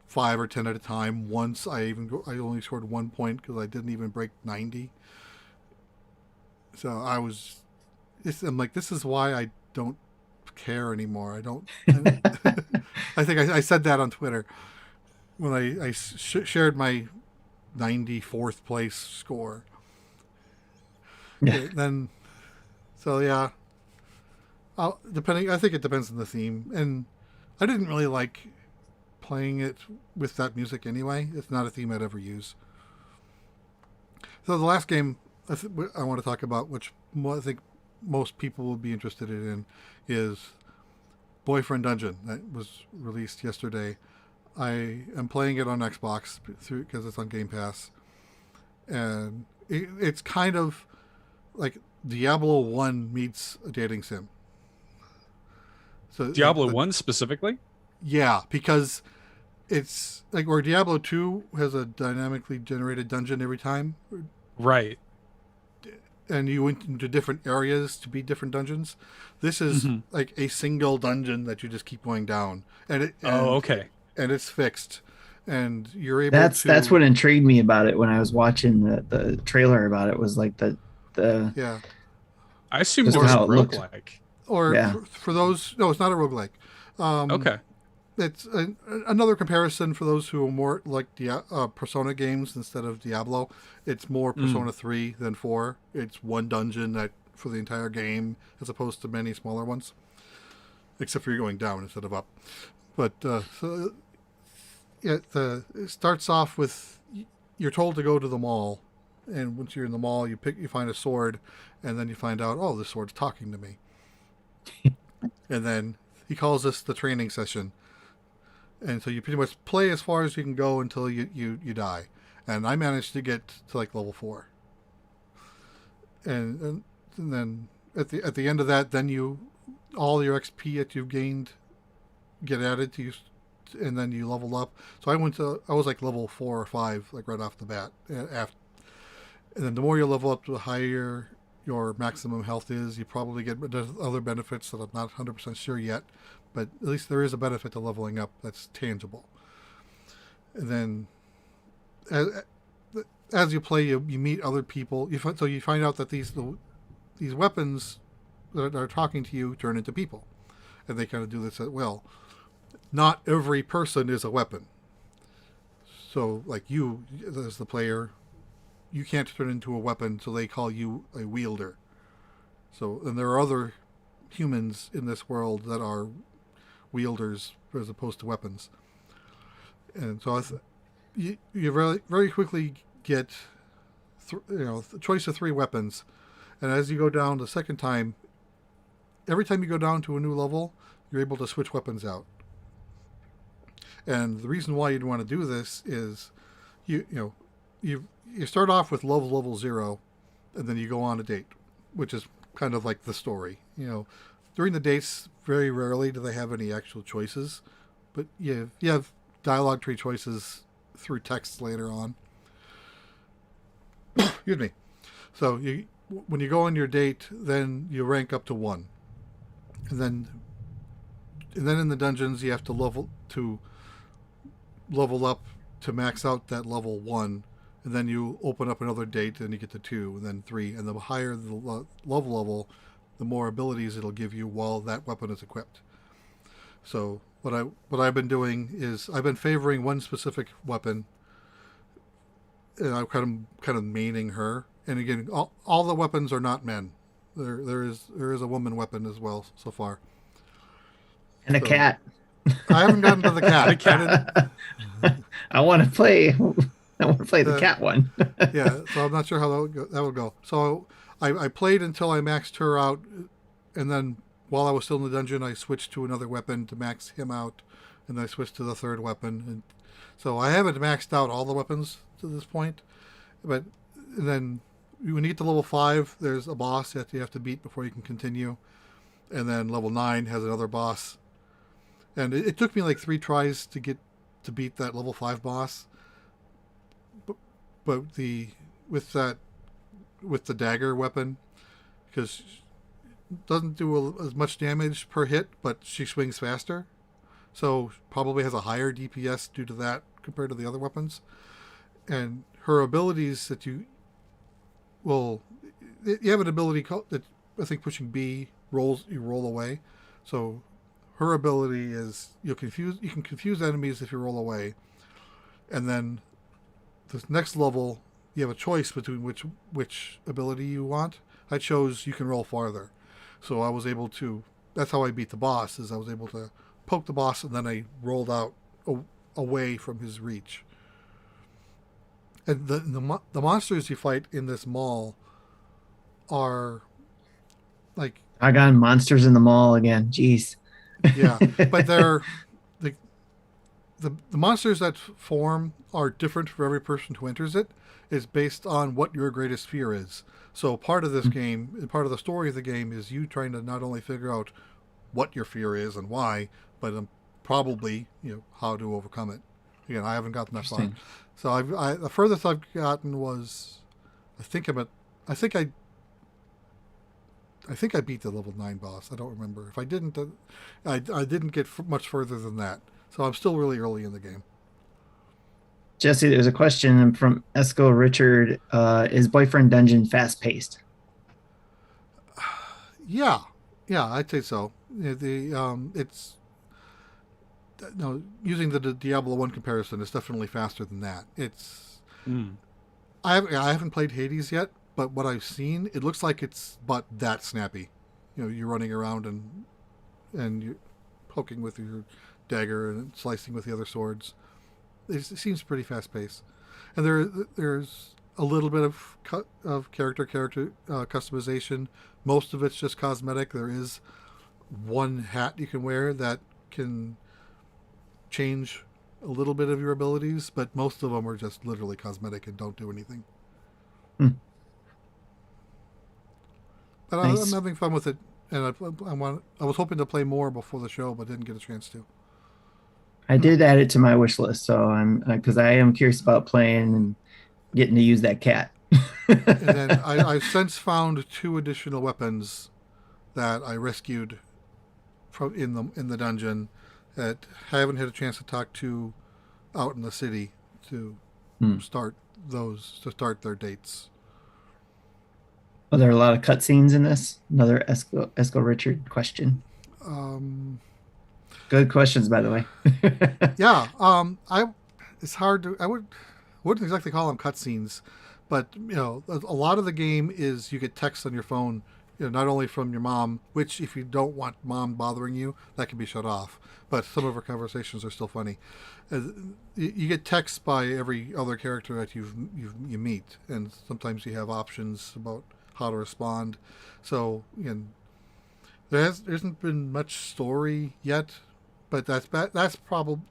5 or 10 at a time. Once I only scored 1 point because I didn't even break 90. So I'm like, this is why I don't care anymore. I don't. I think I said that on Twitter when I shared my 94th place score. Yeah. Okay, then, so yeah, I think it depends on the theme, and I didn't really like playing it with that music anyway. It's not a theme I'd ever use. So the last game I want to talk about, which I think most people will be interested in, is Boyfriend Dungeon. That was released yesterday. I am playing it on Xbox because it's on Game Pass, and it's kind of like Diablo 1 meets a dating sim. So Diablo 1 specifically? Yeah, because it's like where Diablo 2 has a dynamically generated dungeon every time. Right. And you went into different areas to beat different dungeons. This is like a single dungeon that you just keep going down. Okay. And it's fixed. And you're able That's what intrigued me about it when I was watching the trailer about it, was like the yeah. I assume Just it was how it looked. roguelike. Or Yeah. for those, no, it's not a roguelike. Okay. It's another comparison for those who are more like Persona games instead of Diablo. It's more Persona 3 than 4. It's one dungeon for the entire game, as opposed to many smaller ones. Except for you're going down instead of up. But so it starts off with you're told to go to the mall, and once you're in the mall, you find a sword, and then you find out, oh, this sword's talking to me. And then he calls this the training session. And so you pretty much play as far as you can go until you die. And I managed to get to like level 4. And then at the end of that, then all your XP that you've gained get added to you, and then you level up. So I was like level 4 or 5, like right off the bat. And then the more you level up, the higher your maximum health is. You probably get other benefits that I'm not 100% sure yet. But at least there is a benefit to leveling up that's tangible. And then, as you play, you meet other people. You find out that these weapons that are talking to you turn into people, and they kind of do this at will. Not every person is a weapon. So, like you, as the player, you can't turn into a weapon, so they call you a wielder. So, and there are other humans in this world that are wielders as opposed to weapons, and so you very, very quickly get the choice of 3 weapons, and as you go down the second time, every time you go down to a new level, you're able to switch weapons out. And the reason why you'd want to do this is you start off with level 0, and then you go on a date, which is kind of like the story. During the dates, very rarely do they have any actual choices, but you have dialogue tree choices through text later on. Excuse me. So when you go on your date, then you rank up to 1, and then in the dungeons you have to level up to max out that level 1, and then you open up another date, and you get to 2, and then 3, and the higher the level, the more abilities it'll give you while that weapon is equipped. So what I've been doing is I've been favoring one specific weapon, and I'm kind of maining her. And again, all the weapons are not men. There is a woman weapon as well so far. And a cat. I haven't gotten to the cat. I want to play. I want to play the cat one. Yeah, so I'm not sure how that would go. So I played until I maxed her out, and then while I was still in the dungeon, I switched to another weapon to max him out, and then I switched to the third weapon. And so I haven't maxed out all the weapons to this point, but then when you get to level 5, there's a boss that you have to beat before you can continue, and then level 9 has another boss. And it took me like 3 tries to beat that level 5 boss. But with the dagger weapon, because it doesn't do as much damage per hit, but she swings faster, so probably has a higher DPS due to that compared to the other weapons. And her abilities that you have an ability that I think pushing B you roll away. So her ability is you can confuse enemies if you roll away, and then this next level you have a choice between which ability you want. I chose you can roll farther, so I was able to. That's how I beat the boss. Is I was able to poke the boss and then I rolled out away from his reach. And the monsters you fight in this mall are like I got monsters in the mall again. Jeez. Yeah, but they're the monsters that form are different for every person who enters it. Is based on what your greatest fear is. So part of this game, part of the story of the game, is you trying to not only figure out what your fear is and why, but probably how to overcome it. Again, I haven't gotten that far. So the furthest I've gotten was, I think I beat the level 9 boss. I don't remember. If I didn't, I didn't get much further than that. So I'm still really early in the game. Jesse, there's a question from Esco Richard. Is Boyfriend Dungeon fast paced? Yeah, I'd say so. It's using the Diablo 1 comparison, it's definitely faster than that. It's I haven't played Hades yet, but what I've seen, it looks like it's but that snappy. You're running around and you're poking with your dagger and slicing with the other swords. It seems pretty fast paced, and there's a little bit of character customization. Most of it's just cosmetic. There is one hat you can wear that can change a little bit of your abilities, but most of them are just literally cosmetic and don't do anything. But nice. I'm having fun with it, and I was hoping to play more before the show, but didn't get a chance to. I did add it to my wish list, so because I am curious about playing and getting to use that cat. And then I've since found 2 additional weapons that I rescued from in the dungeon that I haven't had a chance to talk to out in the city to start their dates. Are there a lot of cutscenes in this? Another Esco Richard question. Good questions, by the way. Yeah, it's hard to. Wouldn't exactly call them cutscenes, but a lot of the game is you get text on your phone, not only from your mom, which if you don't want mom bothering you, that can be shut off. But some of her conversations are still funny. You get texts by every other character that you meet, and sometimes you have options about how to respond. So there hasn't been much story yet. But that's probably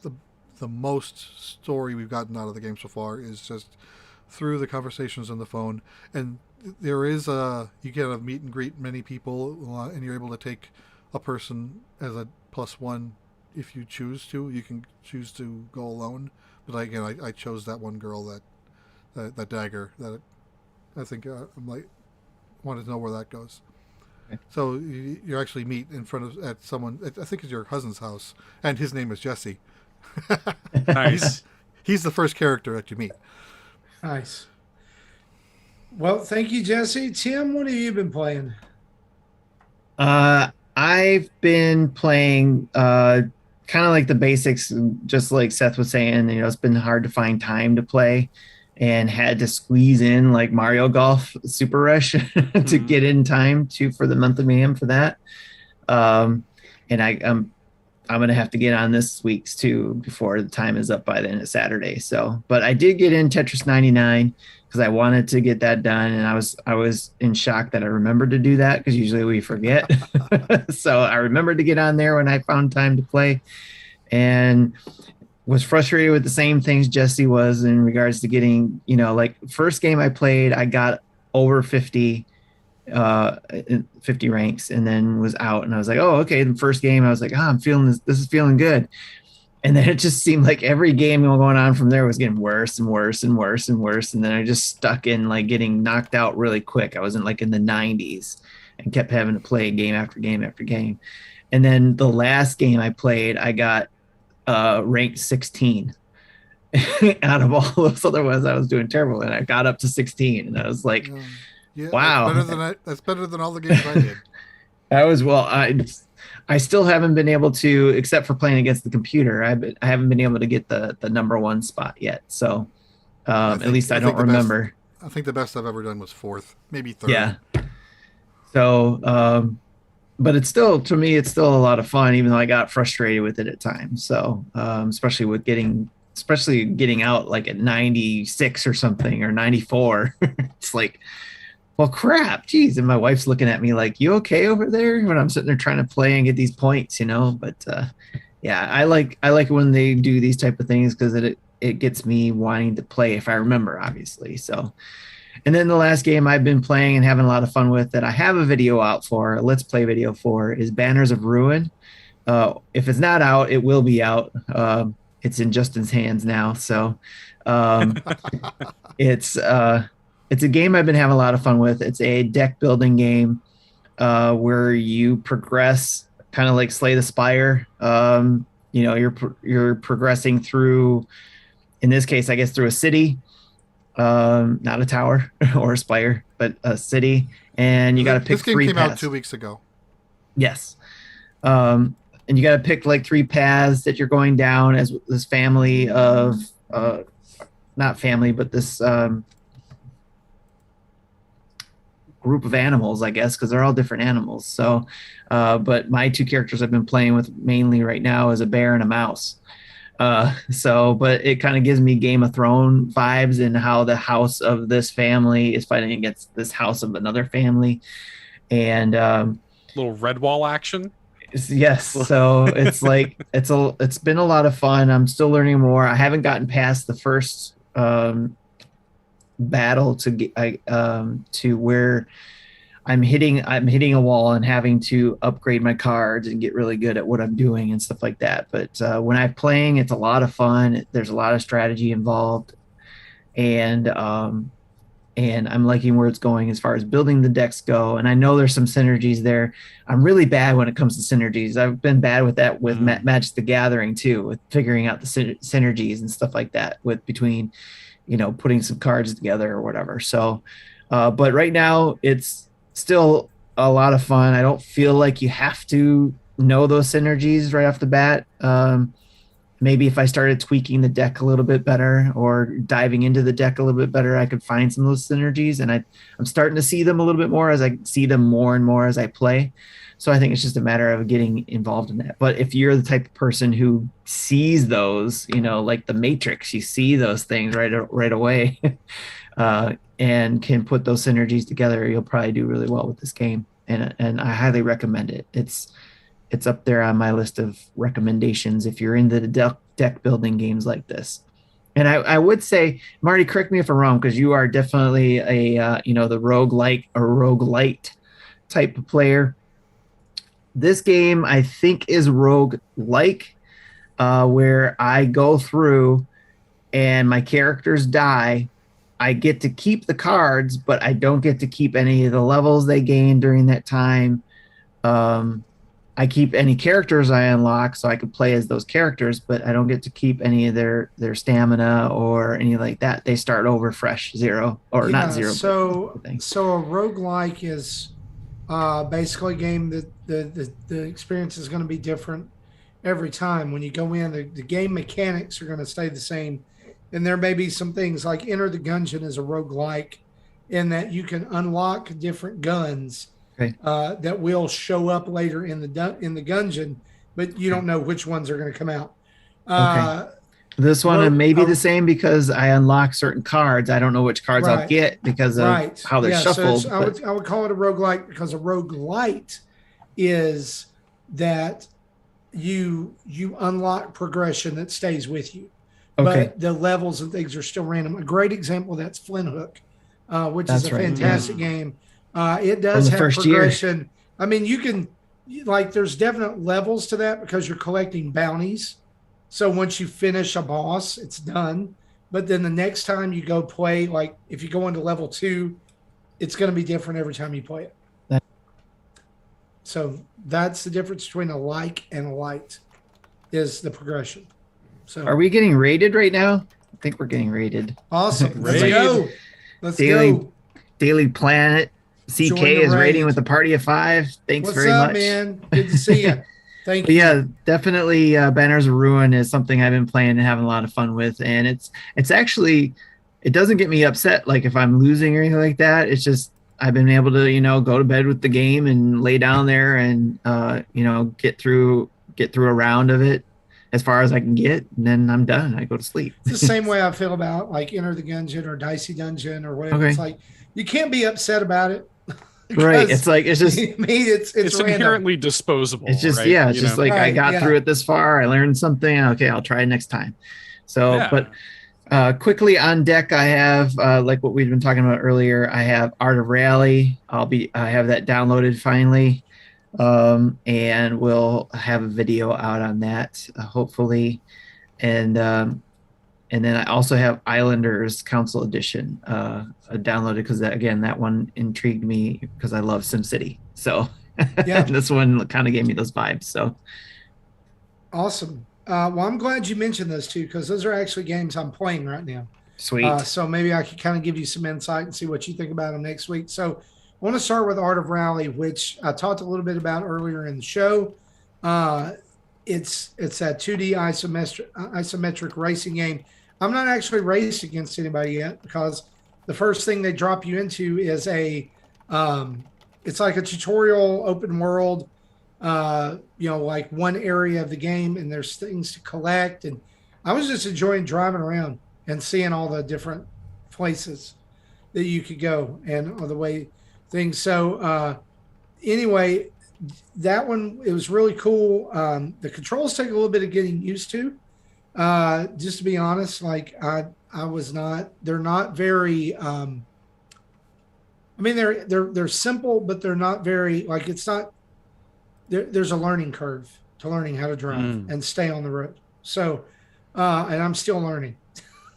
the most story we've gotten out of the game so far is just through the conversations on the phone. And there is you get to meet and greet many people, and you're able to take a person as a +1 if you choose to. You can choose to go alone. But I chose that one girl that dagger that I think I'm like wanted to know where that goes. So you actually meet at someone, I think it's your cousin's house, and his name is Jesse. Nice. He's the first character that you meet. Nice. Well, thank you, Jesse. Tim, what have you been playing? I've been playing kind of like the basics, just like Seth was saying. It's been hard to find time to play. and had to squeeze in like Mario Golf Super Rush to get in time for the month of mayhem for that. And I'm going to have to get on this week's too before the time is up by the end of Saturday. So, but I did get in Tetris 99 because I wanted to get that done. And I was in shock that I remembered to do that because usually we forget. So I remembered to get on there when I found time to play, and was frustrated with the same things Jesse was in regards to getting, like first game I played, I got over 50 ranks and then was out, and I was like, oh, okay. The first game I was like, I'm feeling this is feeling good. And then it just seemed like every game going on from there was getting worse and worse and worse and worse. And then I just stuck in like getting knocked out really quick. I was in like in the 90s and kept having to play game after game after game. And then the last game I played, I got ranked 16 out of all those other ones. I was doing terrible, and I got up to 16, and I was like, yeah, wow, that's better than all the games I did. I still haven't been able to, except for playing against the computer, I haven't been able to get the number one spot yet. So at least I don't remember. I think the best I've ever done was 4th, maybe 3rd. Yeah. So but it's still, to me, it's still a lot of fun, even though I got frustrated with it at times. So especially getting out like at 96 or something, or 94. It's like, well, crap, geez. And my wife's looking at me like, you okay over there? When I'm sitting there trying to play and get these points, But yeah, I like it when they do these type of things because it gets me wanting to play if I remember, obviously. So, and then the last game I've been playing and having a lot of fun with that I have a video out for, a Let's Play video for, is Banners of Ruin. If it's not out, it will be out. It's in Justin's hands now. So it's a game I've been having a lot of fun with. It's a deck building game where you progress kind of like Slay the Spire. You're progressing through, in this case, I guess, through a city. Not a tower or a spire, but a city, and you got to pick 3 paths. This game came out 2 weeks ago. Yes. And you got to pick like 3 paths that you're going down as this family of, not family, but this group of animals, I guess, because they're all different animals. So, but my 2 characters I've been playing with mainly right now is a bear and a mouse. But it kind of gives me Game of Thrones vibes in how the house of this family is fighting against this house of another family, and little red wall action. Yes, so it's like it's been a lot of fun. I'm still learning more. I haven't gotten past the first battle to where I'm hitting a wall and having to upgrade my cards and get really good at what I'm doing and stuff like that. But when I'm playing, it's a lot of fun. There's a lot of strategy involved, and I'm liking where it's going as far as building the decks go. And I know there's some synergies there. I'm really bad when it comes to synergies. I've been bad with that with Magic the Gathering too, with figuring out the synergies and stuff like that between, putting some cards together or whatever. So, but right now it's still a lot of fun. I don't feel like you have to know those synergies right off the bat. Maybe if I started tweaking the deck a little bit better or diving into the deck a little bit better, I could find some of those synergies. And I'm starting to see them a little bit more as I see them more and more as I play. So I think it's just a matter of getting involved in that. But if you're the type of person who sees those, like the Matrix, you see those things right away, and can put those synergies together, you'll probably do really well with this game. And I highly recommend it. It's up there on my list of recommendations if you're into the deck building games like this. And I would say, Marty, correct me if I'm wrong, because you are definitely the roguelike or roguelite type of player. This game, I think, is roguelike, where I go through and my characters die. I get to keep the cards, but I don't get to keep any of the levels they gain during that time. I keep any characters I unlock so I can play as those characters, but I don't get to keep any of their stamina or any like that. They start over fresh, zero, or not zero. So a roguelike is basically a game that the experience is going to be different every time. When you go in, the game mechanics are going to stay the same And there may be some things like Enter the Gungeon is a roguelike in that you can unlock different guns that will show up later in the Gungeon, but you don't know which ones are going to come out. This one may be the same because I unlock certain cards. I don't know which cards I'll get because of how they're shuffled. So I would call it a roguelike because a roguelite is that you unlock progression that stays with you. But the levels and things are still random. A great example of that's Flint Hook, which is a fantastic game. It does have progression. I mean, you can, like, there's definite levels to that because you're collecting bounties. So once you finish a boss, it's done. But then the next time you go play, like if you go into level 2, it's going to be different every time you play it. So that's the difference between a like and a light is the progression. So are we getting rated right now? I think we're getting rated. Awesome. Let's go. Let's go. Daily Planet CK is rating with a party of 5. Thanks very much. What's up, man? Good to see you. Thank you. Yeah, definitely. Banners of Ruin is something I've been playing and having a lot of fun with, and it's actually, it doesn't get me upset like if I'm losing or anything like that. It's just I've been able to go to bed with the game and lay down there and get through a round of it as far as I can get, and then I'm done. I go to sleep. It's the same way I feel about like Enter the Gungeon or Dicey Dungeon or whatever. Okay. It's like you can't be upset about it. Right. It's like it's just it's inherently disposable. It's just right? it's just like I got through it this far. I learned something. Okay, I'll try it next time. So, but quickly on deck, I have like what we've been talking about earlier. I have Art of Rally. I have that downloaded finally, and we'll have a video out on that hopefully, and then I also have Islanders Council Edition downloaded because that one intrigued me because I love SimCity. So this one kind of gave me those vibes. So awesome. Well, I'm glad you mentioned those two because those are actually games I'm playing right now. Sweet. So maybe I could kind of give you some insight and see what you think about them next week. So I want to start with Art of Rally, which I talked a little bit about earlier in the show. It's that 2D isometric racing game. I'm not actually raced against anybody yet because the first thing they drop you into is it's like a tutorial open world, like one area of the game, and there's things to collect. And I was just enjoying driving around and seeing all the different places that you could go and all the way things. So anyway, that one, it was really cool. The controls take a little bit of getting used to. Just to be honest, like they're not very, I mean, they're simple, but they're not very, like, it's not, there's a learning curve to learning how to drive and stay on the road. So, and I'm still learning.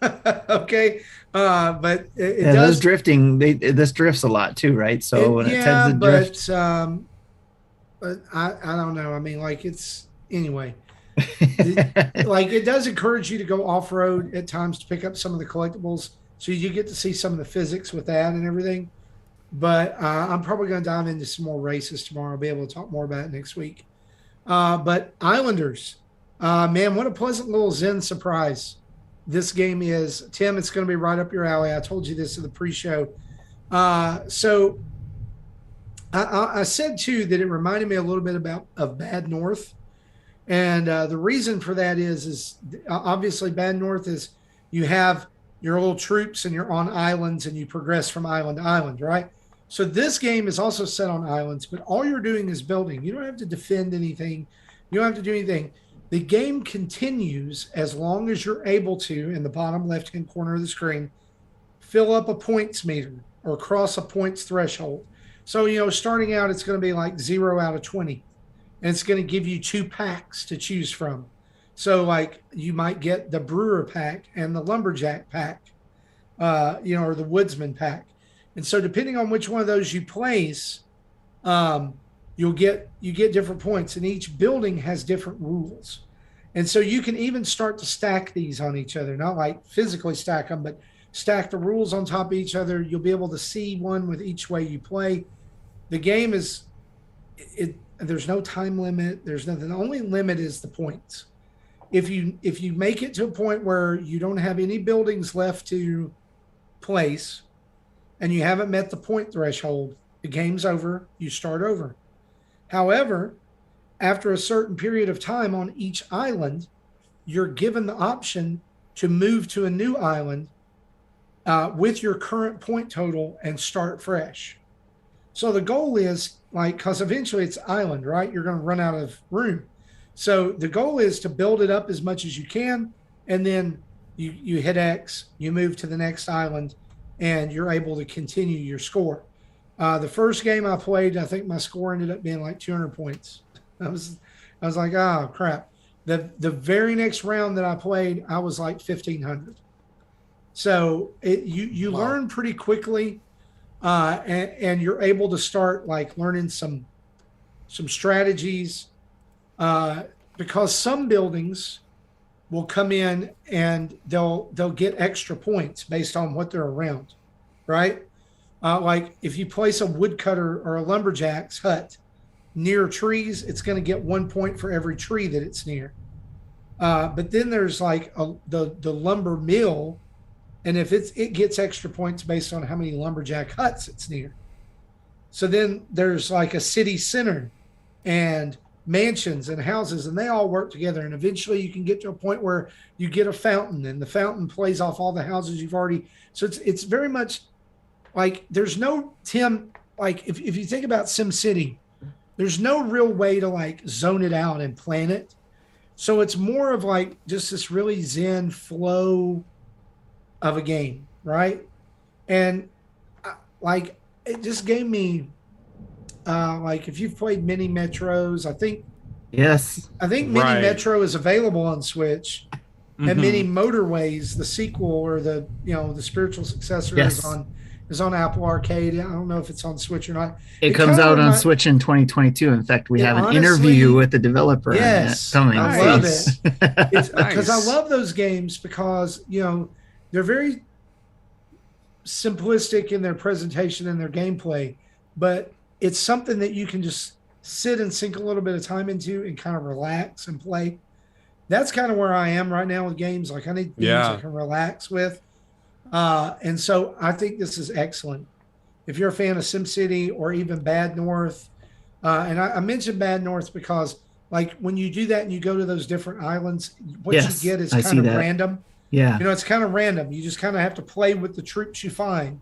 Okay. But it does. Those drifting, this drifts a lot too, right? So when it tends to drift. But I don't know. I mean, like anyway. Like it does encourage you to go off-road at times to pick up some of the collectibles, so you get to see some of the physics with that and everything. But I'm probably going to dive into some more races tomorrow. I'll be able to talk more about it next week. But Islanders, man, what a pleasant little Zen surprise this game is. Tim, it's going to be right up your alley. I told you this in the pre-show. So I said too that it reminded me a little bit of Bad North. And the reason for that is obviously Bad North is you have your little troops and you're on islands and you progress from island to island, right? So this game is also set on islands, but all you're doing is building. You don't have to defend anything. You don't have to do anything. The game continues as long as you're able to, in the bottom left-hand corner of the screen, fill up a points meter or cross a points threshold. So, starting out, it's going to be like 0 out of 20. And it's going to give you 2 packs to choose from. So, like, you might get the Brewer pack and the Lumberjack pack, or the Woodsman pack. And so, depending on which one of those you place, you get different points. And each building has different rules. And so, you can even start to stack these on each other. Not like physically stack them, but stack the rules on top of each other. You'll be able to see one with each way you play. The game is – there's no time limit. There's nothing. The only limit is the points. if you make it to a point where you don't have any buildings left to place and you haven't met the point threshold, the game's over. You start over. However, after a certain period of time on each island, you're given the option to move to a new island with your current point total and start fresh. So the goal is like, because eventually it's island, right? You're going to run out of room. So the goal is to build it up as much as you can, and then you hit X, you move to the next island, and you're able to continue your score. The first game I played, I think my score ended up being like 200 points. I was like, oh crap. The very next round that I played, I was like 1,500. So you Wow. learn pretty quickly, and you're able to start like learning some strategies, because some buildings will come in and they'll get extra points based on what they're around, right? Like if you place a woodcutter or a lumberjack's hut near trees, it's going to get 1 point for every tree that it's near. But then there's like the lumber mill, and if it gets extra points based on how many lumberjack huts it's near. So then there's like a city center and mansions and houses, and they all work together. And eventually you can get to a point where you get a fountain, and the fountain plays off all the houses you've already. So it's very much like there's no like if you think about SimCity, there's no real way to like zone it out and plan it. So it's more of like just this really zen flow of a game, right? And like it just gave me like if you've played Mini Metros, I think Mini Right. Metro is available on Switch, and Mini Motorways, the sequel or the spiritual successor, Yes. is on Apple Arcade. I don't know if it's on Switch or not. It comes out on Switch in 2022. In fact, we have an honestly, interview with the developer. Yes, coming. I love Yes. it. It's because Nice. I love those games because they're very simplistic in their presentation and their gameplay, but it's something that you can just sit and sink a little bit of time into and kind of relax and play. That's kind of where I am right now with games. Like I need games I can relax with. And so I think this is excellent. If you're a fan of SimCity or even Bad North, and I mentioned Bad North because like when you do that and you go to those different islands, what Yes, you get is I kind see of that. random. Yeah. It's kind of random. You just kind of have to play with the troops you find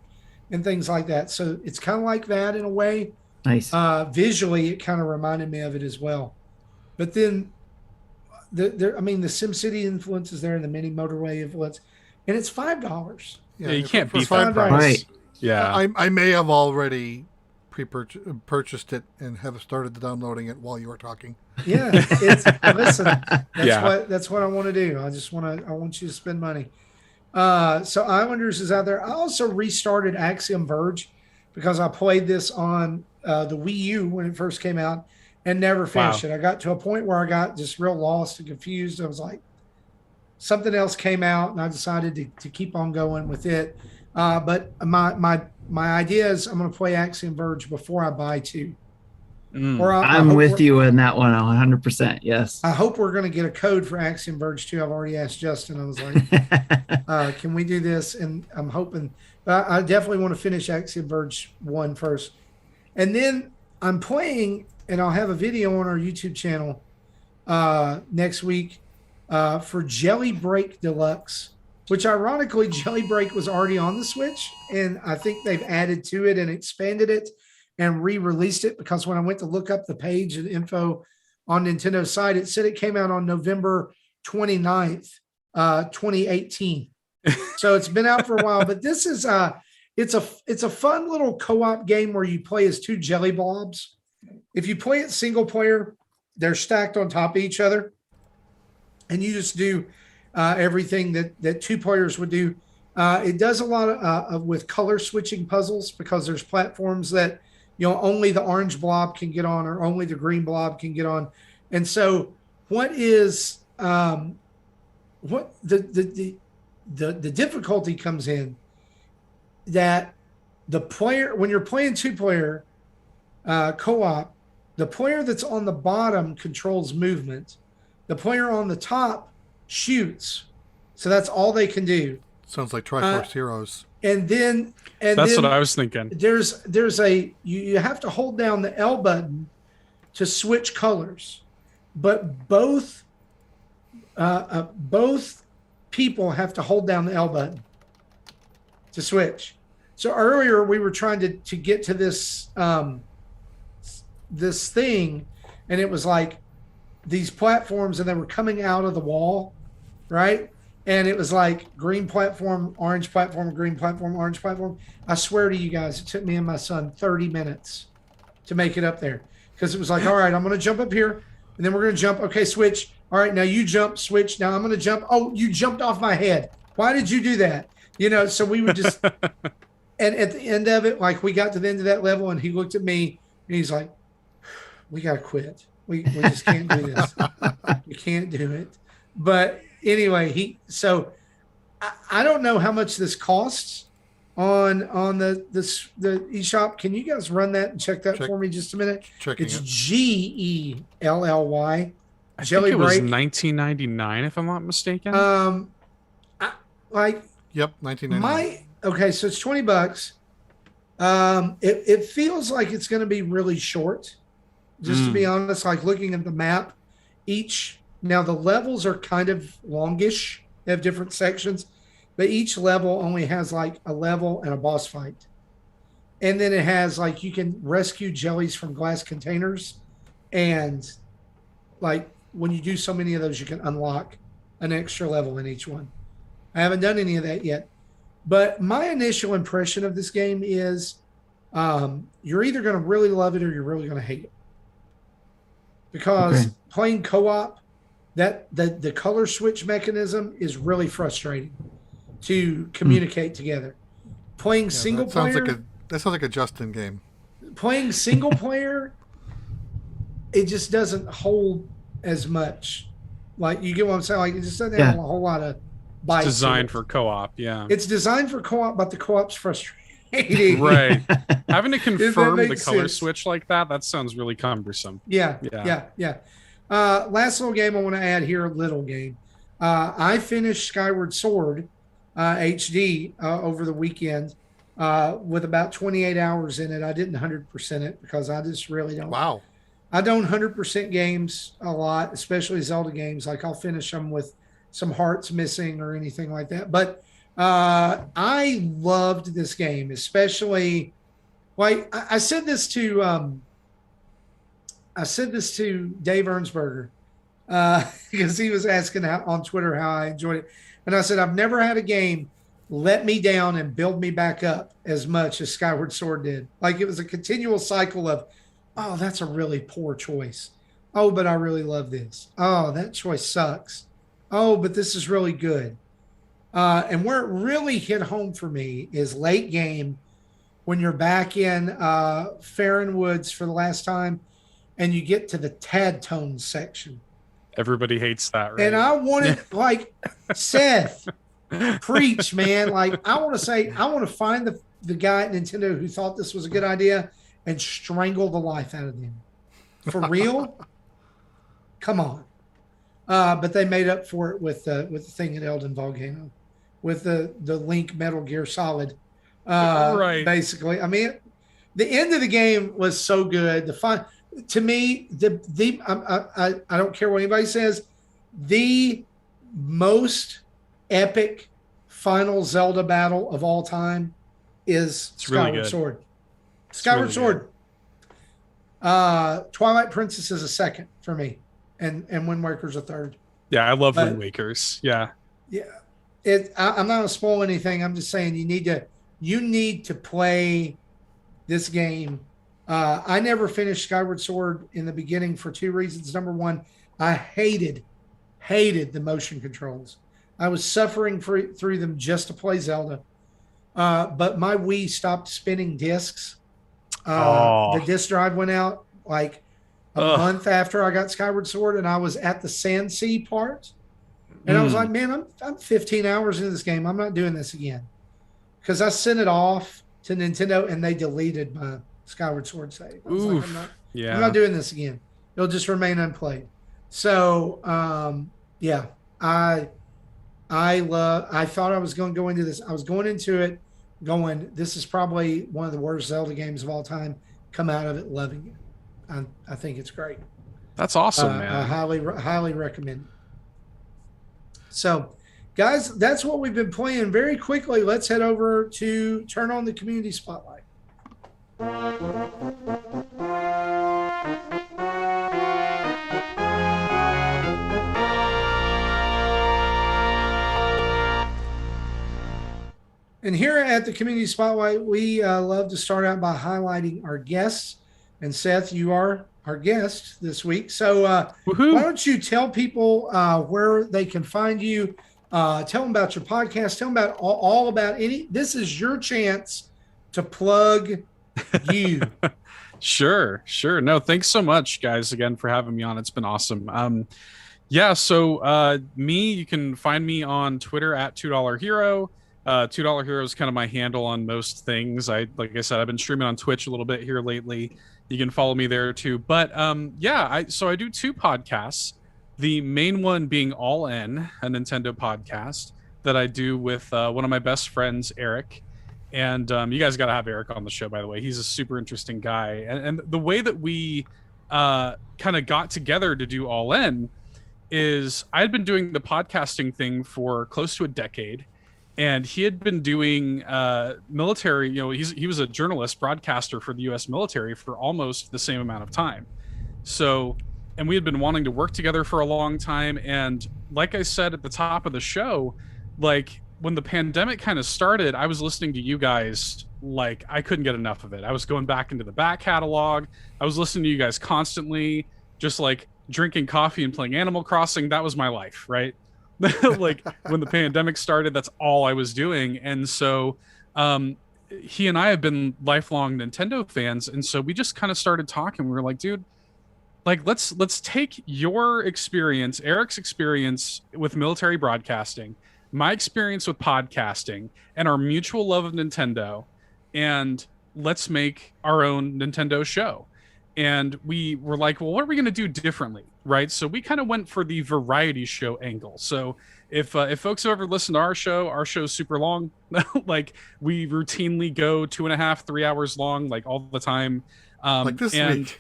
and things like that. So it's kind of like that in a way. Nice. Visually, it kind of reminded me of it as well. But then, the SimCity influence is there, and the Mini Motorway influence, and it's $5. Yeah, you can't for beat $5. that price. Right. Yeah. I may have already purchased it and have started downloading it while you were talking. Yeah, listen. Yeah. That's what I want to do. I want you to spend money. So Islanders is out there. I also restarted Axiom Verge because I played this on the Wii U when it first came out and never finished it. I got to a point where I got just real lost and confused. I was like, something else came out, and I decided to keep on going with it. But my idea is I'm going to play Axiom Verge before I buy 2. Or I'm with you on that one 100%. Yes. I hope we're going to get a code for Axiom Verge2. I've already asked Justin. I was like, can we do this? And I'm hoping. I definitely want to finish Axiom Verge 1 first. And then I'm playing, and I'll have a video on our YouTube channel next week for Jelly Break Deluxe, which ironically, Jelly Break was already on the Switch. And I think they've added to it and expanded it and re-released it, because when I went to look up the page and info on Nintendo's site, it said it came out on November 29th, 2018. So it's been out for a while, but this is it's a fun little co-op game where you play as 2 jelly blobs. If you play it single player, they're stacked on top of each other, and you just do everything that 2 players would do. It does a lot of with color switching puzzles, because there's platforms that only the orange blob can get on, or only the green blob can get on. And so what is what the difficulty comes in that the player, when you're playing 2-player co-op, the player that's on the bottom controls movement. The player on the top shoots. So that's all they can do. Sounds like Triforce Heroes. And then That's what I was thinking. There's a you have to hold down the L button to switch colors, but both people have to hold down the L button to switch. So earlier we were trying to get to this this thing, and it was like these platforms, and they were coming out of the wall, right? And it was like green platform, orange platform, green platform, orange platform. I swear to you guys, it took me and my son 30 minutes to make it up there, because it was like, all right, I'm going to jump up here, and then we're going to jump. Okay, switch. All right, now you jump, switch. Now I'm going to jump. Oh, you jumped off my head. Why did you do that? You know, so we would just, and at the end of it, like we got to the end of that level, and he looked at me, and he's like, we got to quit. We just can't do this. We can't do it. But anyway, so I don't know how much this costs on the eShop. Can you guys run that and check that for me just a minute? It's GELLY. I think it was $19.99 if I'm not mistaken. Yep, $19.99. Okay, so it's $20. It feels like it's going to be really short. Just to be honest, like looking at the map, now the levels are kind of longish. They have different sections, but each level only has like a level and a boss fight. And then it has like, you can rescue jellies from glass containers. And like when you do so many of those, you can unlock an extra level in each one. I haven't done any of that yet. But my initial impression of this game is you're either going to really love it or you're really going to hate it. Because playing co-op, that the color switch mechanism is really frustrating to communicate together. Playing single player, that sounds like a Justin game. Playing single player, it just doesn't hold as much. Like, you get what I'm saying? Like, it just doesn't have a whole lot of bites. It's designed for co-op, yeah. It's designed for co-op, but the co-op's frustrating. Right. Having to confirm the color sense. switch like that sounds really cumbersome. Yeah. Last little game I want to add here, little game. I finished Skyward Sword HD over the weekend with about 28 hours in it. I didn't 100% it because I just really don't. Wow. I don't 100% games a lot, especially Zelda games. Like, I'll finish them with some hearts missing or anything like that. But I loved this game, especially like I said this to Dave Ernsberger because he was asking on Twitter how I enjoyed it, and I said I've never had a game let me down and build me back up as much as Skyward Sword did. Like, it was a continual cycle of, oh, that's a really poor choice. Oh, but I really love this. Oh, that choice sucks. Oh, but this is really good. And where it really hit home for me is late game when you're back in Farron Woods for the last time and you get to the Tad Tone section. Everybody hates that, right? And I wanted, like, Seth, preach, man. Like, I want to find the guy at Nintendo who thought this was a good idea and strangle the life out of them. For real? Come on. But they made up for it with the thing at Elden Volcano, with the Link Metal Gear Solid, right? Basically, I mean, the end of the game was so good. The fun, to me, I don't care what anybody says, the most epic final Zelda battle of all time is Skyward Sword. Skyward Sword. Twilight Princess is a second for me. And Wind Waker's a third. Yeah, I love Wind Wakers. Yeah. Yeah. I'm not going to spoil anything. I'm just saying you need to play this game. I never finished Skyward Sword in the beginning for two reasons. Number one, I hated the motion controls. I was suffering through them just to play Zelda. But my Wii stopped spinning discs. The disc drive went out like a month after I got Skyward Sword, and I was at the Sand Sea part. And I was like, man, I'm 15 hours into this game. I'm not doing this again. Because I sent it off to Nintendo, and they deleted my Skyward Sword save. I was like, I'm not doing this again. It'll just remain unplayed. So, yeah. I thought I was going to go into this. I was going into it going, this is probably one of the worst Zelda games of all time. Come out of it loving it. I think it's great. That's awesome, man. I highly recommend it. So, guys, that's what we've been playing. Very quickly, let's head over to turn on the community spotlight. And here at the Community Spotlight, we love to start out by highlighting our guests. And Seth, you are our guest this week. So why don't you tell people where they can find you? Tell them about your podcast. Tell them about all about any. This is your chance to plug you. Sure. No, thanks so much, guys, again, for having me on. It's been awesome. So me, you can find me on Twitter at $2 Hero. $2 Hero is kind of my handle on most things. Like I said, I've been streaming on Twitch a little bit here lately. You can follow me there too. But I do two podcasts. The main one being All In, a Nintendo podcast that I do with one of my best friends, Eric. And you guys got to have Eric on the show, by the way. He's a super interesting guy. And the way that we kind of got together to do All In is I had been doing the podcasting thing for close to a decade. And he had been doing military, he was a journalist, broadcaster for the U.S. military for almost the same amount of time. So, and we had been wanting to work together for a long time. And like I said at the top of the show, like when the pandemic kind of started, I was listening to you guys like I couldn't get enough of it. I was going back into the back catalog. I was listening to you guys constantly, just like drinking coffee and playing Animal Crossing. That was my life, right? Like when the pandemic started, that's all I was doing. And so he and I have been lifelong Nintendo fans, and so we just kind of started talking. We were like, dude, like let's take your experience, Eric's experience with military broadcasting, my experience with podcasting, and our mutual love of Nintendo, and let's make our own Nintendo show. And we were like, well, what are we going to do differently? Right. So we kind of went for the variety show angle. So if folks have ever listened to our show's super long. Like we routinely go 2.5, 3 hours long, like all the time. Like this week.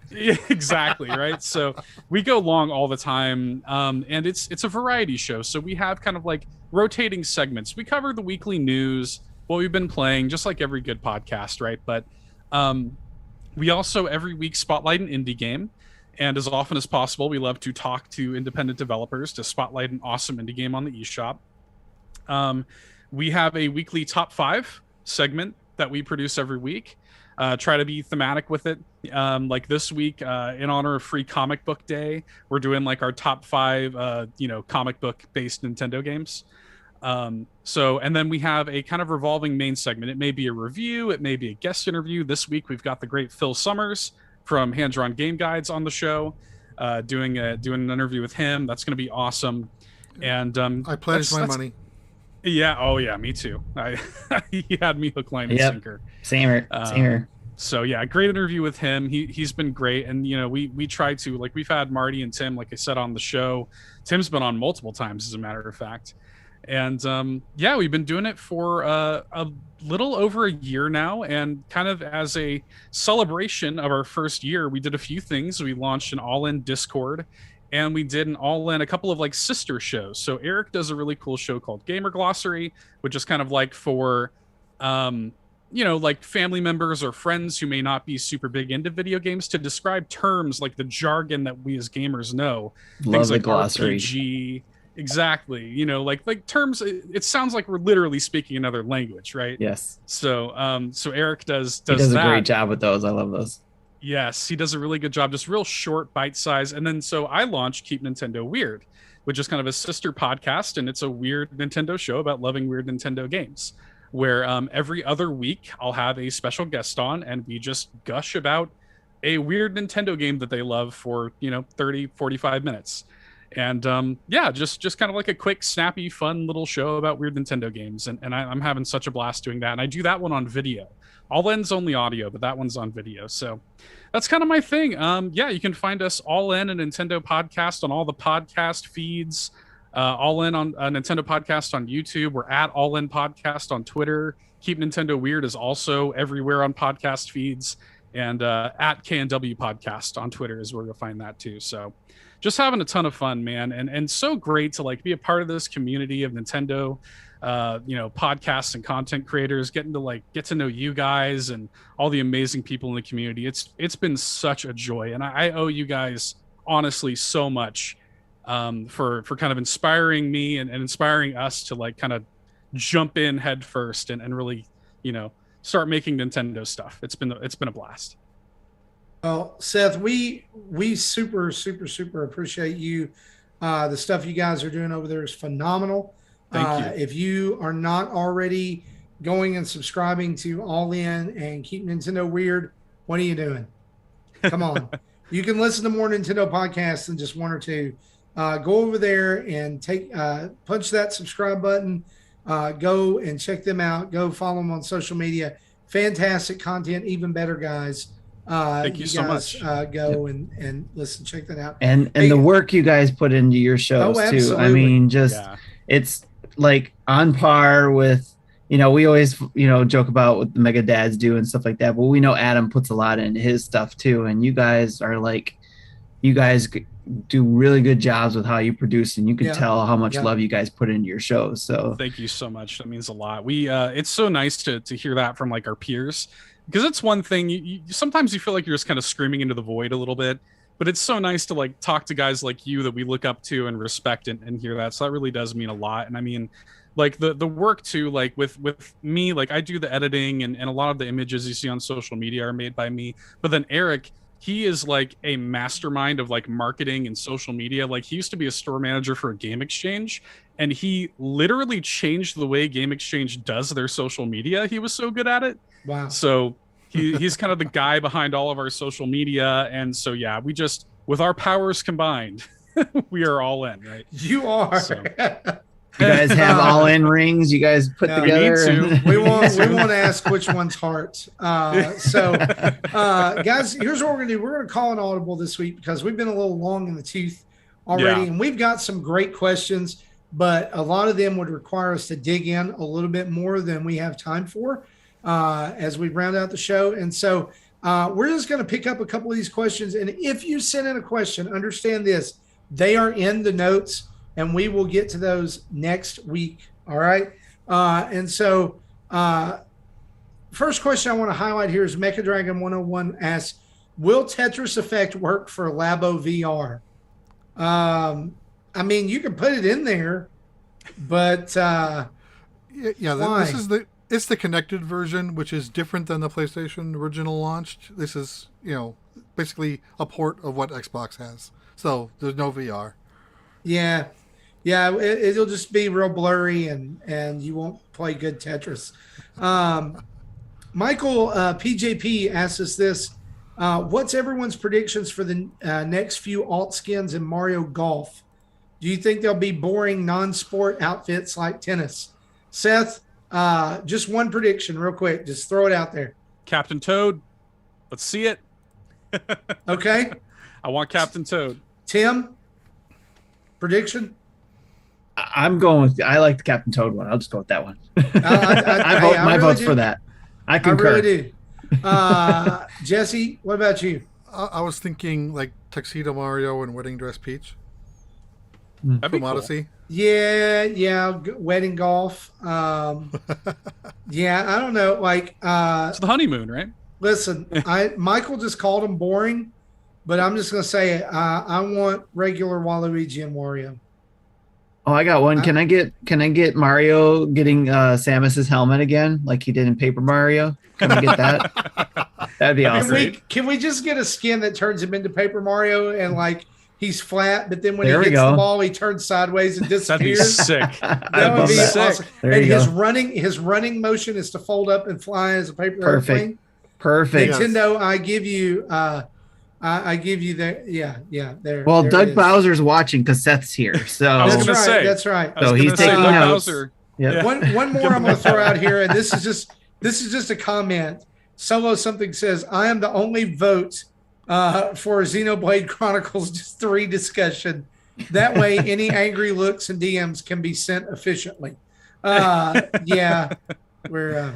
Yeah, exactly. Right. So we go long all the time. And it's a variety show. So we have kind of like rotating segments. We cover the weekly news, what we've been playing, just like every good podcast. Right. But we also every week spotlight an indie game, and as often as possible, we love to talk to independent developers to spotlight an awesome indie game on the eShop. We have a weekly top 5 segment that we produce every week. Try to be thematic with it. Like this week, in honor of Free Comic Book Day, we're doing like our top 5, comic book based Nintendo games. And then we have a kind of revolving main segment. It may be a review, it may be a guest interview. This week we've got the great Phil Summers from Hand Drawn Game Guides on the show, doing an interview with him. That's going to be awesome. And I pledged my money. Yeah. Oh yeah, me too. He had me hook, line, and sinker. Same here. So yeah, great interview with him. He's been great. And we try to, like, we've had Marty and Tim, like I said, on the show. Tim's been on multiple times, as a matter of fact. And we've been doing it for a little over a year now, and kind of as a celebration of our first year, we did a few things. We launched an all-in Discord, and we did an all-in a couple of like sister shows. So Eric does a really cool show called Gamer Glossary, which is kind of like for like family members or friends who may not be super big into video games, to describe terms like the jargon that we as gamers know. Love things the like glossary. RPG. Exactly. Like terms, it sounds like we're literally speaking another language, right? Yes. So Eric does he does that. a great job with those. I love those. Yes, he does a really good job, just real short, bite size. And then so I launched Keep Nintendo Weird, which is kind of a sister podcast, and it's a weird Nintendo show about loving weird Nintendo games, where every other week I'll have a special guest on, and we just gush about a weird Nintendo game that they love for 30, 45 minutes. And just kind of like a quick, snappy, fun little show about weird Nintendo games. And I'm having such a blast doing that. And I do that one on video. All In's only audio, but that one's on video. So that's kind of my thing. You can find us All In, a Nintendo podcast, on all the podcast feeds. All In on Nintendo Podcast on YouTube. We're at All In Podcast on Twitter. Keep Nintendo Weird is also everywhere on podcast feeds. And at KNW Podcast on Twitter is where you'll find that too. So just having a ton of fun, man. And so great to like be a part of this community of Nintendo, podcasts and content creators, getting to like get to know you guys and all the amazing people in the community. It's been such a joy. And I owe you guys honestly so much for kind of inspiring me and inspiring us to like kind of jump in head first and really, start making Nintendo stuff. It's been a blast. Well, Seth, we super appreciate you. The stuff you guys are doing over there is phenomenal. Thank you. If you are not already going and subscribing to All In and Keep Nintendo Weird, what are you doing? Come on. You can listen to more Nintendo podcasts than just one or two. Go over there and punch that subscribe button. Go and check them out. Go follow them on social media. Fantastic content, even better, guys. Thank you so much. Go and listen, check that out. And the work you guys put into your shows too. I mean, it's like on par with, we always, joke about what the Mega Dads do and stuff like that, but we know Adam puts a lot into his stuff too. And you guys do really good jobs with how you produce, and you can tell how much love you guys put into your shows. So thank you so much. That means a lot. We it's so nice to hear that from like our peers, because it's one thing you sometimes you feel like you're just kind of screaming into the void a little bit, but it's so nice to like talk to guys like you that we look up to and respect and hear that. So that really does mean a lot. And I mean, like the work too, like with me, like I do the editing and a lot of the images you see on social media are made by me, but then Eric, he is like a mastermind of like marketing and social media. Like he used to be a store manager for a game exchange, and he literally changed the way Game Exchange does their social media. He was so good at it. Wow. So he's kind of the guy behind all of our social media. And so, yeah, we just, with our powers combined, we are all in, right? You are. So. You guys have All In rings you guys put together. We won't ask which one's heart. Guys, here's what we're gonna do. We're gonna call an audible this week because we've been a little long in the tooth already, and we've got some great questions, but a lot of them would require us to dig in a little bit more than we have time for as we round out the show. And so we're just gonna pick up a couple of these questions. And if you send in a question, understand this: they are in the notes, and we will get to those next week. All right. First question I want to highlight here is Mecha Dragon 101 asks, will Tetris Effect work for Labo VR? I mean, you can put it in there, but it's the connected version, which is different than the PlayStation original launched. This is, basically a port of what Xbox has. So there's no VR. Yeah, it'll just be real blurry, and you won't play good Tetris. Michael PJP asks us this: what's everyone's predictions for the next few alt skins in Mario Golf? Do you think there'll be boring non-sport outfits like tennis? Seth, just one prediction, real quick. Just throw it out there. Captain Toad. Let's see it. Okay. I want Captain Toad. Tim, prediction? I'm going with, I like the Captain Toad one. I'll just go with that one. My vote's for that. I concur. I really do. Jesse, what about you? I was thinking like Tuxedo Mario and Wedding Dress Peach That'd be from Odyssey. Cool. Yeah, wedding golf. Yeah, I don't know. Like, it's the honeymoon, right? Listen, Michael just called him boring, but I'm just gonna say I want regular Waluigi and Wario. Oh, I got one. Can I get Mario getting Samus's helmet again, like he did in Paper Mario? Can I get that? That'd be awesome. Can we just get a skin that turns him into Paper Mario and like he's flat, but then when there he hits the ball, he turns sideways and disappears? That'd be sick. That would be awesome. There and you his running motion is to fold up and fly as a paper airplane. Perfect. Nintendo, I give you that. Yeah. There. Well, there Doug Bowser's watching because Seth's here. So that's right. So he's taking notes. Yeah. One more I'm going to throw out here, and this is just a comment. Solo something says, I am the only vote for Xenoblade Chronicles 3 discussion. That way, any angry looks and DMs can be sent efficiently. Yeah, we're.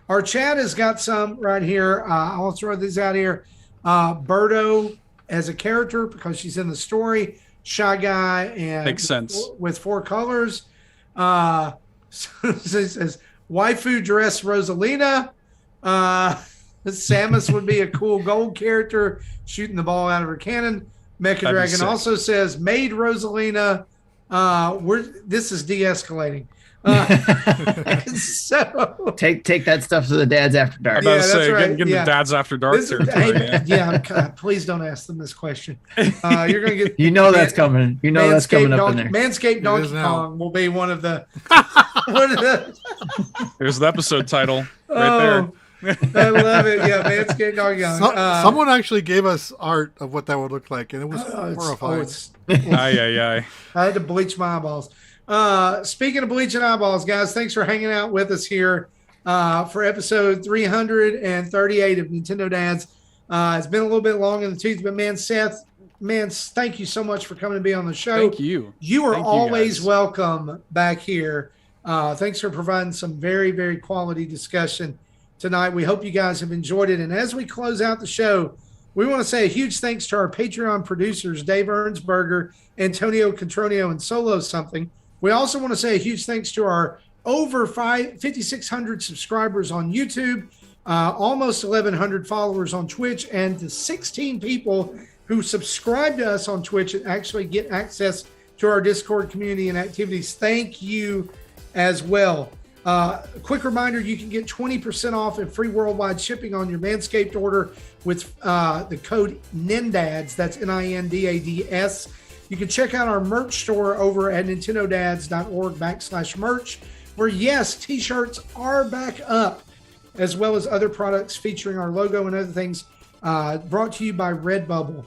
Our chat has got some right here. I'll throw these out here. Birdo as a character because she's in the story. Shy Guy and Makes sense. With 4 colors. It says waifu dress Rosalina. Samus would be a cool gold character shooting the ball out of her cannon. Mecha Dragon also says maid Rosalina. This is de-escalating. So take that stuff to the dads after dark. I'm about to say, right. getting the dads after dark territory. God, please don't ask them this question. You're gonna get. That's coming. That's coming up in there. Manscaped Donkey Kong will be one of the. Here's the episode title right there. I love it. Yeah, Manscaped Donkey Kong. Someone actually gave us art of what that would look like, and it was horrifying. I had to bleach my eyeballs. Speaking of bleaching eyeballs, guys, thanks for hanging out with us here for episode 338 of Nintendo Dads. It's been a little bit long in the tooth, but man, Seth, thank you so much for coming to be on the show. Thank you. You are always welcome back here. Thanks for providing some very, very quality discussion tonight. We hope you guys have enjoyed it. And as we close out the show, we want to say a huge thanks to our Patreon producers, Dave Ernsberger, Antonio Contronio, and Solo Something. We also want to say a huge thanks to our over 5,600 subscribers on YouTube, almost 1,100 followers on Twitch, and the 16 people who subscribe to us on Twitch and actually get access to our Discord community and activities. Thank you as well. A quick reminder, you can get 20% off and free worldwide shipping on your Manscaped order with the code NINDADS. That's NINDADS. You can check out our merch store over at nintendodads.org/merch, where yes, t-shirts are back up, as well as other products featuring our logo and other things, brought to you by Redbubble.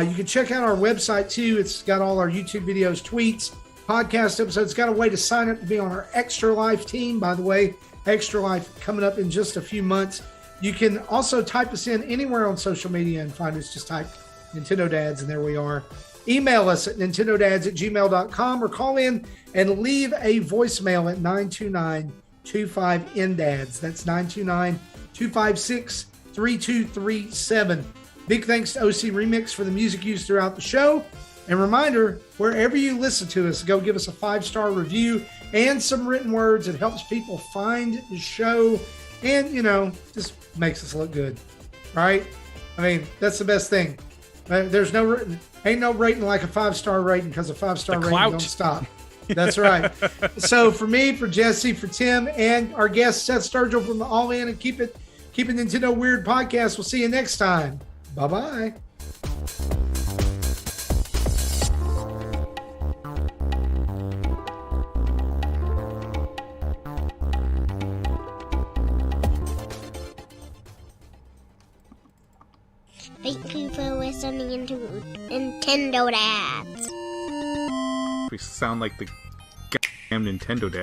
You can check out our website too. It's got all our YouTube videos, tweets, podcast episodes. It's got a way to sign up to be on our Extra Life team, by the way. Extra Life coming up in just a few months. You can also type us in anywhere on social media and find us. Just type Nintendo Dads, and there we are. Email us at nintendodads@gmail.com or call in and leave a voicemail at 929-25-NDADS. That's 929-256-3237. Big thanks to OC Remix for the music used throughout the show. And reminder, wherever you listen to us, go give us a 5-star review and some written words. It helps people find the show and, just makes us look good, right? I mean, that's the best thing. There's ain't no rating like a 5-star rating, because a 5-star rating don't stop. That's right. So for me, for Jesse, for Tim, and our guest Seth Sturgill from the All In and Keep It Nintendo Weird podcast, we'll see you next time. Bye-bye. Thank you for listening to Nintendo Dads. We sound like the goddamn Nintendo Dad.